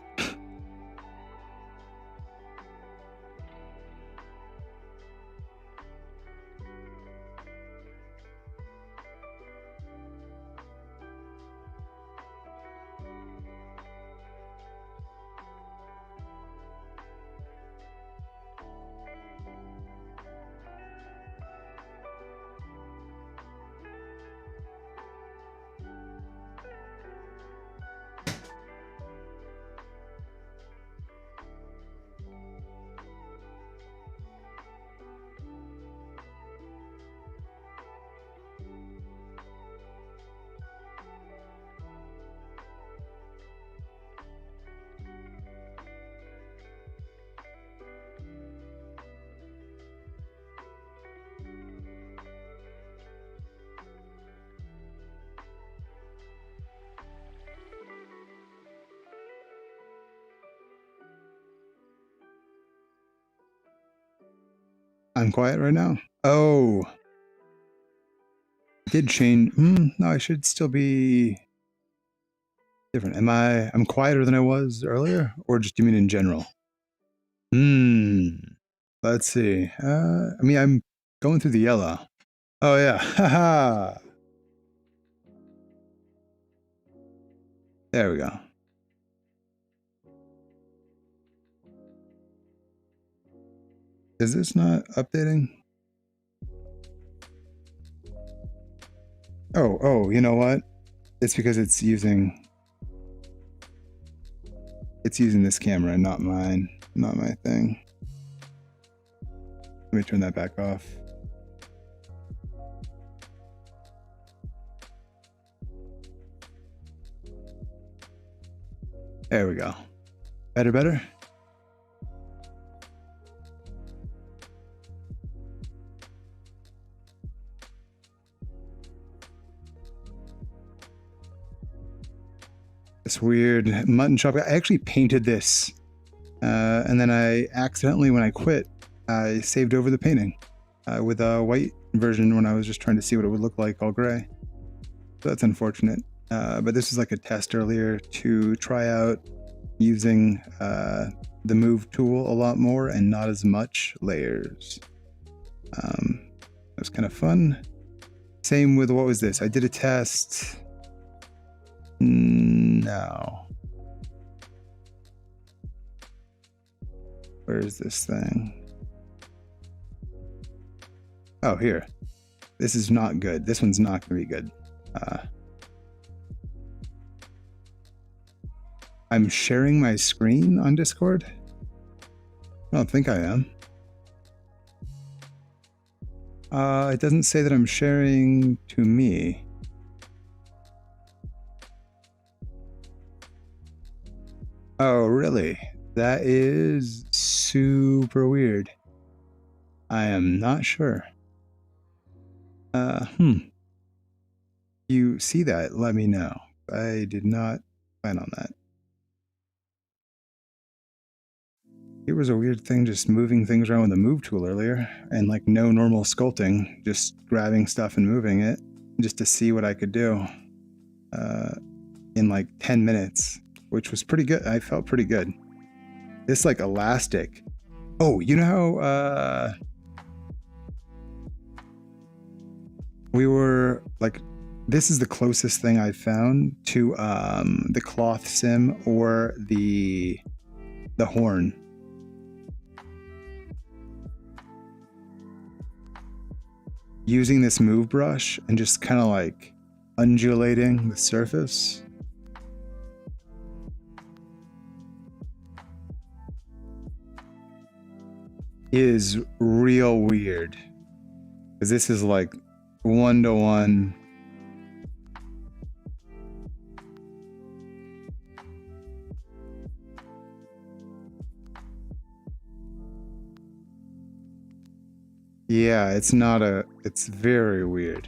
I'm quiet right now. Oh. Did change. No, I should still be different. I'm quieter than I was earlier? Or just do you mean in general? Let's see. I mean, I'm going through the yellow. Oh, yeah. Haha. There we go. Is this not updating? Oh, you know what? It's because it's using this camera, not mine, not my thing. Let me turn that back off. There we go. Better? This weird mutton chop. I actually painted this. And then I accidentally, when I quit, I saved over the painting with a white version when I was just trying to see what it would look like all gray. So that's unfortunate. But this was like a test earlier to try out using the move tool a lot more and not as much layers. It was kind of fun. Same with, what was this? I did a test. No. Where is this thing? Oh, here. This is not good. This one's not going to be good. I'm sharing my screen on Discord? I don't think I am. It doesn't say that I'm sharing to me. Oh, really? That is super weird. I am not sure. You see that? Let me know. I did not plan on that. Here was a weird thing, just moving things around with the move tool earlier, and like no normal sculpting, just grabbing stuff and moving it just to see what I could do in like 10 minutes, which was pretty good. I felt pretty good. This like elastic. Oh, you know how we were like, this is the closest thing I've found to the cloth sim or the horn. Using this move brush and just kind of like undulating the surface. Is real weird. Because this is like 1-to-1. Yeah, it's not a, it's very weird.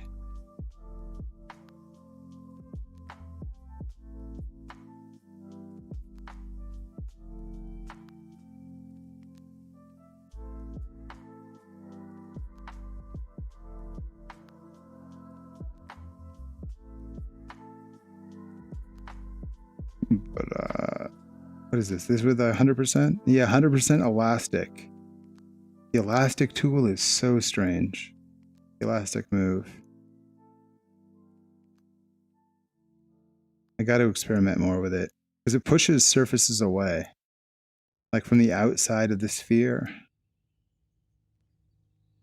But what is this? This with 100%? Yeah, 100% elastic. The elastic tool is so strange. The elastic move. I got to experiment more with it because it pushes surfaces away, like from the outside of the sphere.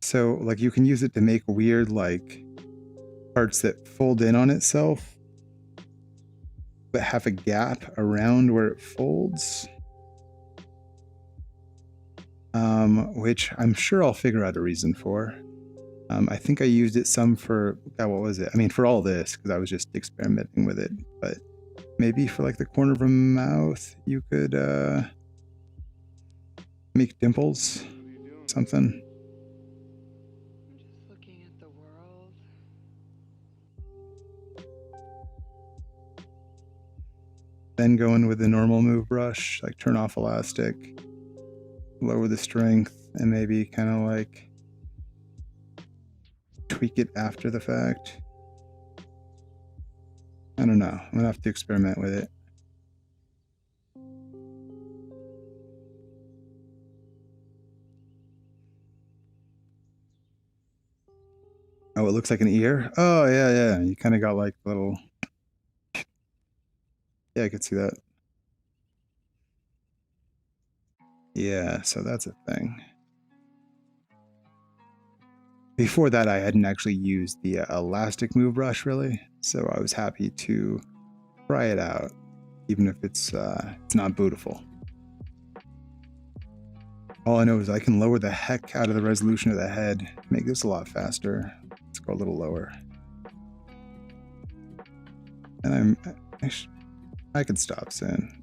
So like you can use it to make weird like parts that fold in on itself, but have a gap around where it folds. Which I'm sure I'll figure out a reason for. I think I used it some for, God, what was it? I mean, for all this, because I was just experimenting with it. But maybe for like the corner of a mouth, you could make dimples, something. I'm just looking at the world. Then go in with the normal move brush, like turn off elastic, lower the strength, and maybe kind of like tweak it after the fact. I don't know. I'm gonna have to experiment with it. Oh, it looks like an ear? Oh, yeah, yeah. You kind of got like little... Yeah, I could see that. Yeah, so that's a thing. Before that, I hadn't actually used the elastic move brush, really. So I was happy to try it out, even if it's not beautiful. All I know is I can lower the heck out of the resolution of the head, make this a lot faster. Let's go a little lower. And I could stop soon.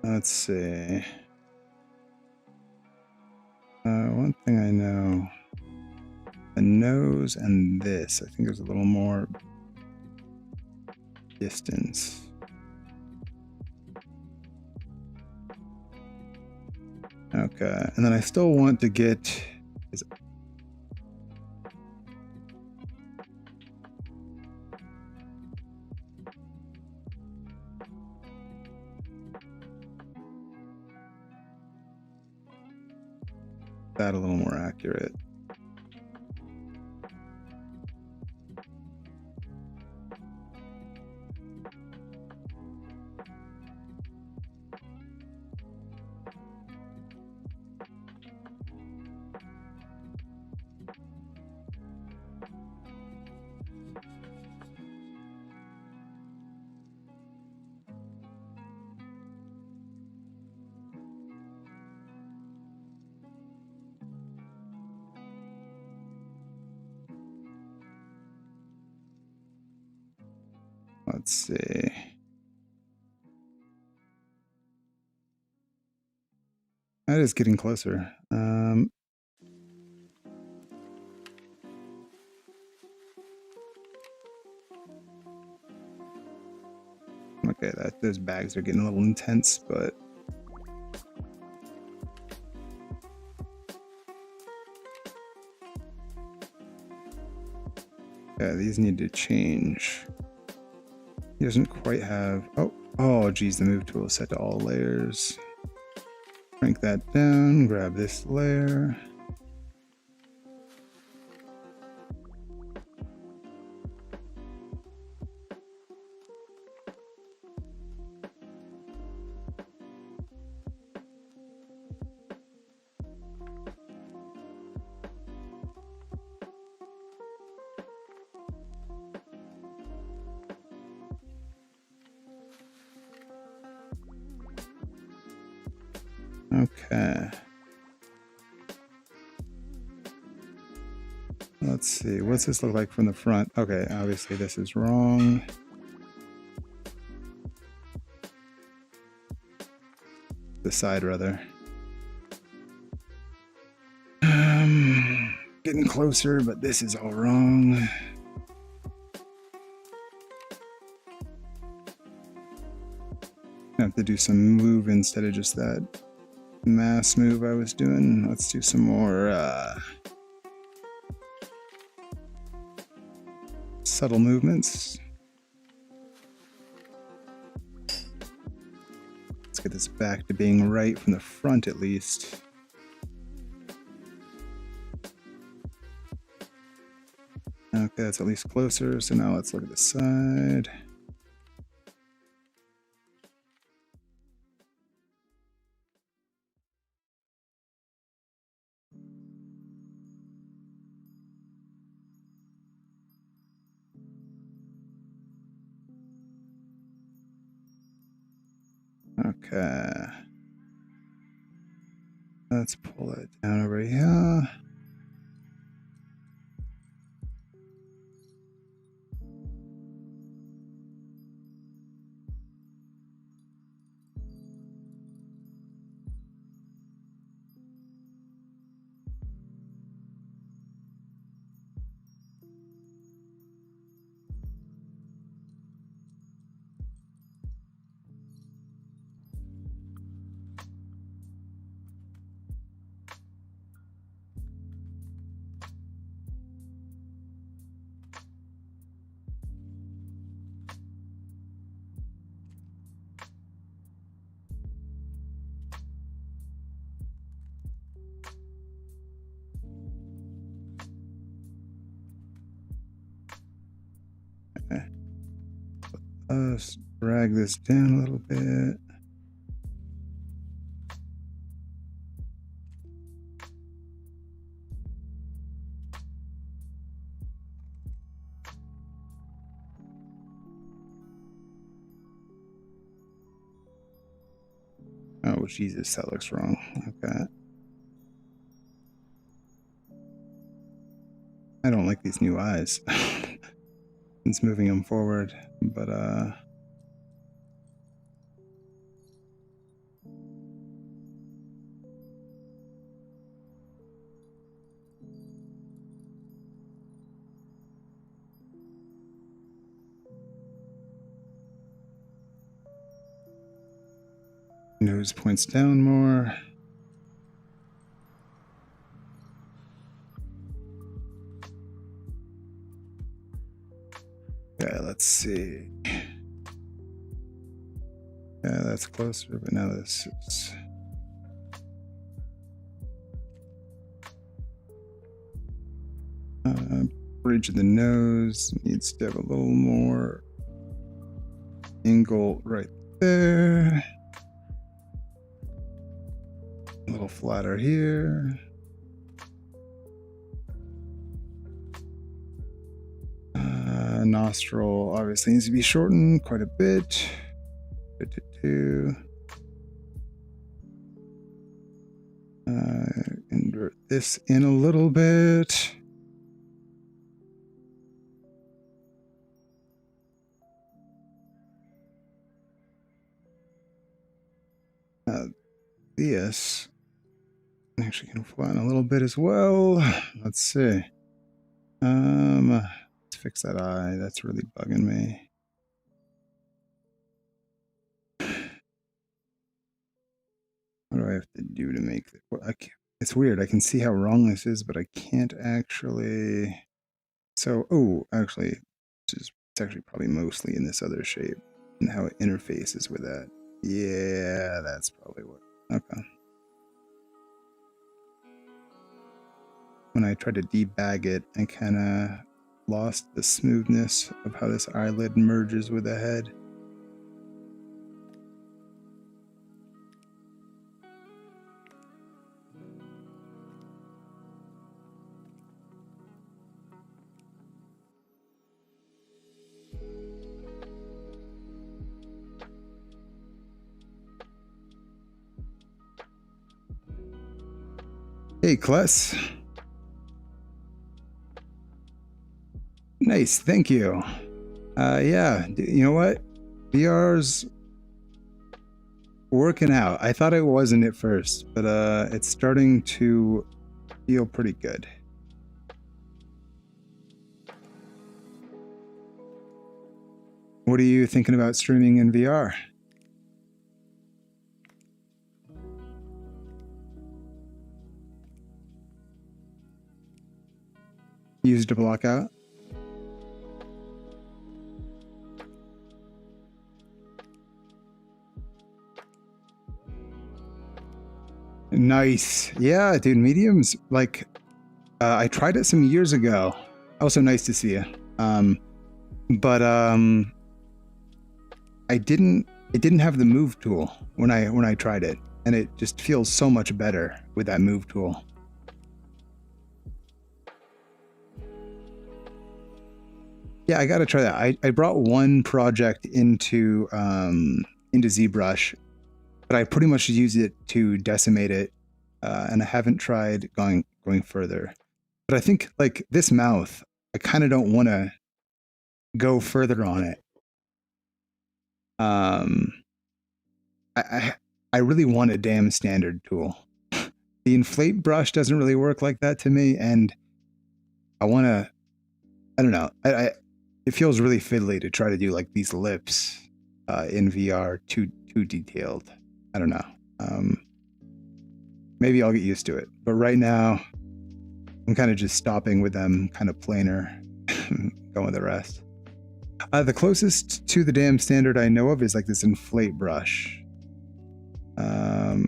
Let's see. One thing I know, the nose and this, I think there's a little more distance. Okay, and then I still want to get his that a little more accurate. Let's see. That is getting closer. Okay, those bags are getting a little intense, but yeah, these need to change. He doesn't quite have. Oh, geez, the move tool is set to all layers. Crank that down, grab this layer. Okay. Let's see. What's this look like from the front? Okay, obviously this is wrong. The side, rather. Getting closer, but this is all wrong. I have to do some move instead of just that mass move I was doing. Let's do some more subtle movements. Let's get this back to being right from the front at least. Okay, that's at least closer. So now let's look at the side. Okay. Let's pull it down over here. Let's drag this down a little bit. Oh, Jesus, that looks wrong. Okay. I don't like these new eyes. It's moving them forward, but nose points down more. Okay, let's see. Yeah, that's closer, but now this is... bridge of the nose needs to have a little more angle right there. A little flatter here. Nostril obviously needs to be shortened quite a bit. Invert this in a little bit. This actually can flatten a little bit as well. Let's see. Let's fix that eye. That's really bugging me. What do I have to do to make it? Well, it's weird. I can see how wrong this is, but I can't actually. So, oh, actually, it's actually probably mostly in this other shape and how it interfaces with that. Yeah, that's probably what. Okay. When I tried to debag it, I kind of lost the smoothness of how this eyelid merges with the head. Hey, Kless. Nice, thank you. Yeah, you know what? VR's working out. I thought it wasn't at first, but it's starting to feel pretty good. What are you thinking about streaming in VR? Used to block out? Nice. Yeah, dude, mediums, like, I tried it some years ago. Also nice to see you. But it didn't have the move tool when I tried it, and it just feels so much better with that move tool. Yeah, I gotta try that. I brought one project into ZBrush, but I pretty much use it to decimate it, and I haven't tried going further. But I think like this mouth, I kind of don't want to go further on it. I really want a damn standard tool. The inflate brush doesn't really work like that to me, and I want to. I don't know. It feels really fiddly to try to do like these lips in VR too detailed. I don't know. Maybe I'll get used to it. But right now, I'm kind of just stopping with them kind of plainer, going with the rest. The closest to the damn standard I know of is like this inflate brush. Where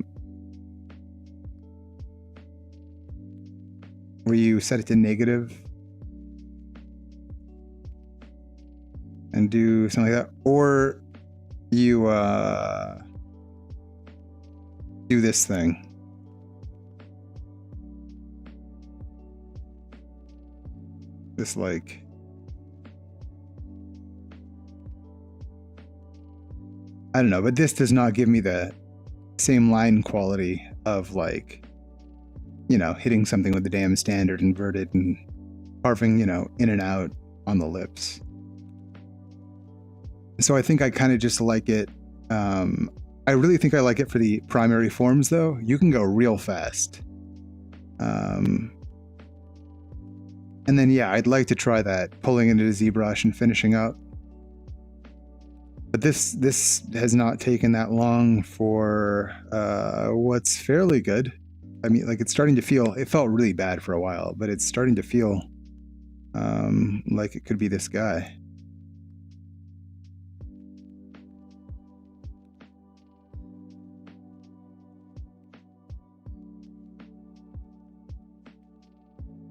you set it to negative and do something like that, or you do this thing. This like I don't know, but this does not give me the same line quality of like, you know, hitting something with the damn standard inverted and carving, you know, in and out on the lips. So I think I kind of just like it. I really think I like it for the primary forms, though. You can go real fast. And then, yeah, I'd like to try that, pulling into the ZBrush and finishing up. But this has not taken that long for what's fairly good. I mean, like, it's starting to feel, it felt really bad for a while, but it's starting to feel like it could be this guy.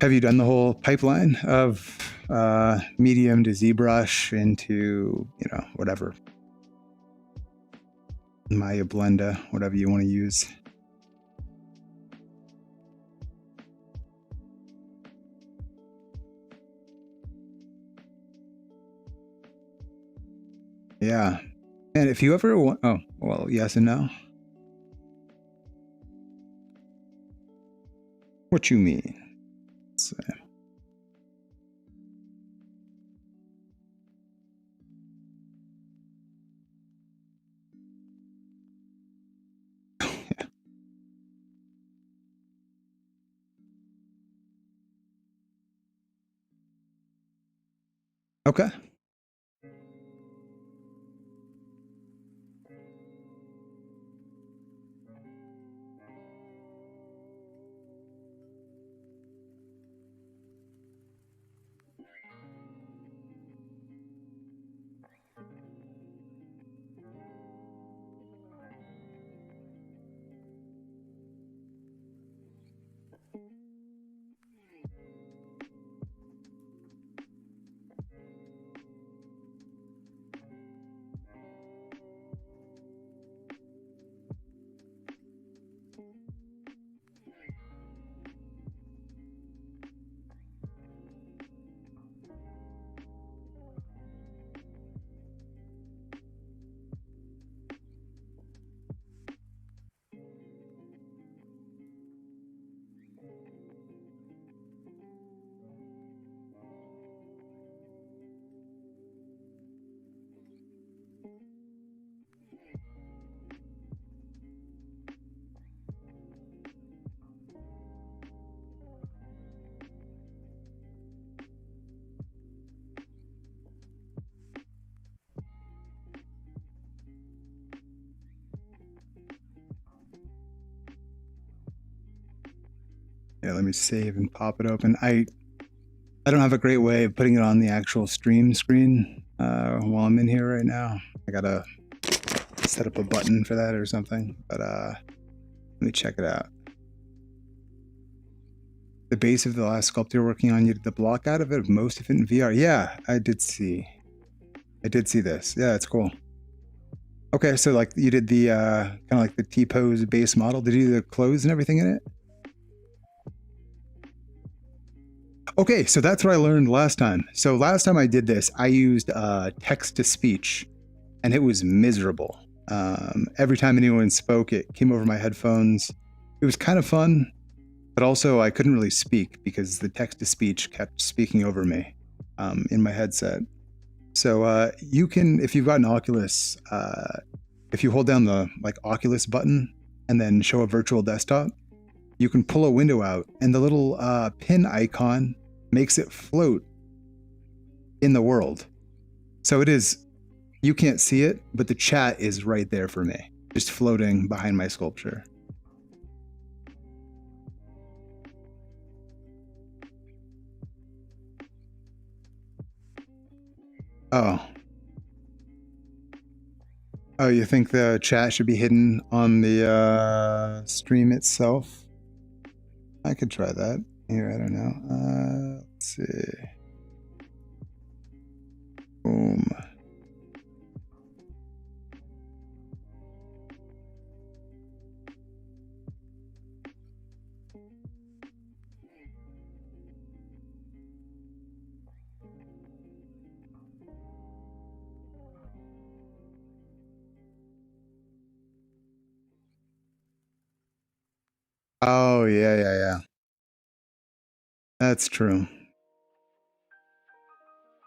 Have you done the whole pipeline of medium to ZBrush into, you know, whatever, Maya Blender, whatever you want to use? Yeah. And if you ever want, oh, well, yes and no. What you mean? Let's see. Okay. Yeah, let me save and pop it open. I don't have a great way of putting it on the actual stream screen while I'm in here right now. I gotta set up a button for that or something, but let me check it out. The base of the last sculpt you're working on, you did the block out of it, most of it in VR. Yeah, I did see this. Yeah, it's cool. Okay, so like you did the kind of like the T-pose base model. Did you do the clothes and everything in it? Okay, so that's what I learned last time. So last time I did this, I used text to speech, and it was miserable. Every time anyone spoke, it came over my headphones. It was kind of fun, but also I couldn't really speak because the text to speech kept speaking over me in my headset. So you can, if you've got an Oculus, if you hold down the like Oculus button and then show a virtual desktop, you can pull a window out, and the little pin icon makes it float in the world. So it is, you can't see it, but the chat is right there for me, just floating behind my sculpture. Oh. Oh, you think the chat should be hidden on the stream itself? I could try that. Here, I don't know. Let's see. Boom. Oh yeah. That's true.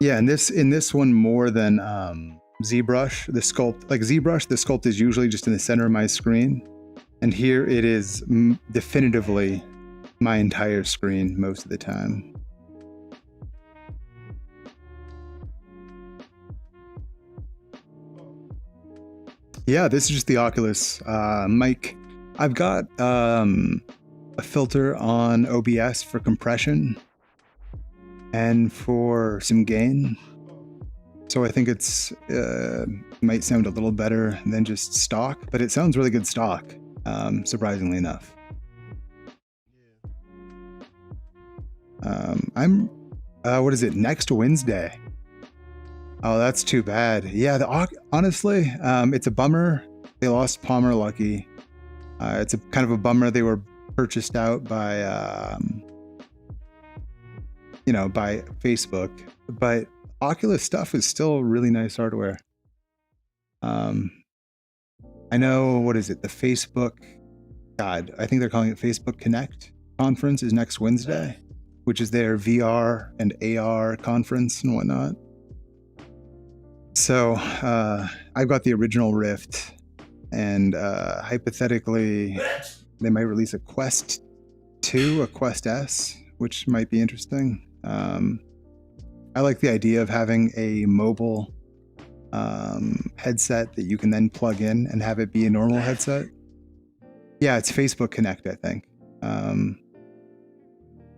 Yeah, in this one more than ZBrush, the sculpt is usually just in the center of my screen, and here it is definitively my entire screen most of the time. Yeah, this is just the Oculus mic. I've got a filter on OBS for compression and for some gain. So I think it's might sound a little better than just stock, but it sounds really good stock, surprisingly enough. I'm what is it, next Wednesday? Oh, that's too bad. Yeah, honestly, it's a bummer. They lost Palmer Luckey. It's a kind of a bummer they were purchased out by, by Facebook. But Oculus stuff is still really nice hardware. I know, what is it? The Facebook, God, I think they're calling it Facebook Connect conference is next Wednesday, which is their VR and AR conference and whatnot. So I've got the original Rift, and hypothetically, they might release a Quest 2, a Quest S, which might be interesting. I like the idea of having a mobile headset that you can then plug in and have it be a normal headset. Yeah, it's Facebook Connect, I think.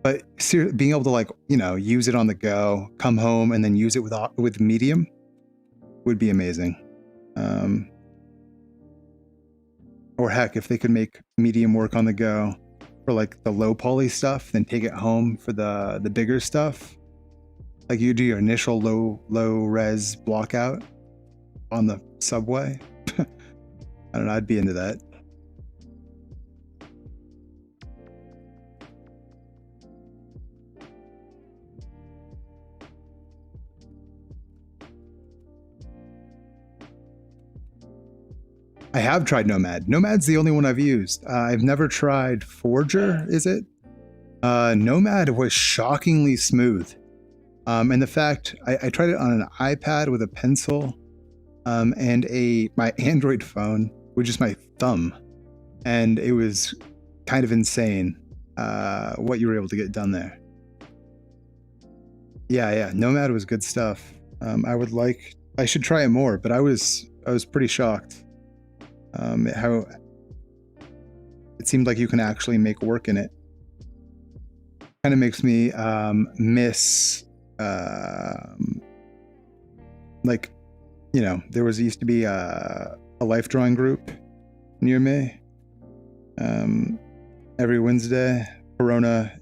But being able to use it on the go, come home, and then use it with Medium would be amazing. Or heck, if they could make Medium work on the go for like the low poly stuff, then take it home for the bigger stuff. Like you do your initial low res block out on the subway. I don't know, I'd be into that. I have tried Nomad. Nomad's the only one I've used. I've never tried Forger, is it? Nomad was shockingly smooth. And the fact, I tried it on an iPad with a pencil and my Android phone with just my thumb. And it was kind of insane what you were able to get done there. Yeah, Nomad was good stuff. I should try it more, but I was pretty shocked. How it seemed like you can actually make work in it. Kind of makes me miss there used to be a life drawing group near me. Every Wednesday, Corona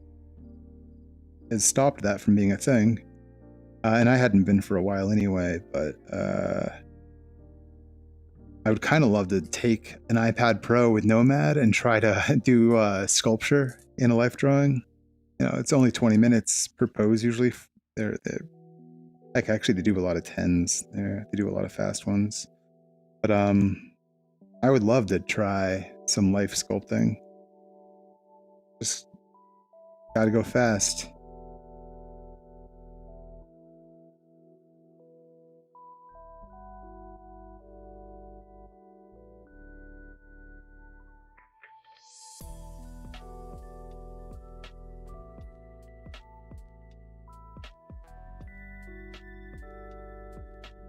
has stopped that from being a thing, and I hadn't been for a while anyway. But I would kind of love to take an iPad Pro with Nomad and try to do sculpture in a life drawing. It's only 20 minutes per pose usually. They're actually they do a lot of 10s there. They do a lot of fast ones. But I would love to try some life sculpting. Just gotta go fast.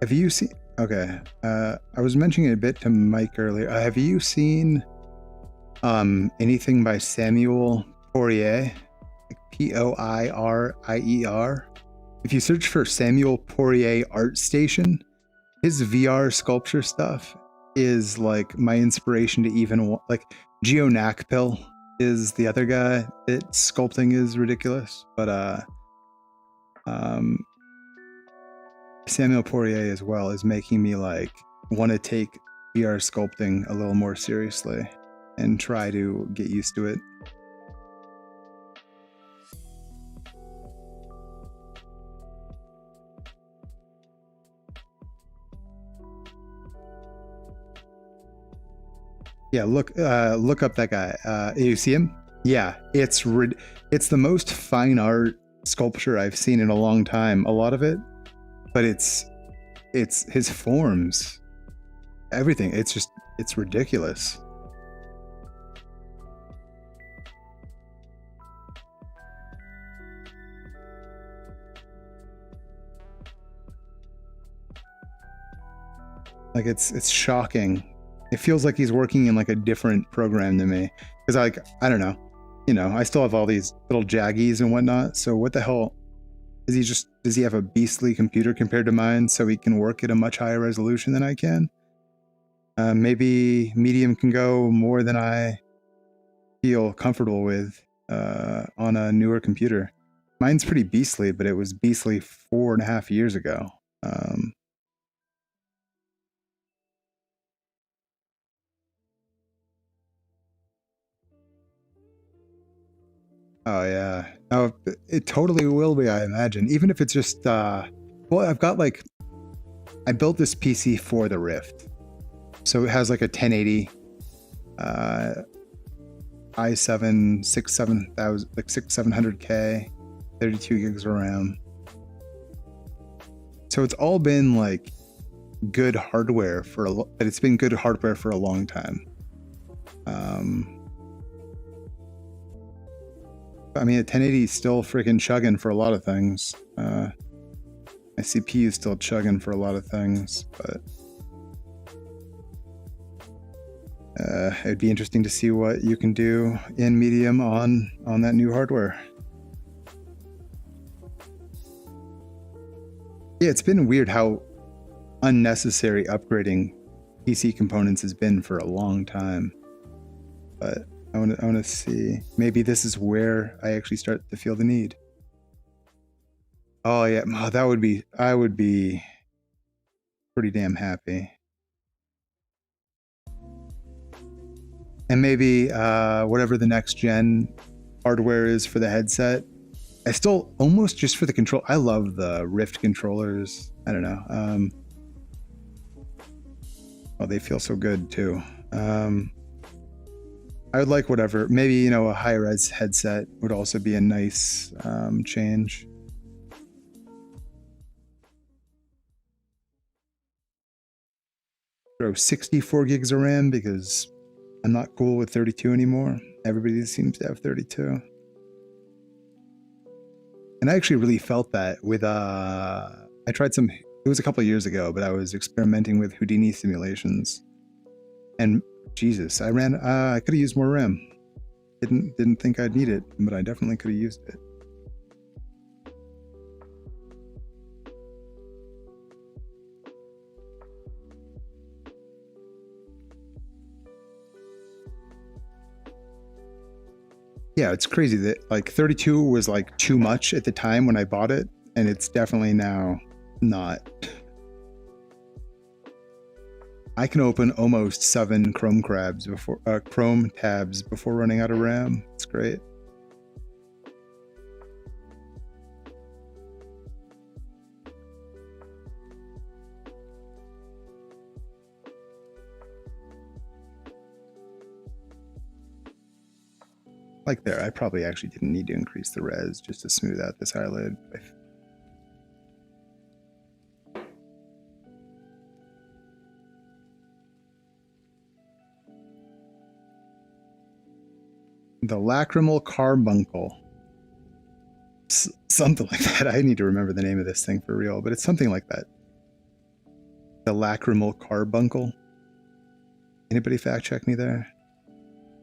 Have you seen? Okay, I was mentioning it a bit to Mike earlier. Have you seen anything by Samuel Poirier? Like Poirier. If you search for Samuel Poirier Art Station, his VR sculpture stuff is like my inspiration to even like Geo Nakpil is the other guy. Sculpting is ridiculous, but Samuel Poirier as well is making me want to take VR sculpting a little more seriously and try to get used to it. Yeah, look up that guy. You see him? Yeah, it's the most fine art sculpture I've seen in a long time. A lot of it, but it's his forms, everything. It's ridiculous. Like it's shocking. It feels like he's working in like a different program than me. Because I don't know. You know, I still have all these little jaggies and whatnot. So what the hell does he have a beastly computer compared to mine so he can work at a much higher resolution than I can? Maybe medium can go more than I feel comfortable with on a newer computer. Mine's pretty beastly, but it was beastly 4.5 years ago. Oh yeah. Oh, it totally will be, I imagine. Even if it's just well, I've got like I built this PC for the Rift. So it has like a 1080 i7 7,000 like 700K, 32 gigs of RAM. So it's all been like good hardware but it's been good hardware for a long time. I mean, a 1080 is still freaking chugging for a lot of things. My CPU is still chugging for a lot of things, but it'd be interesting to see what you can do in medium on that new hardware. Yeah, it's been weird how unnecessary upgrading PC components has been for a long time, but I want to see. Maybe this is where I actually start to feel the need. Oh yeah, I would be pretty damn happy. And maybe whatever the next gen hardware is for the headset. I still almost just for the control. I love the Rift controllers. I don't know. Well, they feel so good too. I would like whatever. Maybe, you know, a high-res headset would also be a nice change. Throw 64 gigs of RAM because I'm not cool with 32 anymore. Everybody seems to have 32. And I actually really felt that with I tried it was a couple of years ago, but I was experimenting with Houdini simulations. And Jesus, I could have used more RAM. Didn't think I'd need it, but I definitely could have used it. Yeah, it's crazy that like 32 was like too much at the time when I bought it, and it's definitely now not. I can open almost 7 Chrome tabs before running out of RAM. It's great. Like there, I probably actually didn't need to increase the res just to smooth out this eyelid. The lacrimal carbuncle. Something like that. I need to remember the name of this thing for real, but it's something like that. The lacrimal carbuncle. Anybody fact check me there?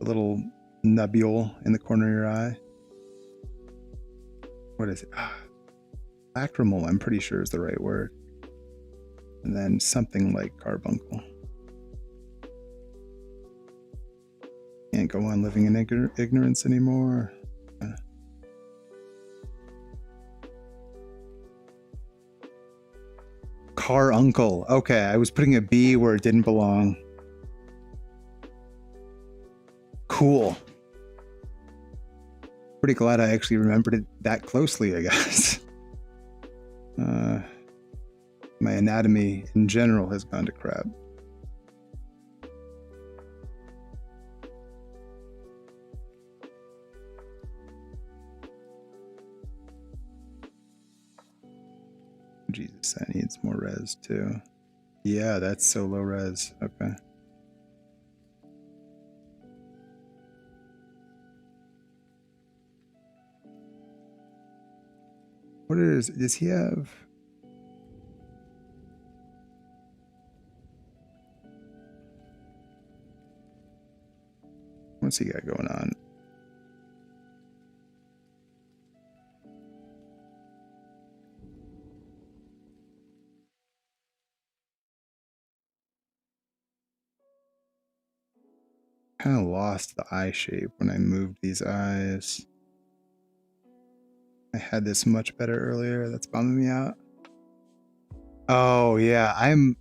A little nubule in the corner of your eye. What is it? Lacrimal, I'm pretty sure is the right word. And then something like carbuncle. Can't go on living in ignorance anymore. Car uncle. Okay, I was putting a B where it didn't belong. Cool. Pretty glad I actually remembered it that closely, I guess. My anatomy in general has gone to crap. Jesus, that needs more res too. Yeah, that's so low res. Okay. What does he have? What's he got going on? Kind of lost the eye shape when I moved these eyes. I had this much better earlier. That's bumming me out. Oh yeah, I'm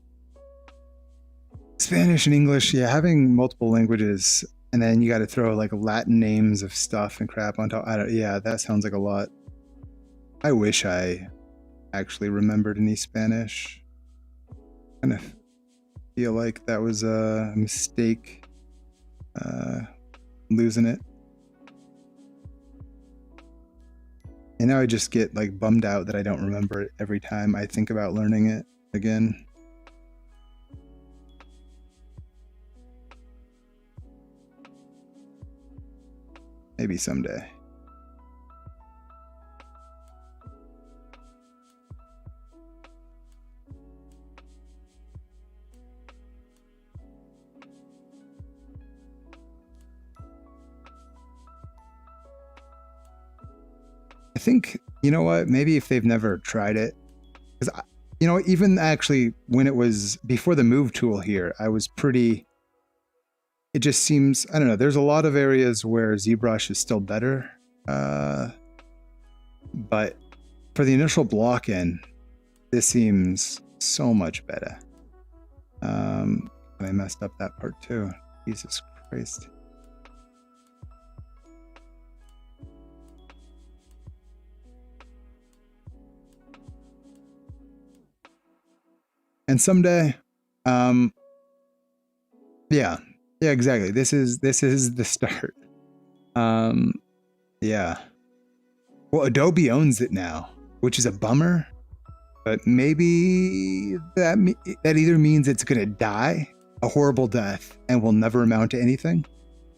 Spanish and English. Yeah, having multiple languages, and then you got to throw like Latin names of stuff and crap on top. Yeah, that sounds like a lot. I wish I actually remembered any Spanish. Kind of feel like that was a mistake. Losing it. And now I just get like bummed out that I don't remember it every time I think about learning it again. Maybe someday. I think, you know what, maybe if they've never tried it, because, you know, even actually when it was before the move tool here, I was pretty, it just seems, I don't know, there's a lot of areas where ZBrush is still better, but for the initial block in, this seems so much better. I messed up that part too. Jesus Christ. And someday, yeah, exactly. This is the start. Yeah. Well, Adobe owns it now, which is a bummer. But maybe that either means it's gonna die a horrible death and will never amount to anything,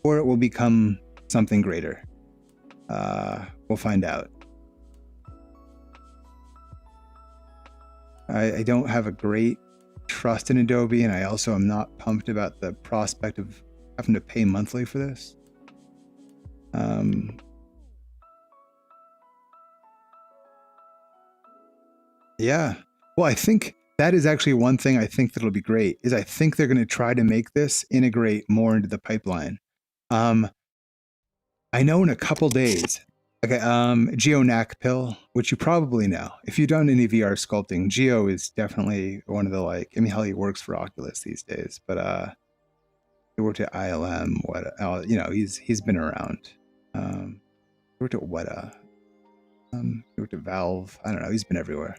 or it will become something greater. We'll find out. I don't have a great trust in Adobe, and I also am not pumped about the prospect of having to pay monthly for this. Yeah. Well, I think that is actually one thing I think that'll be great, is I think they're going to try to make this integrate more into the pipeline. I know in a couple days, okay, GeoNAC which you probably know. If you've done any VR sculpting, Geo is definitely one of the, like, I mean, hell, he works for Oculus these days, but he worked at ILM, you know, he's been around. He worked at Weta. He worked at Valve. I don't know, he's been everywhere.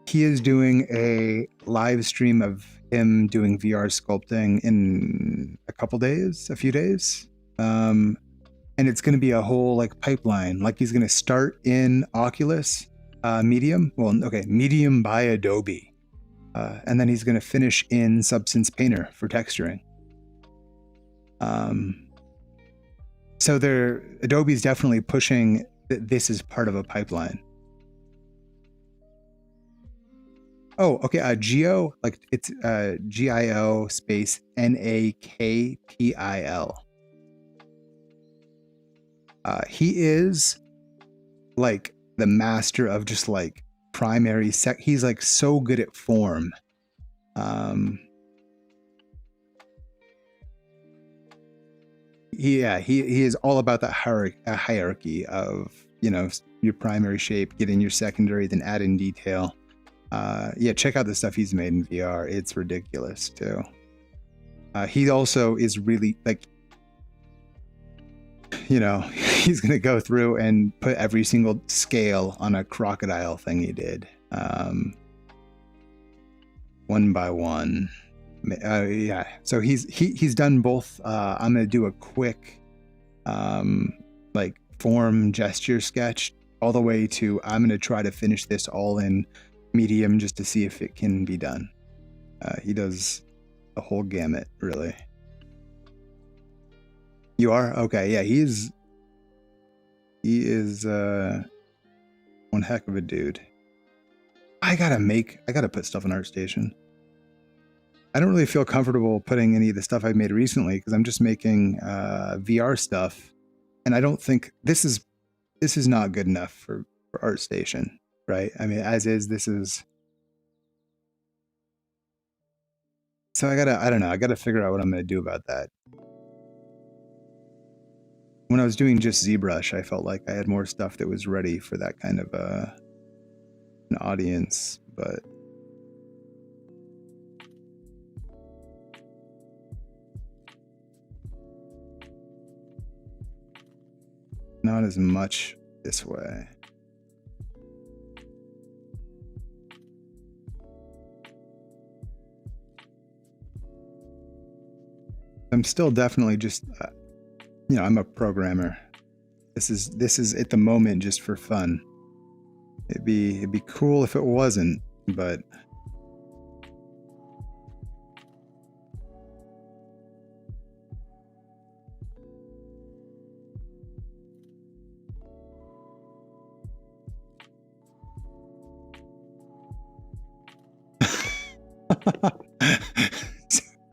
He is doing a live stream of him doing VR sculpting in a few days. And it's going to be a whole like pipeline. Like he's going to start in Oculus, Medium. Well, okay, Medium by Adobe. And then he's going to finish in Substance Painter for texturing. So Adobe's definitely pushing that this is part of a pipeline. Oh, okay. Geo, like it's GIO space NAKPIL. He is like the master of just like primary he's like so good at form. He is all about that hierarchy of, you know, your primary shape, getting your secondary, then add in detail. Yeah, check out the stuff he's made in VR. It's ridiculous too. He also is really like, you know, he's gonna go through and put every single scale on a crocodile thing he did, one by one. Yeah, so he's done both. I'm gonna do a quick like form gesture sketch all the way to I'm going to try to finish this all in medium just to see if it can be done. He does the whole gamut, really. You are? Okay, yeah, he is one heck of a dude. I gotta put stuff on ArtStation. I don't really feel comfortable putting any of the stuff I've made recently because I'm just making VR stuff, and I don't think this is not good enough for ArtStation, right? I mean, as is, this is. So I don't know, I gotta figure out what I'm gonna do about that. When I was doing just ZBrush, I felt like I had more stuff that was ready for that kind of an audience, but not as much this way. I'm still definitely just, you know, I'm a programmer. This is at the moment just for fun. It'd be cool if it wasn't, but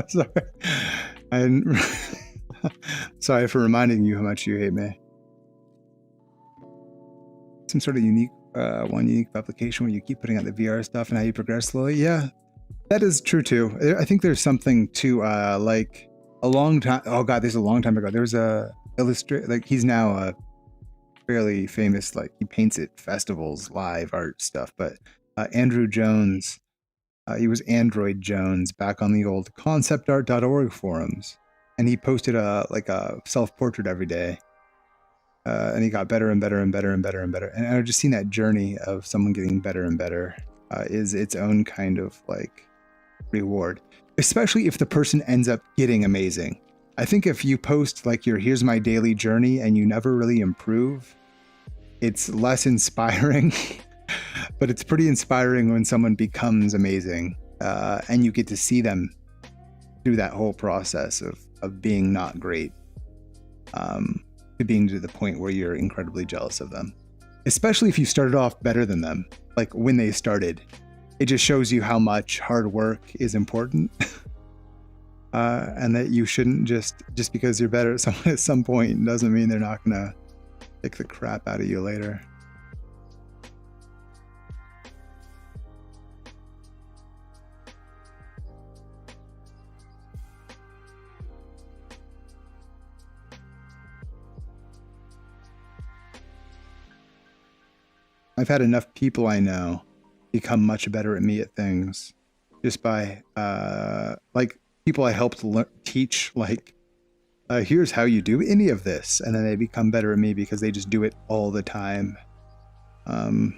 sorry. I'm sorry for reminding you how much you hate me. Some sort of unique application where you keep putting out the VR stuff and how you progress slowly. Yeah, that is true too. I think there's something to like a long time. Oh god, this is a long time ago. There was a illustrator, like he's now a fairly famous, like he paints at festivals, live art stuff. But Andrew Jones, he was Android Jones back on the old conceptart.org forums, and he posted a self-portrait every day. And he got better and better and better and better and better. And I've just seen that journey of someone getting better and better is its own kind of like reward, especially if the person ends up getting amazing. I think if you post like here's my daily journey and you never really improve, it's less inspiring, but it's pretty inspiring when someone becomes amazing and you get to see them through that whole process of being not great. To being to the point where you're incredibly jealous of them, especially if you started off better than them, like when they started. It just shows you how much hard work is important, and that you shouldn't just because you're better at someone at some point doesn't mean they're not gonna kick the crap out of you later. I've had enough people I know become much better at me at things just by like people I helped teach, like here's how you do any of this, and then they become better at me because they just do it all the time. And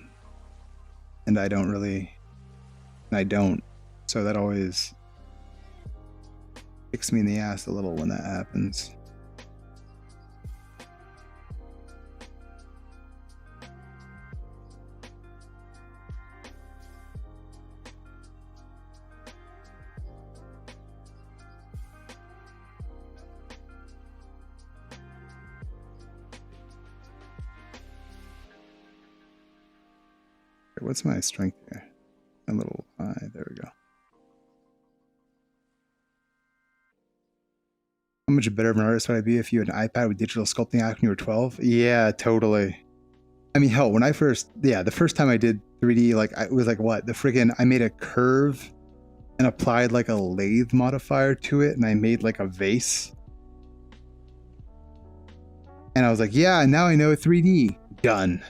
I don't, so that always kicks me in the ass a little when that happens. What's my strength here? A little high. There we go. How much better of an artist would I be if you had an iPad with digital sculpting app when you were 12? Yeah, totally. I mean, hell, when I the first time I did 3D, like, it was like what? I made a curve and applied like a lathe modifier to it, and I made like a vase. And I was like, yeah, now I know 3D. Done.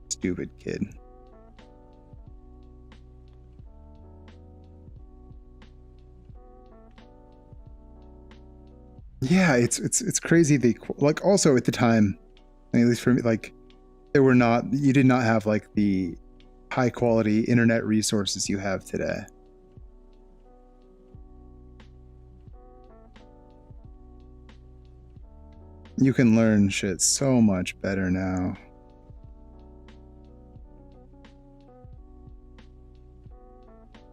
Stupid kid. Yeah, it's crazy. Like also at the time, at least for me, like you did not have like the high quality internet resources you have today. You can learn shit so much better now.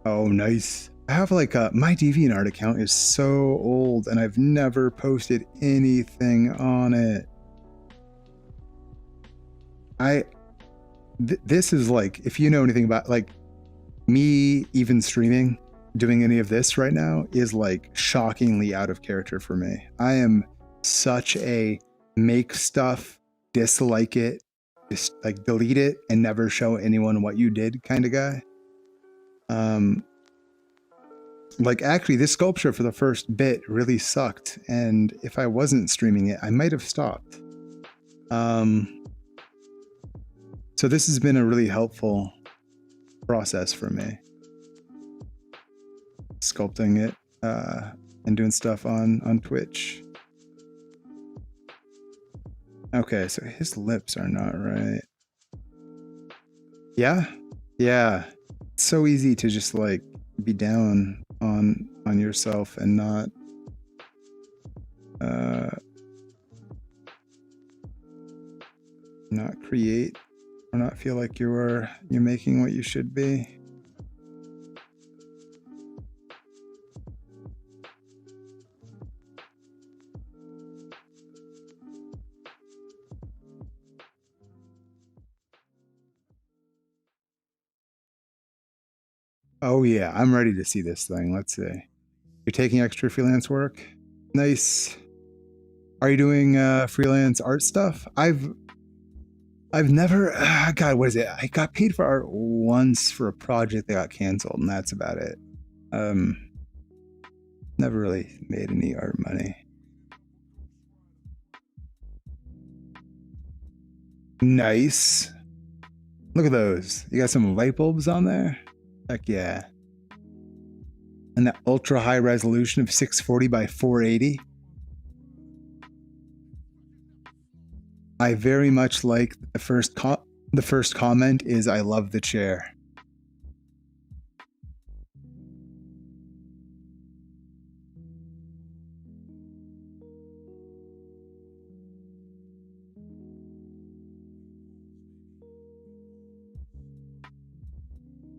Oh, nice. I have like my DeviantArt account is so old and I've never posted anything on it. This is like, if you know anything about like me even streaming, doing any of this right now is like shockingly out of character for me. I am such a make stuff, dislike it, just like delete it and never show anyone what you did kind of guy. Like actually this sculpture for the first bit really sucked, and if I wasn't streaming it, I might have stopped. So this has been a really helpful process for me. Sculpting it and doing stuff on Twitch. Okay, so his lips are not right. Yeah? Yeah. It's so easy to just like be down on yourself and not create or not feel like you're making what you should be. Oh yeah, I'm ready to see this thing. Let's see. You're taking extra freelance work? Nice. Are you doing freelance art stuff? I've never, God, what is it? I got paid for art once for a project that got canceled, and that's about it. Never really made any art money. Nice. Look at those. You got some light bulbs on there? Heck yeah. And that ultra high resolution of 640 by 480. I very much like the first comment is I love the chair.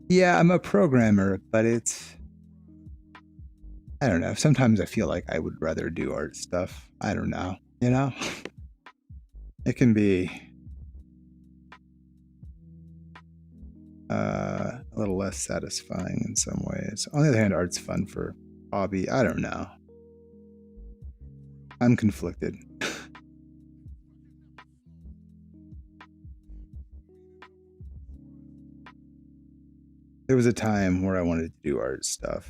Yeah, I'm a programmer, but it's, I don't know. Sometimes I feel like I would rather do art stuff. I don't know, you know? It can be a little less satisfying in some ways. On the other hand, art's fun for hobby. I don't know. I'm conflicted. There was a time where I wanted to do art stuff.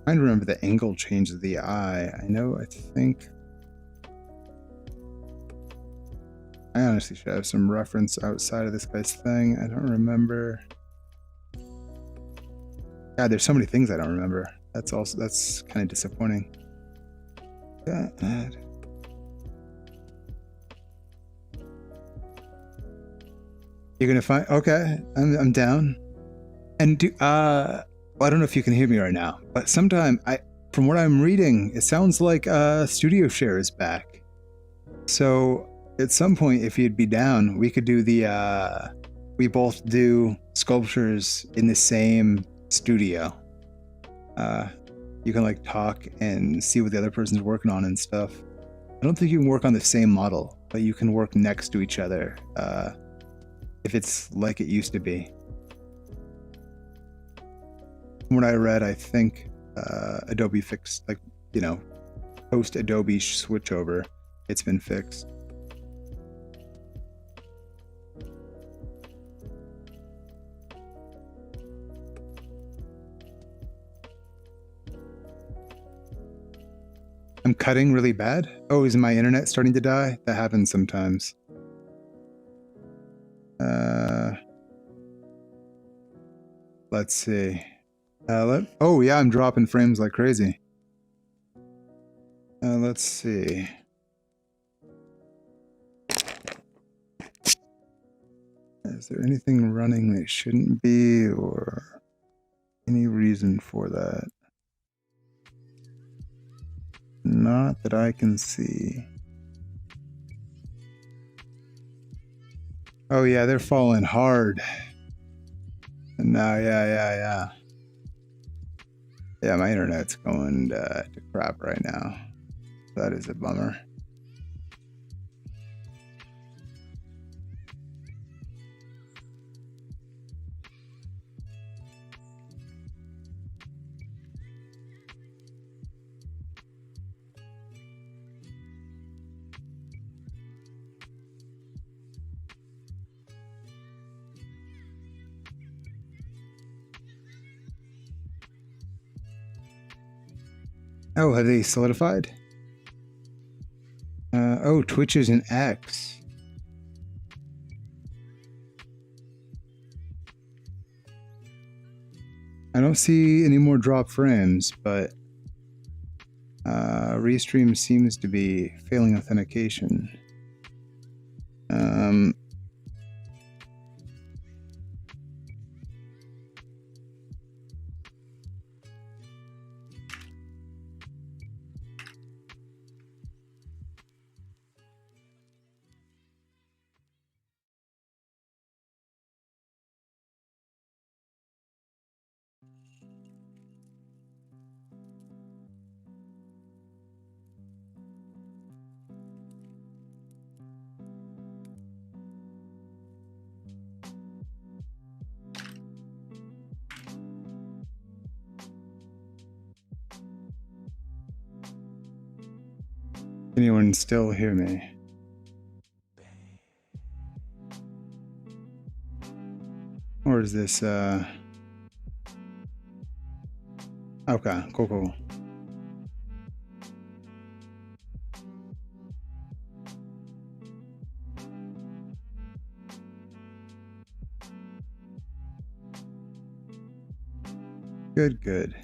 Trying to remember the angle change of the eye. I think I honestly should have some reference outside of this guy's thing. I don't remember. God, there's so many things I don't remember. That's kind of disappointing. God. You're gonna find, okay, I'm down. And well, I don't know if you can hear me right now, but from what I'm reading, it sounds like Studio Share is back. So at some point, if you'd be down, we could do we both do sculptures in the same studio. You can like talk and see what the other person's working on and stuff. I don't think you can work on the same model, but you can work next to each other if it's like it used to be. From what I read, I think Adobe fixed, like, post Adobe switchover, it's been fixed. I'm cutting really bad. Oh, is my internet starting to die? That happens sometimes. Let's see. Oh yeah, I'm dropping frames like crazy. Let's see. Is there anything running that shouldn't be, or any reason for that? Not that I can see. Oh yeah, they're falling hard. No, yeah. Yeah, my internet's going to crap right now. That is a bummer. Oh, have they solidified? Oh, Twitch is an X. I don't see any more drop frames, but Restream seems to be failing authentication. Can anyone still hear me? Or is this, okay, cool. Good.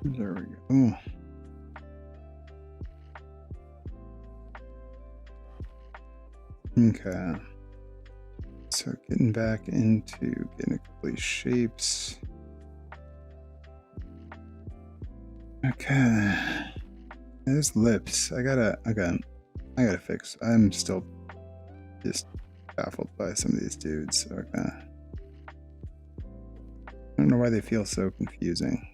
There we go. Okay. So getting back into getting a couple of these shapes. Okay. There's lips. I gotta fix. I'm still just baffled by some of these dudes. Okay. I don't know why they feel so confusing.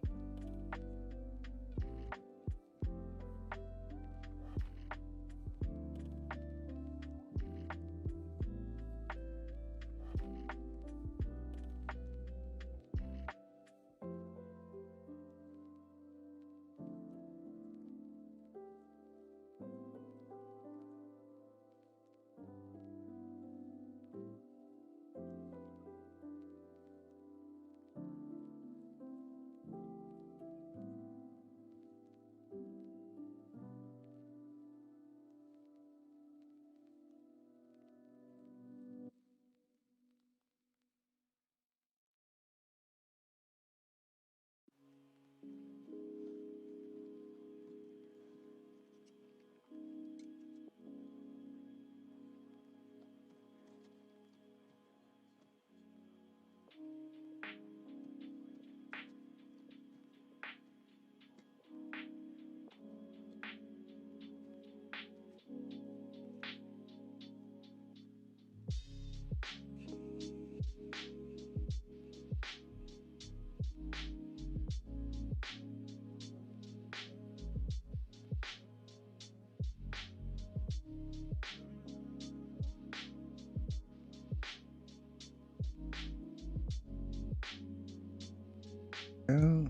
Oh.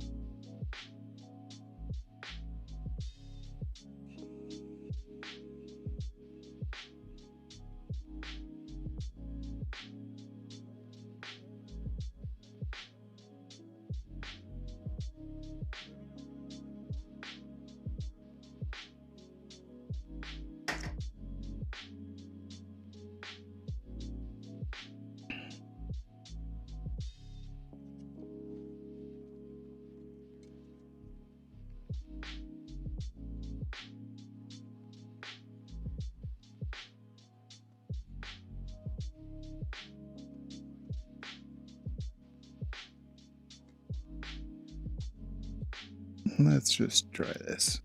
Let's just try this.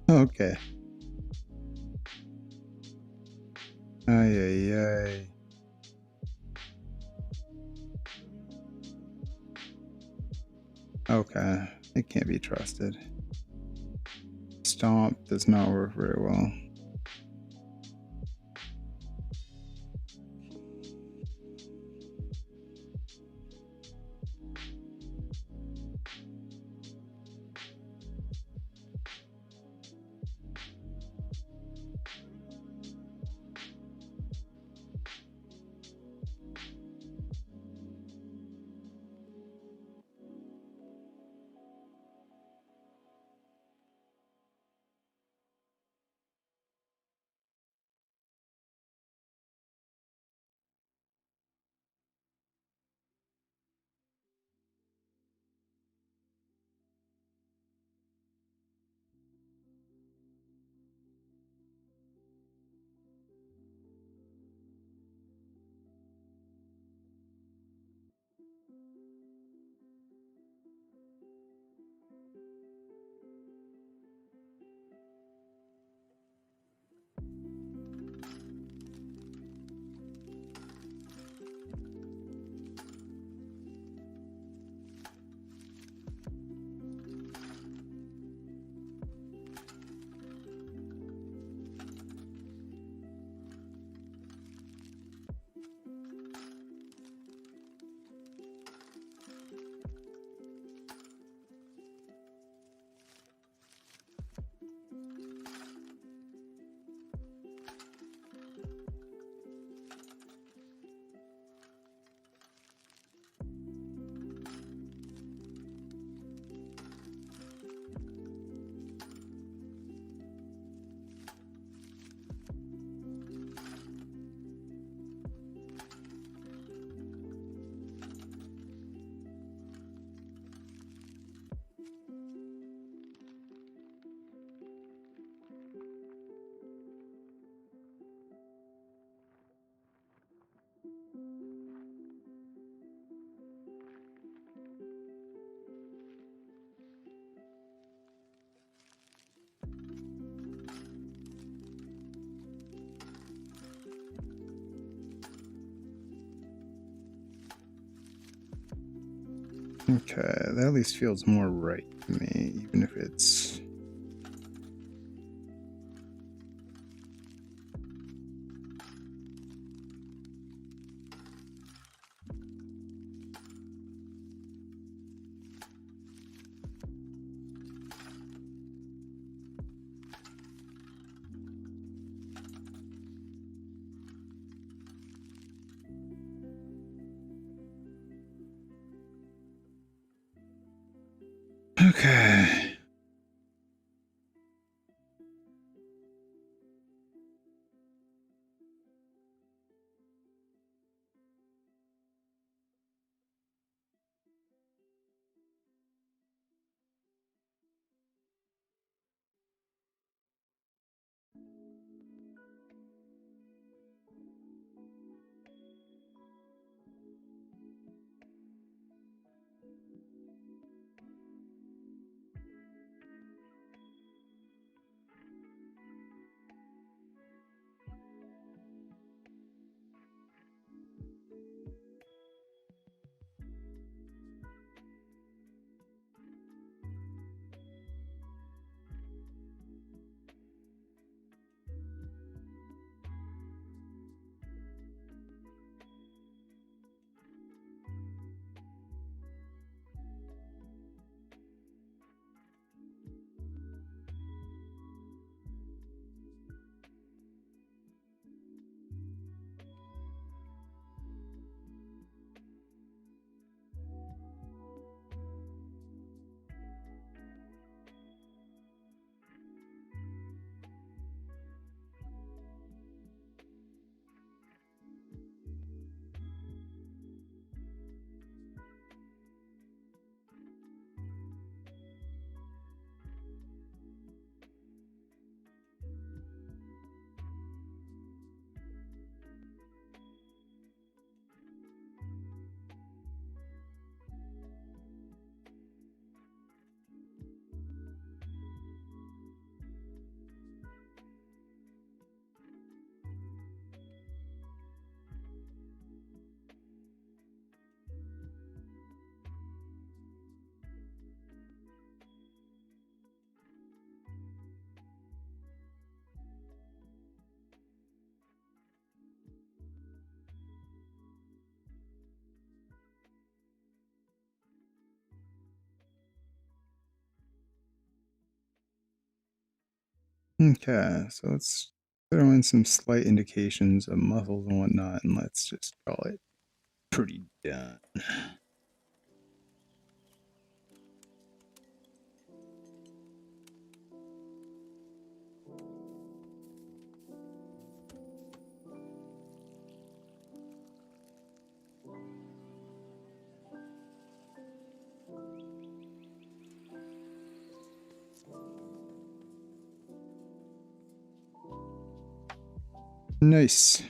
Okay. Ay, ay, ay. Okay. It can't be trusted. Stomp does not work very well. Okay, that at least feels more right to me, even if it's... Okay. Okay, so let's throw in some slight indications of muscles and whatnot, and let's just call it pretty done. Nice.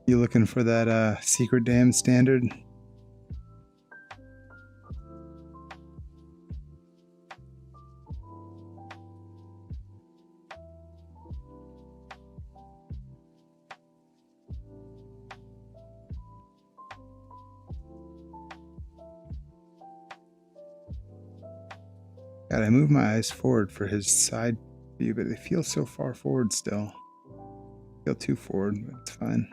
You looking for that secret dam standard? God, I move my eyes forward for his side view, but they feel so far forward still. Feel too forward, but it's fine.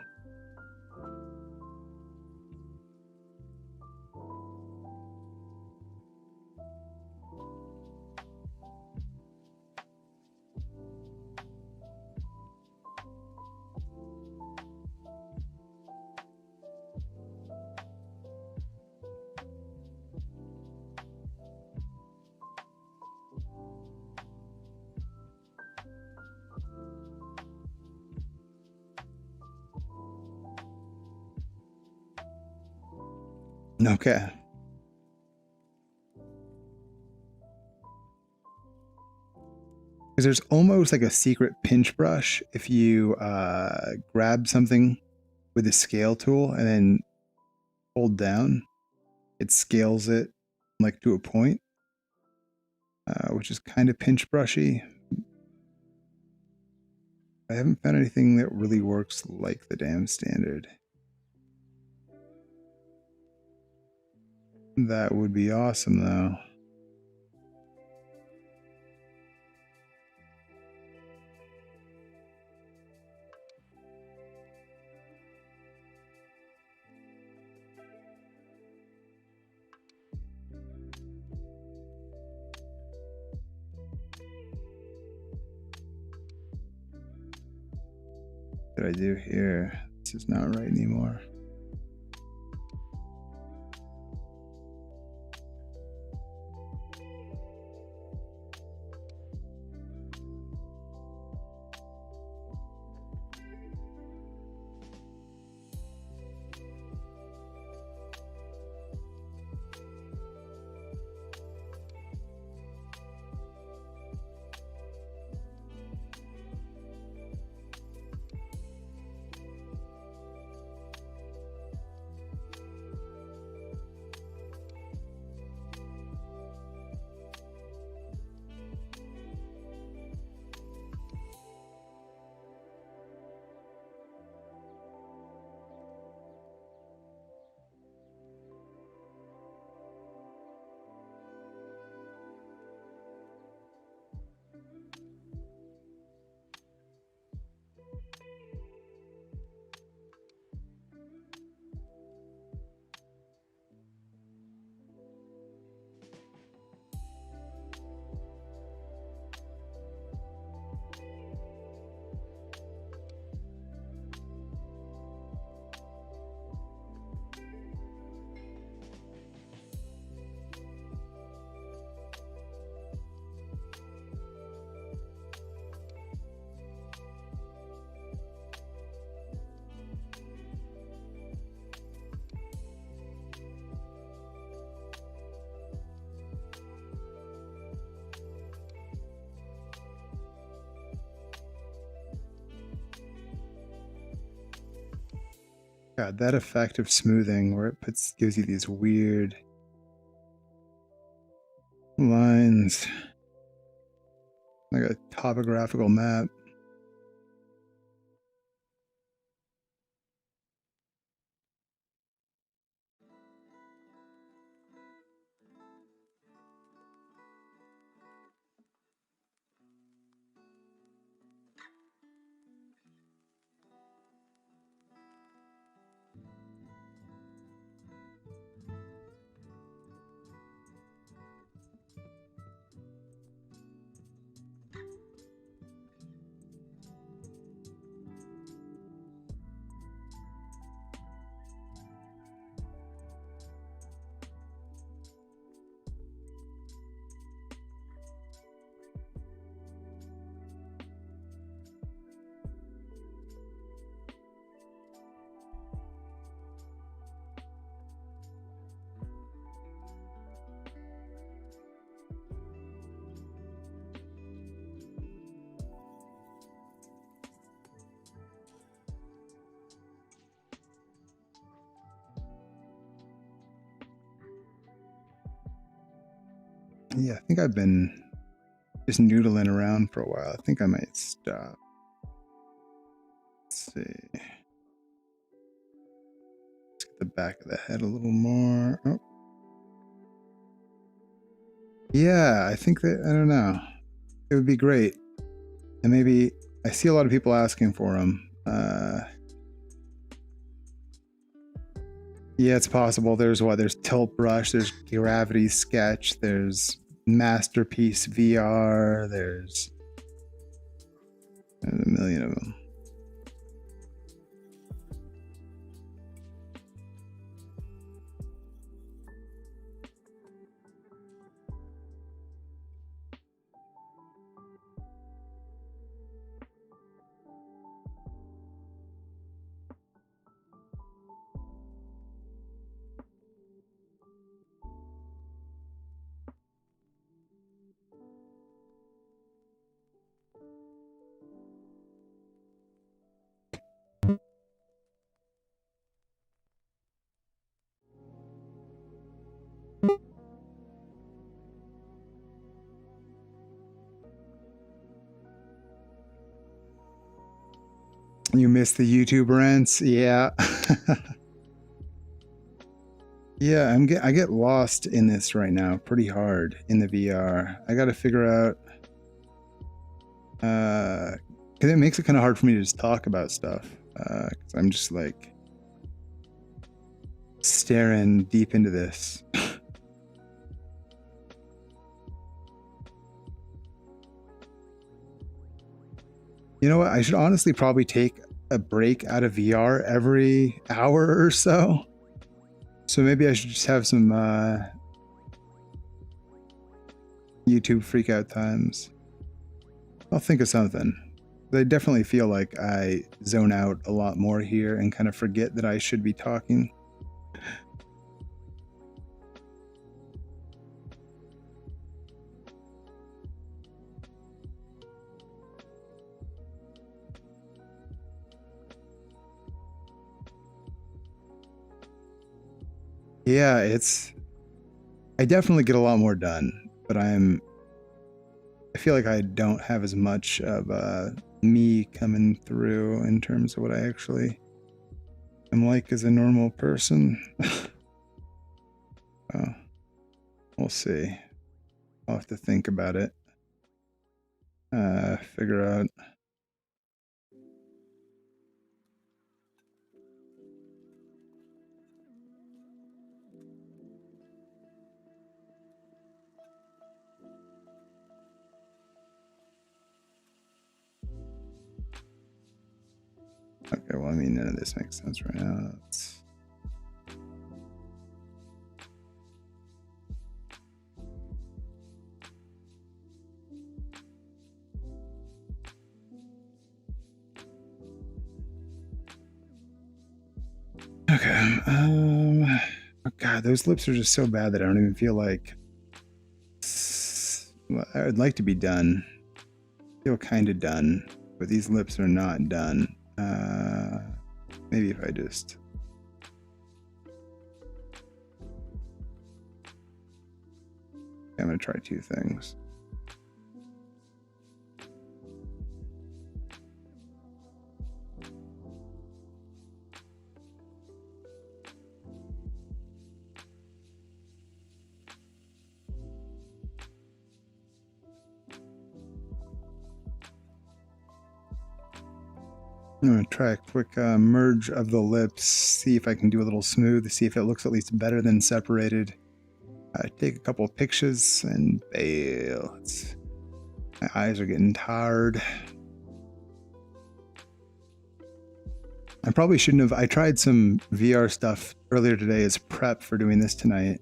Okay. Because there's almost like a secret pinch brush if you grab something with the scale tool and then hold down, it scales it like to a point. which is kind of pinch brushy. I haven't found anything that really works like the damn standard. That would be awesome, though. What did I do here? This is not right anymore. God, that effect of smoothing where it gives you these weird lines, like a topographical map. Yeah, I think I've been just noodling around for a while. I think I might stop. Let's see. Let's get the back of the head a little more. Oh. Yeah, I think that, I don't know. It would be great. And maybe, I see a lot of people asking for them. Yeah, it's possible. There's what? There's Tilt Brush, there's Gravity Sketch, there's Masterpiece VR, there's a million of them. You missed the YouTube rants? Yeah. Yeah, I get lost in this right now pretty hard in the VR. I got to figure out because it makes it kind of hard for me to just talk about stuff. Because I'm just like staring deep into this. You know what? I should honestly probably take a break out of VR every hour or so. So maybe I should just have some YouTube freakout times. I'll think of something. I definitely feel like I zone out a lot more here and kind of forget that I should be talking. Yeah, I definitely get a lot more done, but I feel like I don't have as much of me coming through in terms of what I actually am like as a normal person. Well, we'll see. I'll have to think about it. Figure out. Okay, well, I mean, none of this makes sense right now. Okay. Oh God, those lips are just so bad that I don't even feel like. Well, I would like to be done. I feel kind of done, but these lips are not done. Maybe if I just. I'm gonna try two things. I'm going to try a quick merge of the lips, see if I can do a little smooth, see if it looks at least better than separated. Take a couple of pictures and bail. My eyes are getting tired. I probably shouldn't have. I tried some VR stuff earlier today as prep for doing this tonight,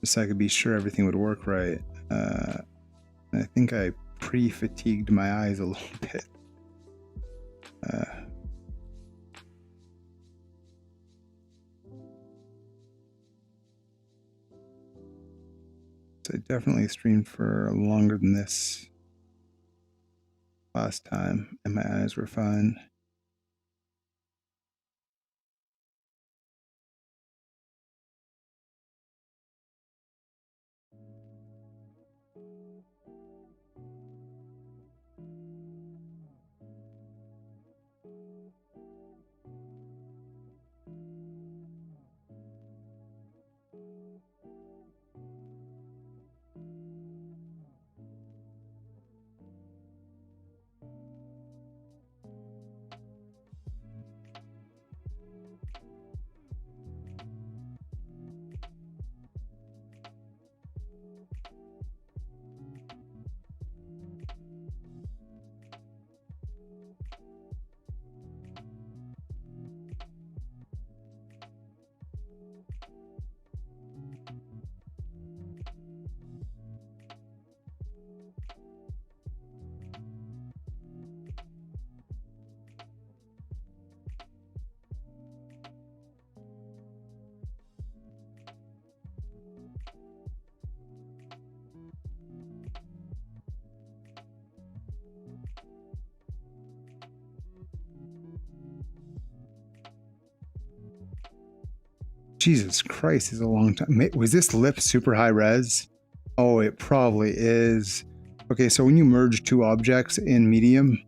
just so I could be sure everything would work right. I think I pre-fatigued my eyes a little bit. So I definitely streamed for longer than this last time, and my eyes were fine. Jesus Christ, is a long time. Was this lip super high res? Oh, it probably is. Okay, so when you merge two objects in medium,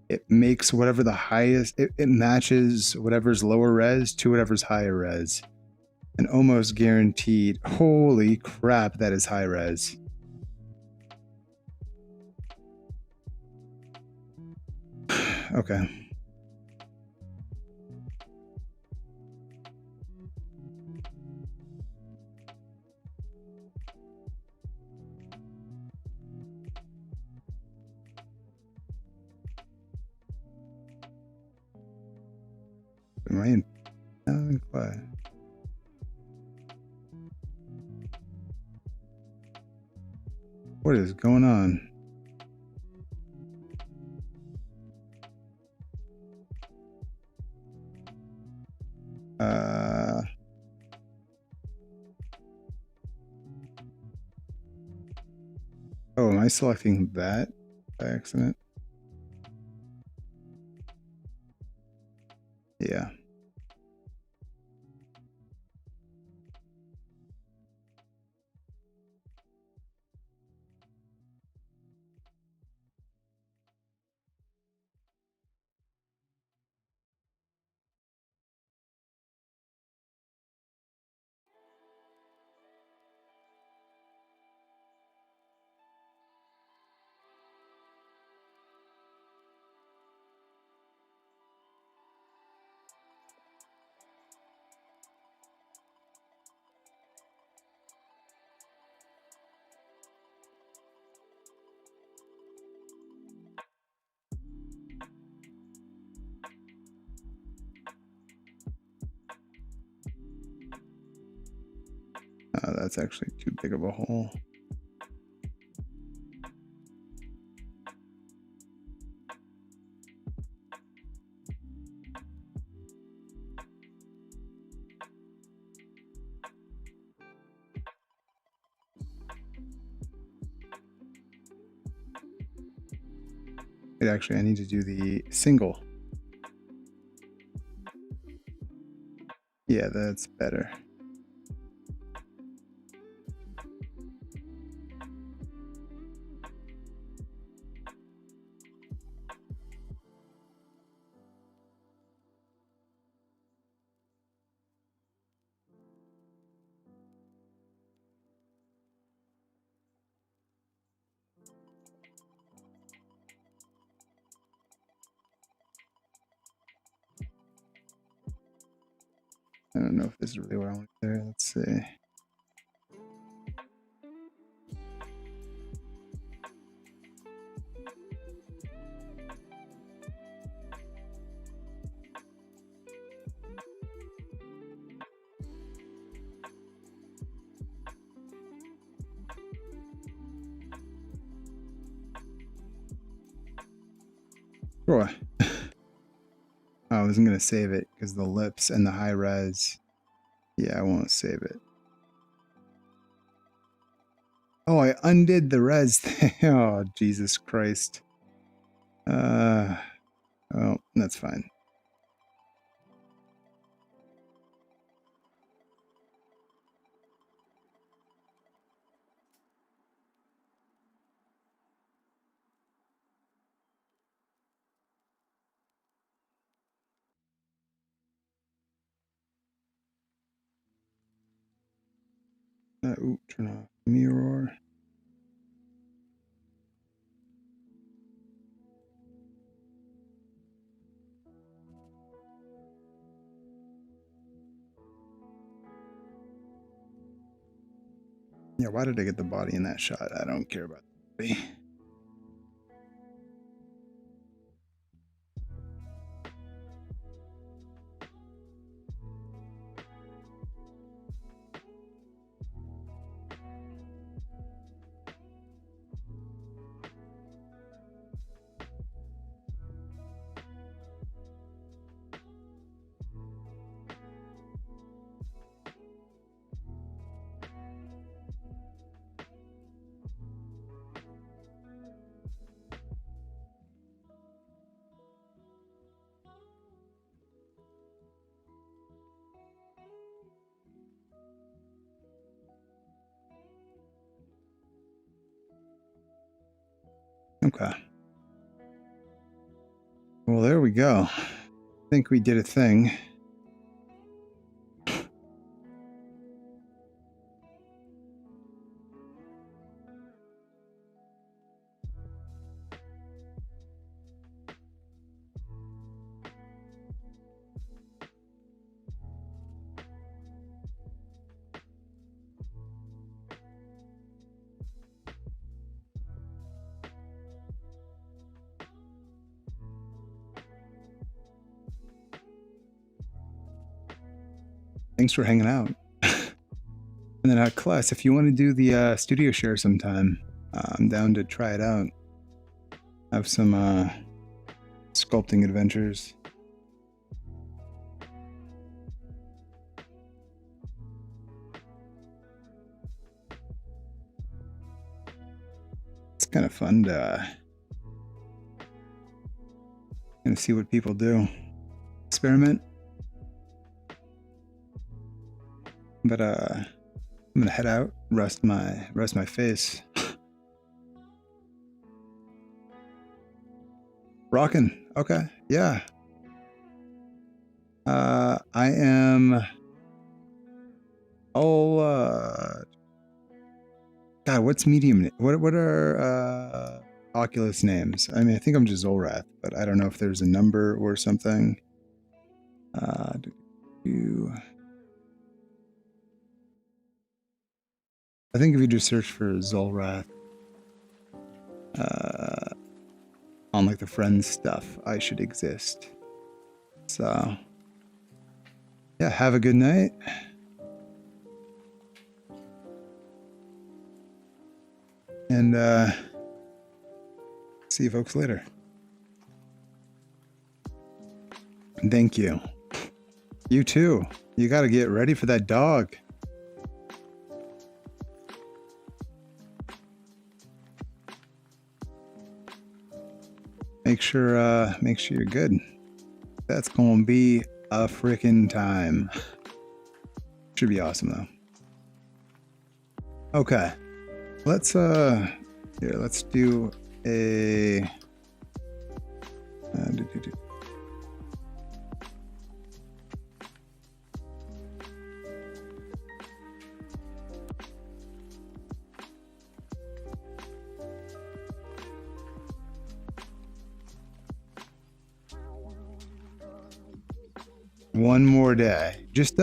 it makes whatever the highest, it matches whatever's lower res to whatever's higher res. And almost guaranteed, holy crap, that is high res. Okay. Am I in clay? What is going on? Oh, am I selecting that by accident? Yeah. That's actually too big of a hole. Wait, actually, I need to do the single. Yeah, that's better. I don't know if this is really what I want there. Let's see. Boy. I wasn't going to save it because the lips and the high res. Yeah, I won't save it. Oh, I undid the res thing. Oh, Jesus Christ. Oh, that's fine. Ooh, turn off mirror. Yeah, why did I get the body in that shot? I don't care about the body. Okay. there we go. I think we did a thing. Thanks for hanging out. And then Kless, if you want to do the studio share sometime, I'm down to try it out. Have some sculpting adventures. It's kind of fun to see what people do. Experiment. But I'm gonna head out, rest my face. Rockin'. Okay. Yeah. I am. God, what's medium? What are Oculus names? I mean, I think I'm just Zolrath, but I don't know if there's a number or something. I think if you just search for Zolrath on like the friends stuff, I should exist. So yeah, have a good night. And see you folks later. Thank you. You too. You got to get ready for that dog. Make sure you're good. That's gonna be a freaking time. Should be awesome though. Okay, let's do a. One more day. Just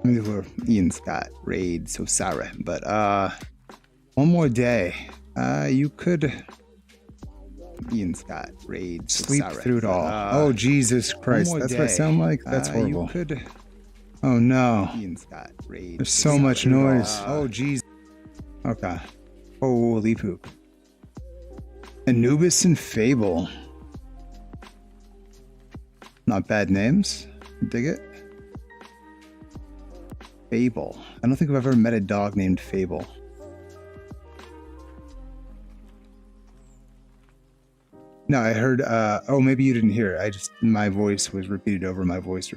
maybe we're Ian Scott, Raid, so sorry. But one more day. You could Ian Scott, Raid, so sleep sorry. Through it all. Oh Jesus Christ. That's day. What I sound like? That's horrible. You could oh no. Ian Scott, Raid. There's so much noise. Oh jeez. Okay. Holy poop. Anubis and Fable. Not bad names. Dig it. Fable. I don't think I've ever met a dog named Fable. No, I heard, oh, maybe you didn't hear it. My voice was repeated over my voice,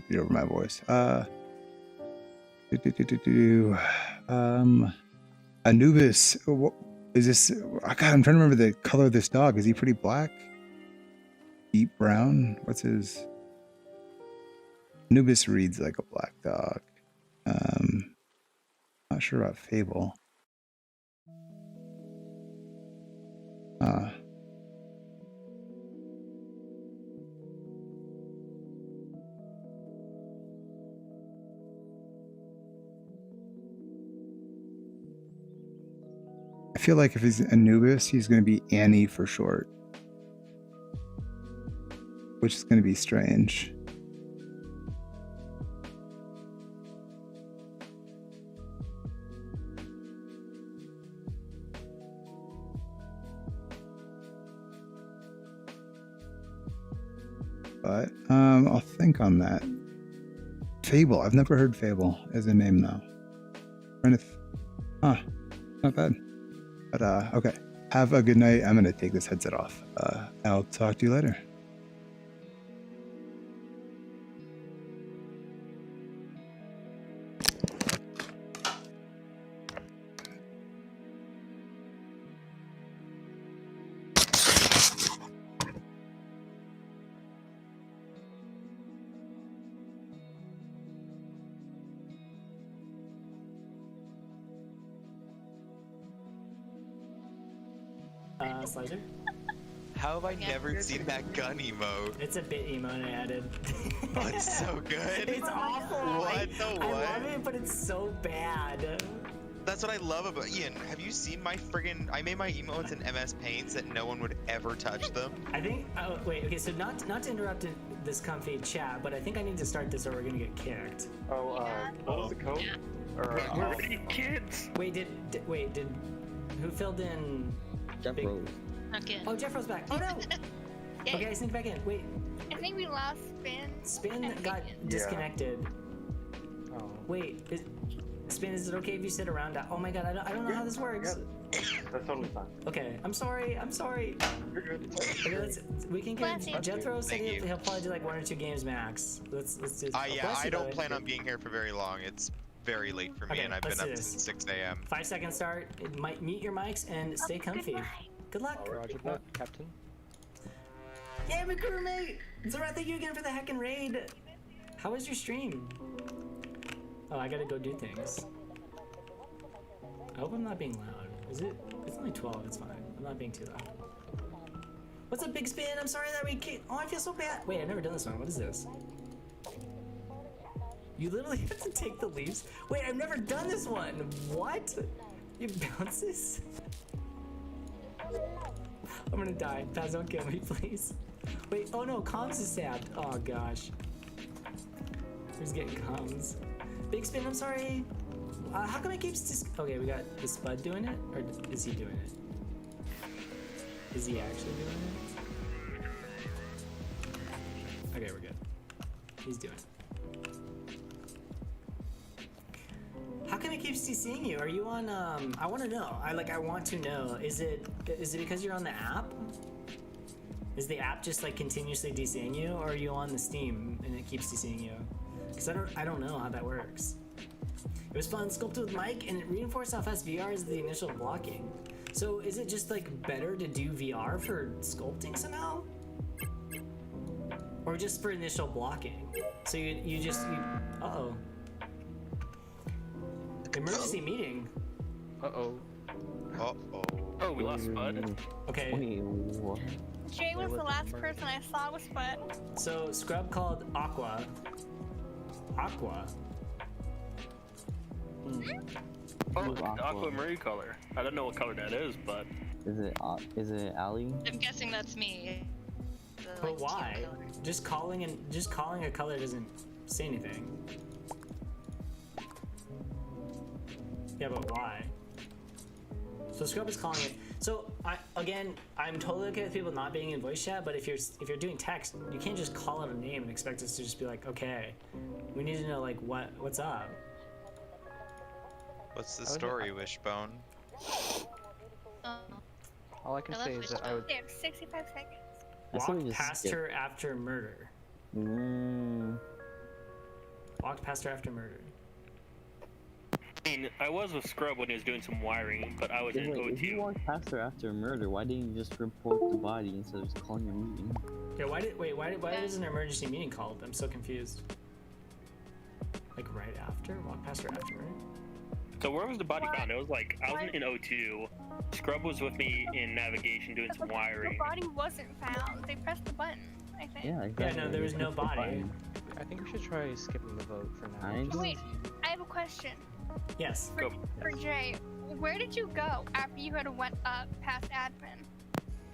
Anubis. What is this? God, I'm trying to remember the color of this dog. Is he pretty black? Deep brown? What's his? Anubis reads like a black dog. Not sure about Fable. I feel like if he's Anubis, he's going to be Annie for short, which is going to be strange. But I'll think on that. Fable. I've never heard Fable as a name though. Not bad. But okay. Have a good night. I'm gonna take this headset off. I'll talk to you later. Slicer. How have I Yeah. never seen that gun emote? It's a bit emote I added. Oh, it's so good. It's awful. What the I love what? it, but it's so bad. That's what I love about Ian. Have you seen my friggin'? I made my emotes in MS Paint so that no one would ever touch them. I think. Oh wait. Okay. So not to interrupt this comfy chat, but I think I need to start this or we're gonna get kicked. Oh, what was the code? Or, kids. Wait. Did who filled in? Jeff Big- Rose. Okay. Oh, Jeff Rose back. Oh no. Yay. Okay, I sneaked back in. Wait. I think we lost Spin. Spin and got Vivian. disconnected. oh. Wait. Spin, is it okay if you sit around? Oh my god, I don't know how this works. That's totally fine. Okay, I'm sorry. You're good. Okay, we can Bless you. get Jethro said Thank you. he'll probably do like 1 or 2 games max. Let's do. Yeah, bless I you, don't though. plan on being here for very long. It's very late for me, Okay, and I've let's been do up this. since 6 a.m. 5 second start. It might mute your mics and stay comfy. Good luck. Roger that, Captain. Yeah, my crewmate. Zora, thank you again for the heckin' raid. How was your stream? Oh, I gotta go do things. I hope I'm not being loud. Is it? It's only 12. It's fine. I'm not being too loud. What's up, Big Spin? I'm sorry that we can't. Oh, I feel so bad. Wait, I've never done this one. What is this? You literally have to take the leaves. Wait, I've never done this one. What? You bounce this? I'm gonna die. Paz, don't kill me, please. Wait, oh no, comms is sapped. Oh gosh. Who's getting comms? Big Spin, I'm sorry. How come it keeps this? Okay, we got is Spud doing it? Or is he doing it? Is he actually doing it? Okay, we're good. He's doing it. How come it keeps seeing you? Are you on I wanna know. I want to know. Is it because you're on the app? Is the app just like continuously DCing you, or are you on the Steam and it keeps DCing you? Because I don't know how that works. It was fun, sculpted with Mike, and it reinforced how fast VR is the initial blocking. So is it just like better to do VR for sculpting somehow? Or just for initial blocking? So you uh-oh. Emergency meeting. Uh-oh. Uh-oh. Oh, we lost Spud. Okay, Wait, what? Jay was the last person I saw with Spud. so Scrub called Aqua. Aqua? Oh, Who's Aqua? aquamarine color. I don't know what color that is, but Is it Ali? I'm guessing that's me. The, But like, why? teal color. Just calling a color doesn't say anything. Yeah, but why? So Scrub is calling it. So I'm totally okay with people not being in voice chat, but if you're doing text, you can't just call out a name and expect us to just be like, okay, we need to know like what's up. What's the story, Wishbone? Oh, All I can I say love is that I would. They have 65 seconds. I say we Walked just past skip. her after murder. Walked past her after murder. I mean, I was with Scrub when he was doing some wiring, but I was in Wait, if you O2. walked past her after murder, why didn't you just report the body instead of just calling a meeting? Yeah, why is an emergency meeting called? I'm so confused. Like right after? Walk past her after murder? So where was the body What? found? It was like, I was What? in O2. Scrub was with me in navigation doing some The wiring. body wasn't found. They pressed the button, I think. Yeah, exactly. no, there was no body. I think we should try skipping the vote for now. I just to Wait. see. I have a question Yes. Go. for Jay. Where did you go after you had went up past admin?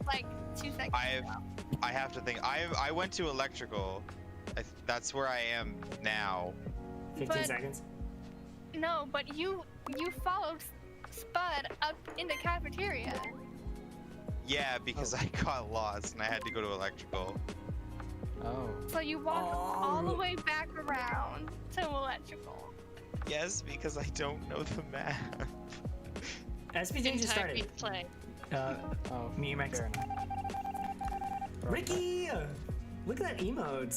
Like 2 seconds ago. I have to think. I went to electrical. That's where I am now. 15 But- seconds. No, but you followed Spud up into cafeteria. Yeah, because I got lost and I had to go to electrical. Oh. So you walked all the way back around to electrical. Yes, because I don't know the map. SPJ just entire started. replay. Oh. Me, Max. Fair enough. Ricky! Look at that emote.